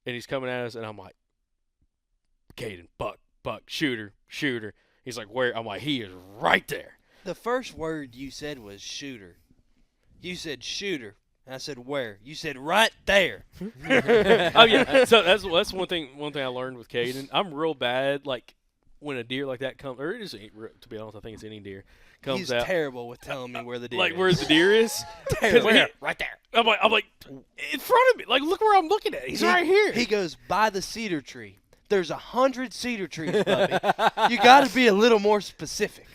and he's coming at us, and I'm like, Kaiden, buck, shooter. He's like, where? I'm like, he is right there. the first word you said was shooter. You said shooter. And I said, where? You said right there. Oh yeah. So that's one thing I learned with Kaiden. I'm real bad, like, when a deer like that comes, or it is, to be honest, I think it's any deer comes He's out. terrible with telling me where the deer Like is. where the deer is. Terrible. Right there. I'm like in front of me. Like, look where I'm looking at. He's right here. He goes, by the cedar tree. There's 100 cedar trees, Bubby. You got to be a little more specific.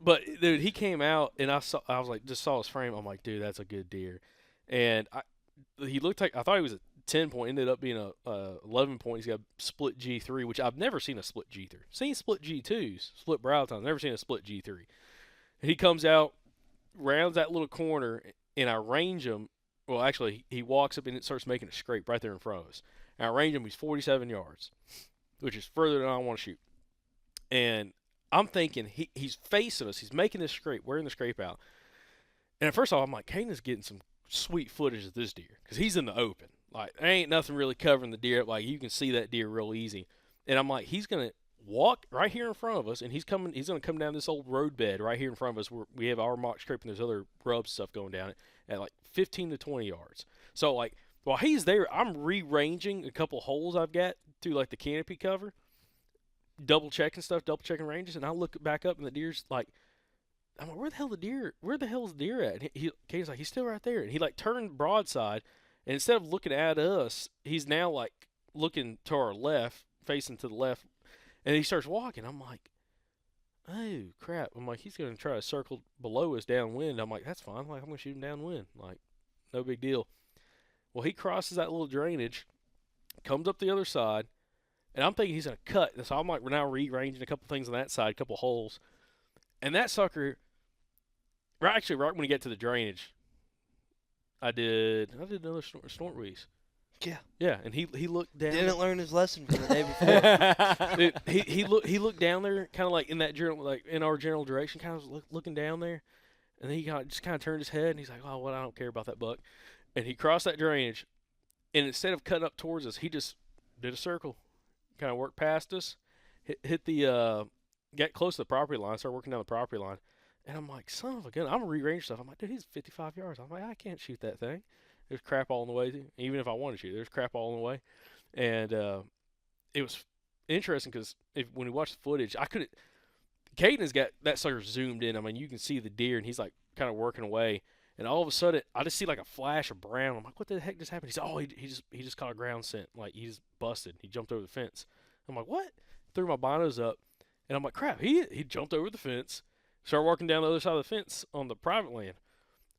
But dude, he came out, and I was like, just saw his frame. I'm like, dude, that's a good deer. And he looked like, I thought he was a 10-point, ended up being a 11-point. He's got a split G3, which I've never seen a split G3. Seen split G2s, split brow tines, never seen a split G3. And he comes out, rounds that little corner, and I range him. Well, actually, he walks up and it starts making a scrape right there in front of us. And I range him, he's 47 yards, which is further than I want to shoot. And I'm thinking he's facing us. He's making this scrape, wearing the scrape out. And at first off, I'm like, Kaiden's getting some sweet footage of this deer because he's in the open. Like, there ain't nothing really covering the deer. Like, you can see that deer real easy. And I'm like, he's going to walk right here in front of us, and he's going to come down this old road bed right here in front of us where we have our mock scrape and there's other rub stuff going down it at like 15 to 20 yards. So, like, while he's there, I'm rearranging a couple holes I've got through, like, the canopy cover, double-checking ranges, and I look back up, and the deer's like, I'm like, where the hell's the deer at? And Kaiden's like, he's still right there. And he, like, turned broadside, and instead of looking at us, he's now, like, looking to our left, facing to the left, and he starts walking. I'm like, oh, crap. I'm like, he's going to try to circle below us downwind. I'm like, that's fine. I'm like, I'm going to shoot him downwind. Like, no big deal. Well, he crosses that little drainage, comes up the other side, and I'm thinking he's going to cut. So I'm like, we're now rearranging a couple things on that side, a couple holes. And that sucker, right when we get to the drainage, I did another snort wheeze. Yeah. Yeah, and he looked down. Didn't learn his lesson from the day before. Dude, he looked down there, kind of like in that in our general direction, kind of looking down there, and then he just kind of turned his head, and he's like, "Oh, well, I don't care about that buck," and he crossed that drainage, and instead of cutting up towards us, he just did a circle, kind of worked past us, hit the got close to the property line, started working down the property line, and I'm like, son of a gun, I'm rearranging stuff. I'm like, dude, he's 55 yards. I'm like, I can't shoot that thing. There's crap all in the way. Even if I want to shoot, there's crap all in the way. And it was interesting because when we watched the footage, Kaiden has got that sucker zoomed in. I mean, you can see the deer, and he's like kind of working away. And all of a sudden, I just see like a flash of brown. I'm like, what the heck just happened? He said, oh, he just caught a ground scent. Like, he just busted. He jumped over the fence. I'm like, what? Threw my binos up, and I'm like, crap. He jumped over the fence, started walking down the other side of the fence on the private land.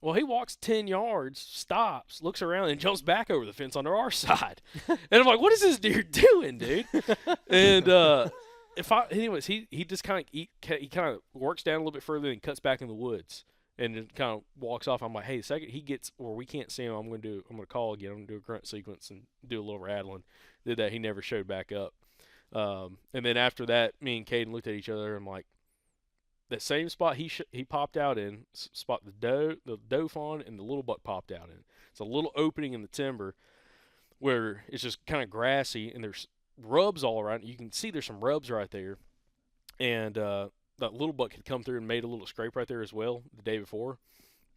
Well, he walks 10 yards, stops, looks around, and jumps back over the fence onto our side. And I'm like, what is this deer doing, dude? And he just kind of works down a little bit further and cuts back in the woods and then kind of walks off. I'm like, hey, the second he gets where we can't see him, I'm going to call again. I'm going to do a grunt sequence and do a little rattling. Did that. He never showed back up. And then after that, me and Kaiden looked at each other and I'm like, that same spot he popped out in, spot the doe fawn and the little buck popped out in. It's a little opening in the timber where it's just kind of grassy and there's rubs all around. You can see there's some rubs right there. And that little buck had come through and made a little scrape right there as well the day before.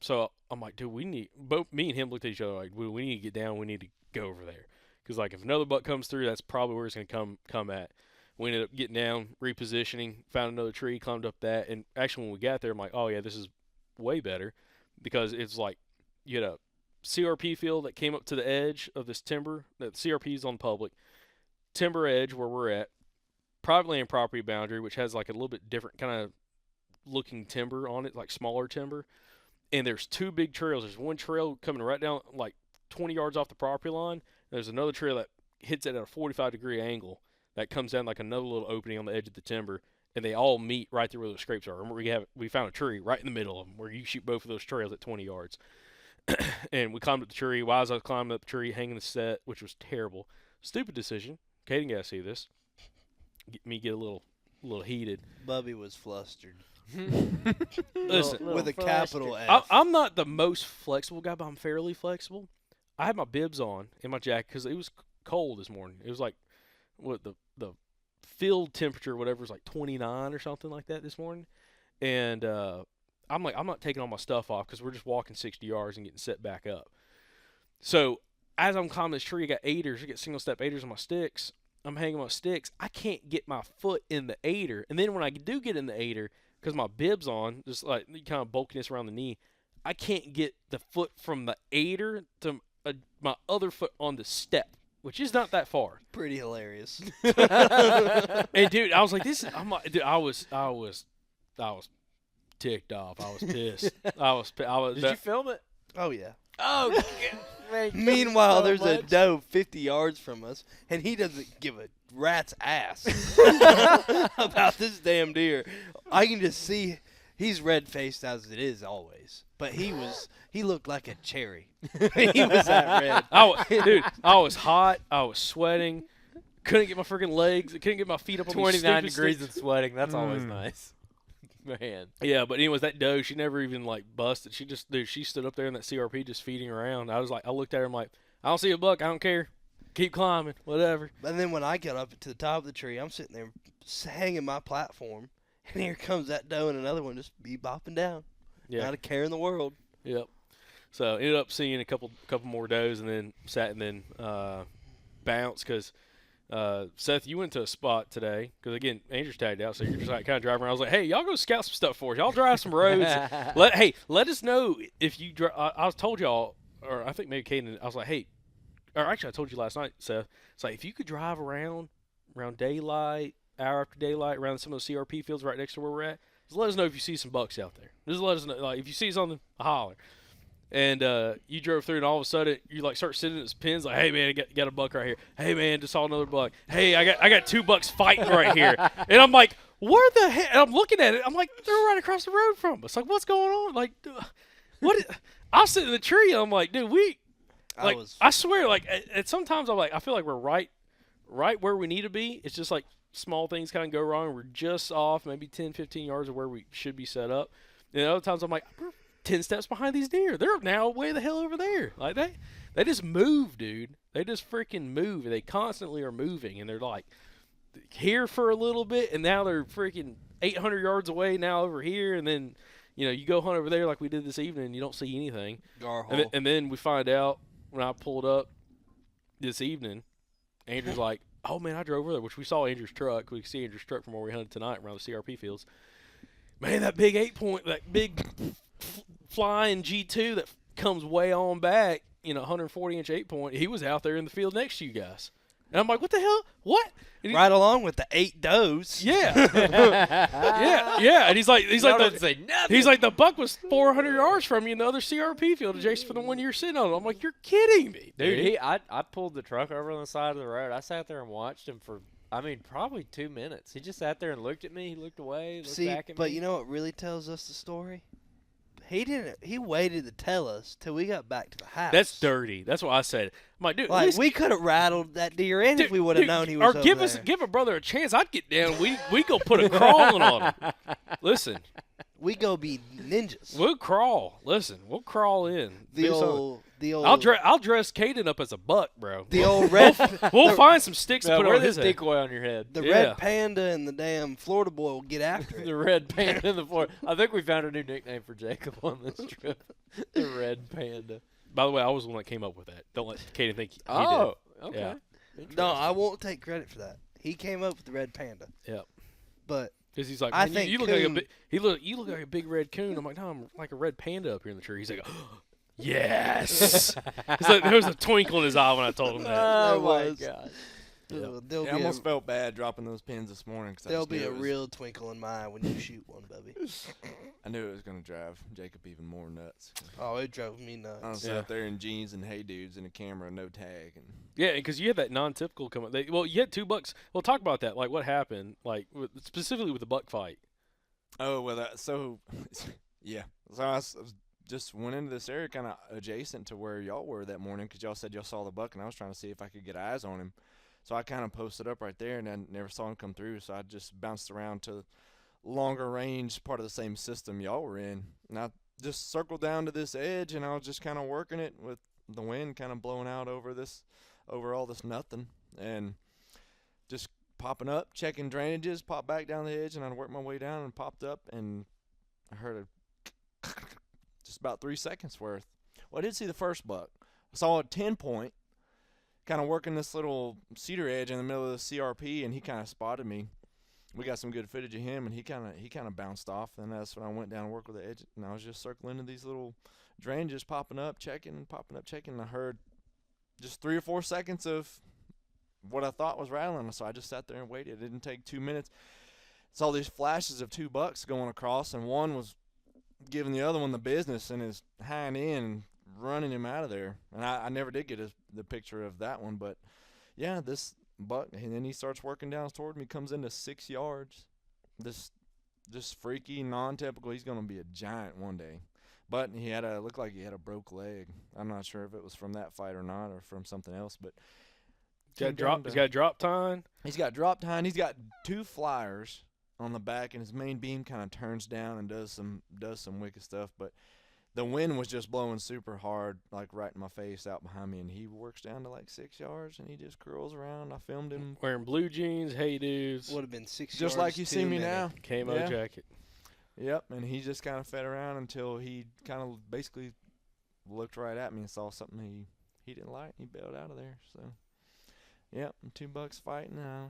So I'm like, dude, me and him looked at each other like, we need to get down. We need to go over there. Because, like, if another buck comes through, that's probably where it's going to come at. We ended up getting down, repositioning, found another tree, climbed up that. And actually when we got there, I'm like, oh, yeah, this is way better. Because it's like you had a CRP field that came up to the edge of this timber. That CRP is on public. Timber edge where we're at. Private land property boundary, which has like a little bit different kind of looking timber on it, like smaller timber. And there's two big trails. There's one trail coming right down like 20 yards off the property line. There's another trail that hits it at a 45-degree angle that comes down like another little opening on the edge of the timber, and they all meet right there where the scrapes are. And we found a tree right in the middle of them where you shoot both of those trails at 20 yards. And we climbed up the tree. While I was climbing up the tree, hanging the set, which was terrible. Stupid decision. Kaiden got to see this. Get a little heated. Bubby was flustered. Listen, with a capital F. I'm not the most flexible guy, but I'm fairly flexible. I had my bibs on in my jacket because it was cold this morning. It was like the field temperature, whatever, was like 29 or something like that this morning. And I'm like, I'm not taking all my stuff off because we're just walking 60 yards and getting set back up. So as I'm climbing this tree, I got single step aiders on my sticks. I'm hanging my sticks. I can't get my foot in the aider. And then when I do get in the aider, because my bib's on, just like kind of bulkiness around the knee, I can't get the foot from the aider to my other foot on the step, which is not that far. Pretty hilarious. And dude, I was like, I was ticked off. I was pissed. Did you film it? Oh yeah. Oh. Meanwhile, there's a doe 50 yards from us, and he doesn't give a rat's ass about this damn deer. I can just see he's red-faced as it is always, but he looked like a cherry. He was that red. Dude, I was hot. I was sweating. Couldn't get my freaking legs. Couldn't get my feet up on these 29 stupid degrees sticks. and sweating. That's always nice. Man. Yeah, but anyways, that doe, she never even like busted. She stood up there in that CRP just feeding around. I looked at her, I'm like, I don't see a buck. I don't care. Keep climbing, whatever. And then when I get up to the top of the tree, I'm sitting there hanging my platform, and here comes that doe and another one just be bopping down. Yeah. Not a care in the world. Yep. So ended up seeing a couple more does, and then bounced because Seth, you went to a spot today because again Andrew's tagged out, so you're just like kind of driving around. I was like, hey, y'all go scout some stuff for us. Y'all drive some roads. Let us know if you. I told y'all, or I think maybe Kaiden. I was like, hey, or actually I told you last night, Seth. It's like if you could drive around daylight, hour after daylight, around some of those CRP fields right next to where we're at. Just let us know if you see some bucks out there. Just let us know. Like if you see something, holler. And you drove through, and all of a sudden you like start sitting in his pins, like, "Hey man, I got a buck right here. Hey man, just saw another buck. Hey, I got 2 bucks fighting right here." And I'm like, "Where the heck?" And I'm looking at it. I'm like, "They're right across the road from us. Like, what's going on? Like, what?" I'm sitting in the tree, and I'm like, "Dude, I swear, like, at sometimes I'm like, I feel like we're right where we need to be. It's just like small things kind of go wrong. We're just off, maybe 10, 15 yards of where we should be set up. And other times I'm like, we're 10 steps behind these deer. They're now way the hell over there. Like they just move, dude. They just freaking move. They constantly are moving, and they're like here for a little bit, and now they're freaking 800 yards away now over here, and then you go hunt over there like we did this evening, and you don't see anything. And then we find out when I pulled up this evening, Andrew's like, "Oh man, I drove over there," which we saw Andrew's truck. We could see Andrew's truck from where we hunted tonight around the CRP fields. Man, that big 8-point, that big flying G2 that comes way on back, 140-inch 8-point. He was out there in the field next to you guys, and I'm like, "What the hell? What?" Right along with the 8 does. Yeah, yeah. And he's like, say nothing. He's like, the buck was 400 yards from you in the other CRP field adjacent for the one you're sitting on. I'm like, you're kidding me, dude. I pulled the truck over on the side of the road. I sat there and watched him for, probably 2 minutes. He just sat there and looked at me. He looked away, looked back at me. But you know what really tells us the story? He waited to tell us till we got back to the house. That's dirty. That's what I said. I'm like, dude, like we could have rattled that deer in if we would have known he was or over there. give a brother a chance. I'd get down. We go put a crawling on him. Listen, we go be ninjas. We'll crawl. Listen, we'll crawl in. The old. I'll dress Kaiden up as a buck, bro. The old red. We'll find some sticks to put on his head. Decoy on your head. The red panda and the damn Florida boy will get after it. The red panda in the Florida. I think we found a new nickname for Jacob on this trip. The red panda. By the way, I was the one that came up with that. Don't let Kaiden think he did. Oh, okay. Yeah. No, I won't take credit for that. He came up with the red panda. Yep. But because he's like, I think you look like a big. You look like a big red coon. I'm like, no, I'm like a red panda up here in the tree. He's like, oh, yes. Like, there was a twinkle in his eye when I told him that. Oh my god. I almost felt bad dropping those pins this morning. There'll be a real twinkle in my eye when you shoot one, Bubby. I knew it was going to drive Jacob even more nuts. Oh, it drove me nuts. I was out there in jeans and hey dudes and a camera, no tag. And yeah, because you had that non-typical come up. You had 2 bucks. Well, talk about that. Like, what happened? Like, specifically with the buck fight. Oh, well, yeah. So I just went into this area kind of adjacent to where y'all were that morning because y'all said y'all saw the buck, and I was trying to see if I could get eyes on him. So I kind of posted up right there, and I never saw him come through. So I just bounced around to longer range, part of the same system y'all were in. And I just circled down to this edge, and I was just kind of working it with the wind kind of blowing out over all this nothing. And just popping up, checking drainages, pop back down the edge, and I'd work my way down and popped up, and I heard just about 3 seconds worth. Well, I did see the first buck. I saw a 10-point. Kind of working this little cedar edge in the middle of the CRP, and he kind of spotted me. We got some good footage of him, and he kind of bounced off. And that's when I went down and worked with the edge, and I was just circling into these little drainages, popping up, checking. And I heard just 3 or 4 seconds of what I thought was rattling. So I just sat there and waited. It didn't take 2 minutes. Saw these flashes of 2 bucks going across, and one was giving the other one the business in his hind end, running him out of there. And I never did get the picture of that one, but yeah, this buck, and then he starts working down toward me, comes into 6 yards. This just freaky, non-typical. He's going to be a giant one day. But he looked like he had a broke leg. I'm not sure if it was from that fight or not, or from something else, but Came down He's to- got drop time. He's got drop tine. He's got 2 flyers on the back, and his main beam kind of turns down and does some wicked stuff. But the wind was just blowing super hard, like right in my face, out behind me, and he works down to like 6 yards, and he just curls around. I filmed him Wearing blue jeans, hey dudes, Would have been 6 just yards like you to see a me minute. now. camo Yeah. jacket. Yep, and he just kind of fed around until he kind of basically looked right at me and saw something he didn't like. He bailed out of there. So, yep, and 2 bucks fighting. I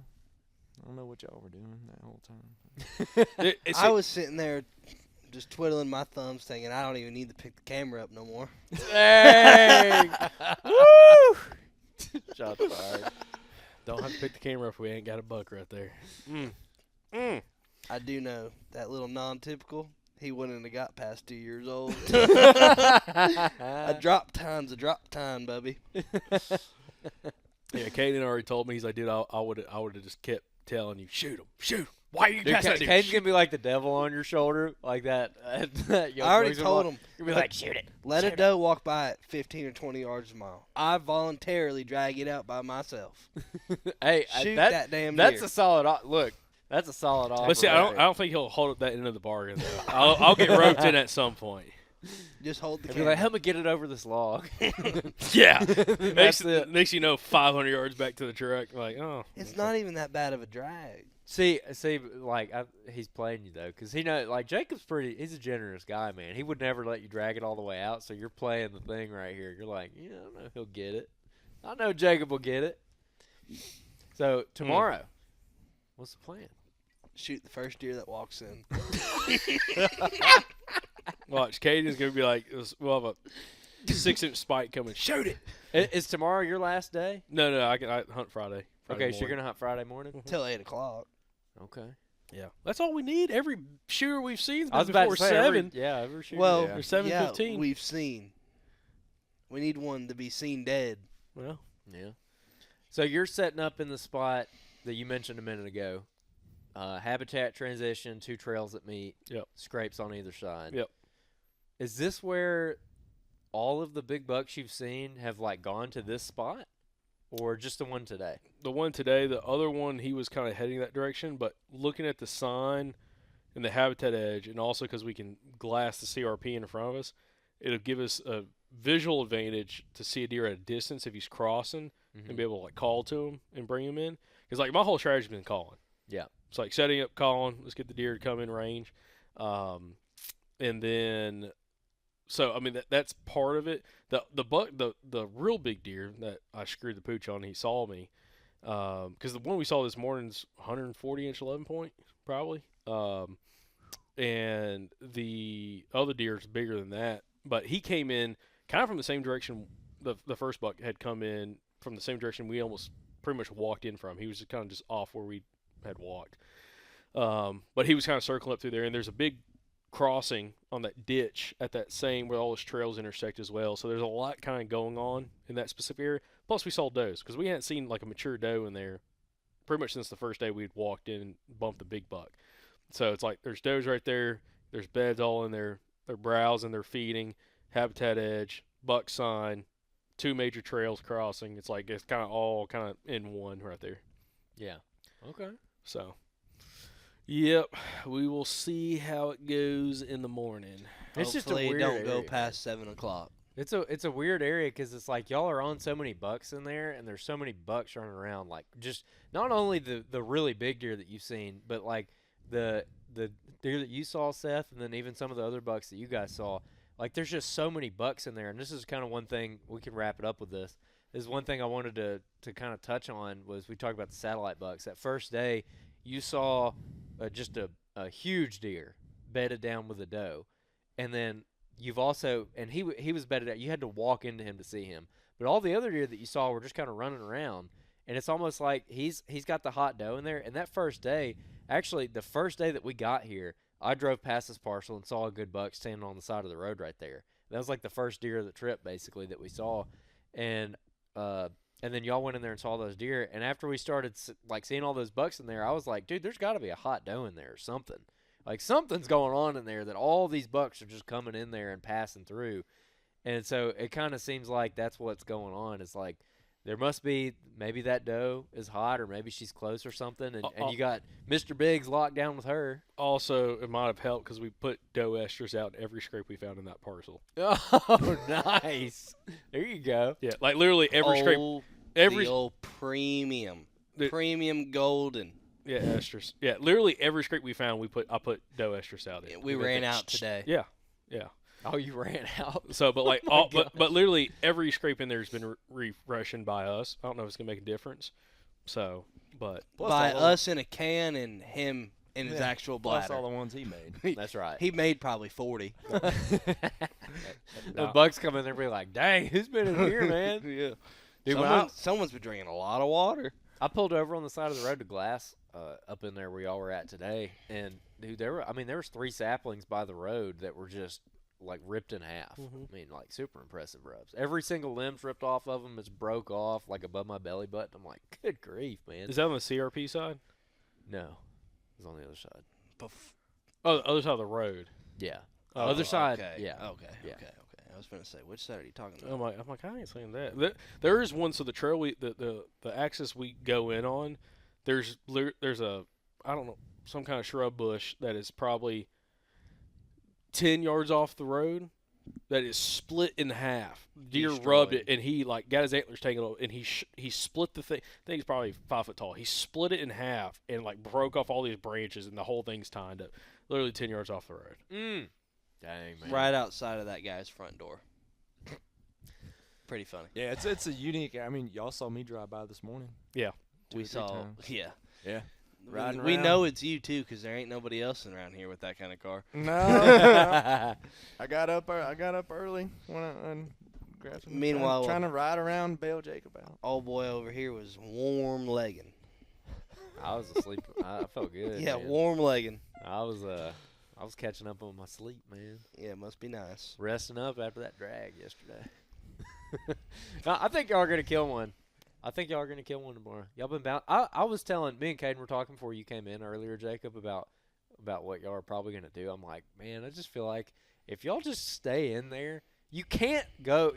don't know what y'all were doing that whole time. I was sitting there just twiddling my thumbs thinking I don't even need to pick the camera up no more. Dang. Woo! Shots fired. Don't have to pick the camera up if we ain't got a buck right there. I do know that little non-typical, he wouldn't have got past 2 years old. A drop time's a drop time, Bubby. Yeah, Kaiden already told me. He's like, dude, I would have just kept telling you, shoot him. Why are you Dude, passing that dude? Kaiden's gonna be like the devil on your shoulder, like that. I already told him. You'll be like, shoot it. Let a doe walk by at 15 or 20 yards a mile. I voluntarily drag it out by myself. Hey, Shoot that damn That's deer. a solid. Look, that's a solid offer. But see, right I don't think he'll hold up that end of the bargain. Though. I'll get roped in at some point. Just hold the He'll be camera. like, help me get it over this log. Yeah. That's it. Next you know, 500 yards back to the truck. Like, oh. It's not even that bad of a drag. See, like he's playing you though, because he know, like Jacob's he's a generous guy, man. He would never let you drag it all the way out. So you're playing the thing right here. You're like, I don't know, he'll get it. I know Jacob will get it. So tomorrow, what's the plan? Shoot the first deer that walks in. Watch, Kaiden's going to be like, we'll have a 6-inch spike coming. Shoot it. Is tomorrow your last day? No, I hunt Friday. Okay, so you're going to hunt Friday morning? Till 8 o'clock. Okay. Yeah. That's all we need. Every shooter we've seen I was is about before to say, 7. every shooter. Well, Yeah. Or 7:15. yeah, we've seen. We need one to be seen dead. Well, Yeah. So you're setting up in the spot that you mentioned a minute ago. Habitat transition, 2 trails that meet. Yep. Scrapes on either side. Yep. Is this where all of the big bucks you've seen have like gone to this spot, or just the one today? the one today, the other one, he was kind of heading that direction, but looking at the sign and the habitat edge, and also because we can glass the CRP in front of us, it'll give us a visual advantage to see a deer at a distance if he's crossing and be able to like call to him and bring him in. Because like my whole strategy's been calling. Yeah. It's like setting up, calling. Let's get the deer to come in range, and then. So I mean that's part of it. The real big deer that I screwed the pooch on, he saw me, because the one we saw this morning's 140-inch 11 point probably, and the other deer is bigger than that. But he came in kind of from the same direction the first buck had come in from the same direction we almost pretty much walked in from. He was kind of just off where we had walked, but he was kind of circling up through there, and there's a big crossing on that ditch at that same where all those trails intersect as well. So there's a lot kind of going on in that specific area. Plus we saw does because we hadn't seen like a mature doe in there pretty much since the first day we'd walked in and bumped the big buck. So it's like there's does right there. There's beds all in there. They're browsing. They're feeding. Habitat edge. Buck sign. 2 major trails crossing. It's like it's kind of all kind of in one right there. Yeah. Okay. So. Yep, we will see how it goes in the morning. It's just a Hopefully it weird don't go area, past 7 o'clock. It's a weird area because it's like y'all are on so many bucks in there, and there's so many bucks running around. Like just not only the really big deer that you've seen, but like the deer that you saw, Seth, and then even some of the other bucks that you guys saw. Like there's just so many bucks in there, and this is kind of one thing we can wrap it up with. This is one thing I wanted to kind of touch on was we talked about the satellite bucks. That first day, you saw just a huge deer bedded down with a doe, and then you've also he was bedded out. You had to walk into him to see him, but all the other deer that you saw were just kind of running around, and it's almost like he's got the hot doe in there. And that first day, actually the first day that we got here, I drove past this parcel and saw a good buck standing on the side of the road right there. That was like the first deer of the trip basically that we saw, and then y'all went in there and saw those deer. And after we started like seeing all those bucks in there, I was like, dude, there's got to be a hot doe in there or something. Like something's going on in there that all these bucks are just coming in there and passing through. And so it kind of seems like that's what's going on. It's like there must be maybe that doe is hot or maybe she's close or something, and Oh. you got Mr. Biggs locked down with her. Also, it might have helped because we put doe estrus out in every scrape we found in that parcel. Oh, nice. There you go. Yeah, like literally every scrape. The old premium golden. Yeah, estrus. Yeah, literally every scrape we found, I put doe estrus out in. We ran out today. Yeah. Oh, you ran out. So, but like, Oh my but literally every scrape in there has been refreshened by us. I don't know if it's gonna make a difference. So, but By us in a can and him in his actual Plus bladder. all the ones he made. That's right. He made probably 40. The bugs come in there and be like, dang, who's been in here, man? Yeah. Dude, when Someone's been drinking a lot of water. I pulled over on the side of the road to Glass, up in there where y'all were at today, and dude, there was 3 saplings by the road that were just like ripped in half. I mean, like super impressive rubs. Every single limb's ripped off of them. It's broke off like above my belly button. I'm like, good grief, man. is that on the CRP side? No, it's on the other side. Oh, the other side of the road. Yeah, Oh, other side. Okay. Yeah. Okay. Yeah. Okay. I was going to say, which side are you talking I'm about? like, I ain't saying that. There is one. So the trail the axis we go in on, there's a, I don't know, some kind of shrub bush that is probably 10 yards off the road that is split in half. Deer rubbed it, and he like got his antlers taken off, and he split the thing. I think he's probably 5 foot tall. He split it in half and like broke off all these branches, and the whole thing's tied up. Literally 10 yards off the road. Dang, man. Right outside of that guy's front door. Pretty funny. Yeah, it's a unique. I mean, y'all saw me drive by this morning. Yeah. We 2 or 3 saw, times. yeah. Yeah. Riding We around. know it's you too, because there ain't nobody else around here with that kind of car. No. I got up early and grabbed some. Meanwhile, trying to ride around, and bail Jacob out. Old boy over here was warm legging. I was asleep. I felt good. Yeah, man. warm legging. I was catching up on my sleep, man. Yeah, it must be nice. Resting up after that drag yesterday. I think y'all are gonna kill one. I think y'all are gonna kill one tomorrow. Y'all been bound. I was telling me and Kaiden were talking before you came in earlier, Jacob, about what y'all are probably gonna do. I'm like, man, I just feel like if y'all just stay in there, you can't go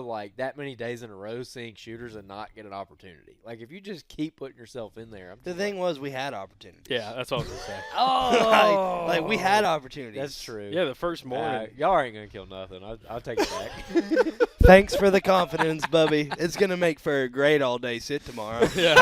like that many days in a row seeing shooters and not get an opportunity. Like if you just keep putting yourself in there. The thing was, we had opportunities. Yeah, that's all I was gonna say. Oh, like we had opportunities. That's true. Yeah, the first morning. Y'all ain't gonna kill nothing. I'll take it back. Thanks for the confidence, Bubby. It's gonna make for a great all-day sit tomorrow. You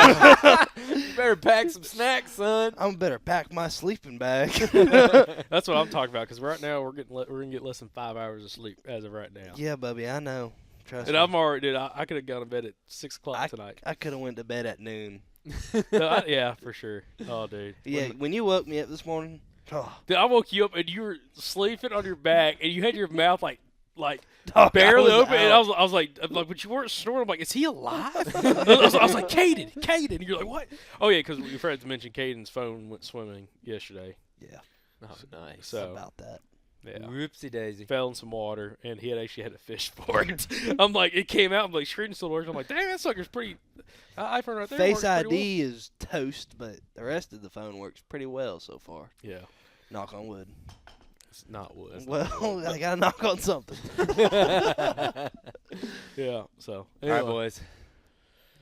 better pack some snacks, son. I'm better pack my sleeping bag. That's what I'm talking about. Because right now we're gonna get less than 5 hours of sleep as of right now. Yeah, Bubby, I know. Trust And me. I'm already, dude. I could have gone to bed at 6 o'clock tonight. I could have went to bed at noon. No, yeah, for sure. Oh, dude. Yeah, when you woke me up this morning, Dude, I woke you up and you were sleeping on your back and you had your mouth like Dog, barely I was open. And I was like, but you weren't snoring. I'm like, is he alive? I was like, Kaiden. And you're like, what? Oh yeah, because your friends mentioned Kaiden's phone went swimming yesterday. yeah, Oh, nice. So about that. yeah. Whoopsie daisy. Fell in some water, and he had actually had a fish for it. I'm like, it came out. I'm like, screen still works. I'm like, dang, that sucker's pretty. iPhone right there. Face works pretty ID is toast, but the rest of the phone works pretty well so far. well. Yeah, Knock on wood. it's not wood. It's not Well, wood. I gotta knock on something. Yeah. So All right, anyway. boys.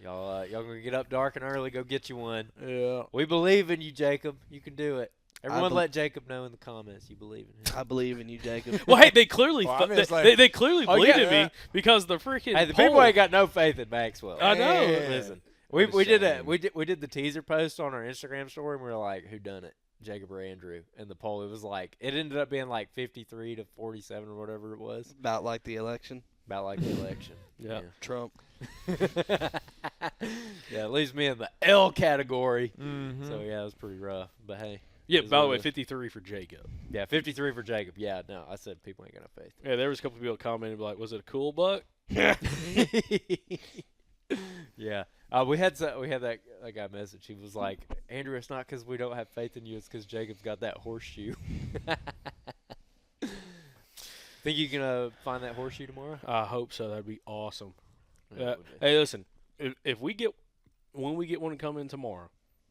Y'all gonna get up dark and early. Go get you one. Yeah. We believe in you, Jacob. You can do it. Everyone, bel- let Jacob know in the comments you believe in him. I believe in you, Jacob. Well, hey, they clearly Well, I mean, it's they, like- they clearly Oh, believed yeah, in yeah. me because the freaking Hey, the poll. people ain't got no faith in Maxwell. I know. Yeah. Listen, What a we did shame. we did the teaser post on our Instagram story, and we were like, "Who done it, Jacob or Andrew?" And the poll, it was like, it ended up being like 53 to 47 or whatever it was, About like the election. about like the election. Yeah. Trump. Yeah, it leaves me in the L category. Mm-hmm. So yeah, it was pretty rough. But hey, Yeah. is By the what way, it is. 53 for Jacob. Yeah, 53 for Jacob. Yeah, no, I said people ain't got no faith. Yeah, there was a couple people commenting like, "Was it a cool buck?" Yeah, we had that guy message. He was like, "Andrew, it's not because we don't have faith in you. It's because Jacob's got that horseshoe." Think you can find that horseshoe tomorrow? I hope so. That'd be awesome. Yeah, it would be. Hey, listen. If we get when we get one to come in tomorrow,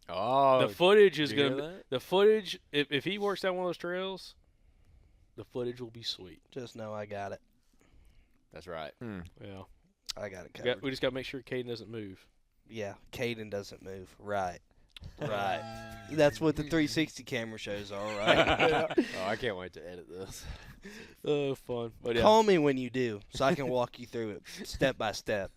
Oh, the footage is did you hear gonna. that? The footage. If he works down one of those trails, the footage will be sweet. Just know I got it. That's right. Yeah. I got it covered. We just got to make sure Kaiden doesn't move. Yeah, Kaiden doesn't move. Right. Right. That's what the 360 camera shows are, right? Oh, I can't wait to edit this. Oh, fun. But yeah, Call me when you do, so I can walk you through it step by step.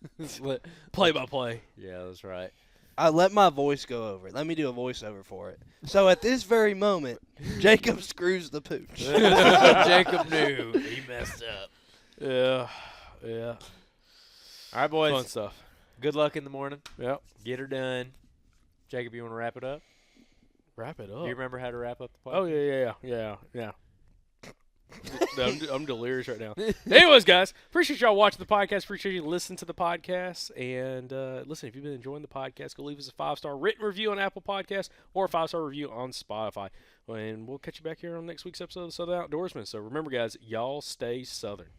play by play. Yeah, that's right. I let my voice go over it. Let me do a voiceover for it. So at this very moment, Jacob screws the pooch. Jacob knew. He messed up. Yeah. All right, boys. Fun stuff. Good luck in the morning. Yep. Get her done. Jacob, you want to wrap it up? Wrap it up. Do you remember how to wrap up the podcast? Oh, yeah. No, I'm delirious right now. Anyways, guys, appreciate y'all watching the podcast. Appreciate you listening to the podcast. And listen, if you've been enjoying the podcast, go leave us a 5-star written review on Apple Podcasts or a 5-star review on Spotify. And we'll catch you back here on next week's episode of the Southern Outdoorsmen. So remember, guys, y'all stay Southern.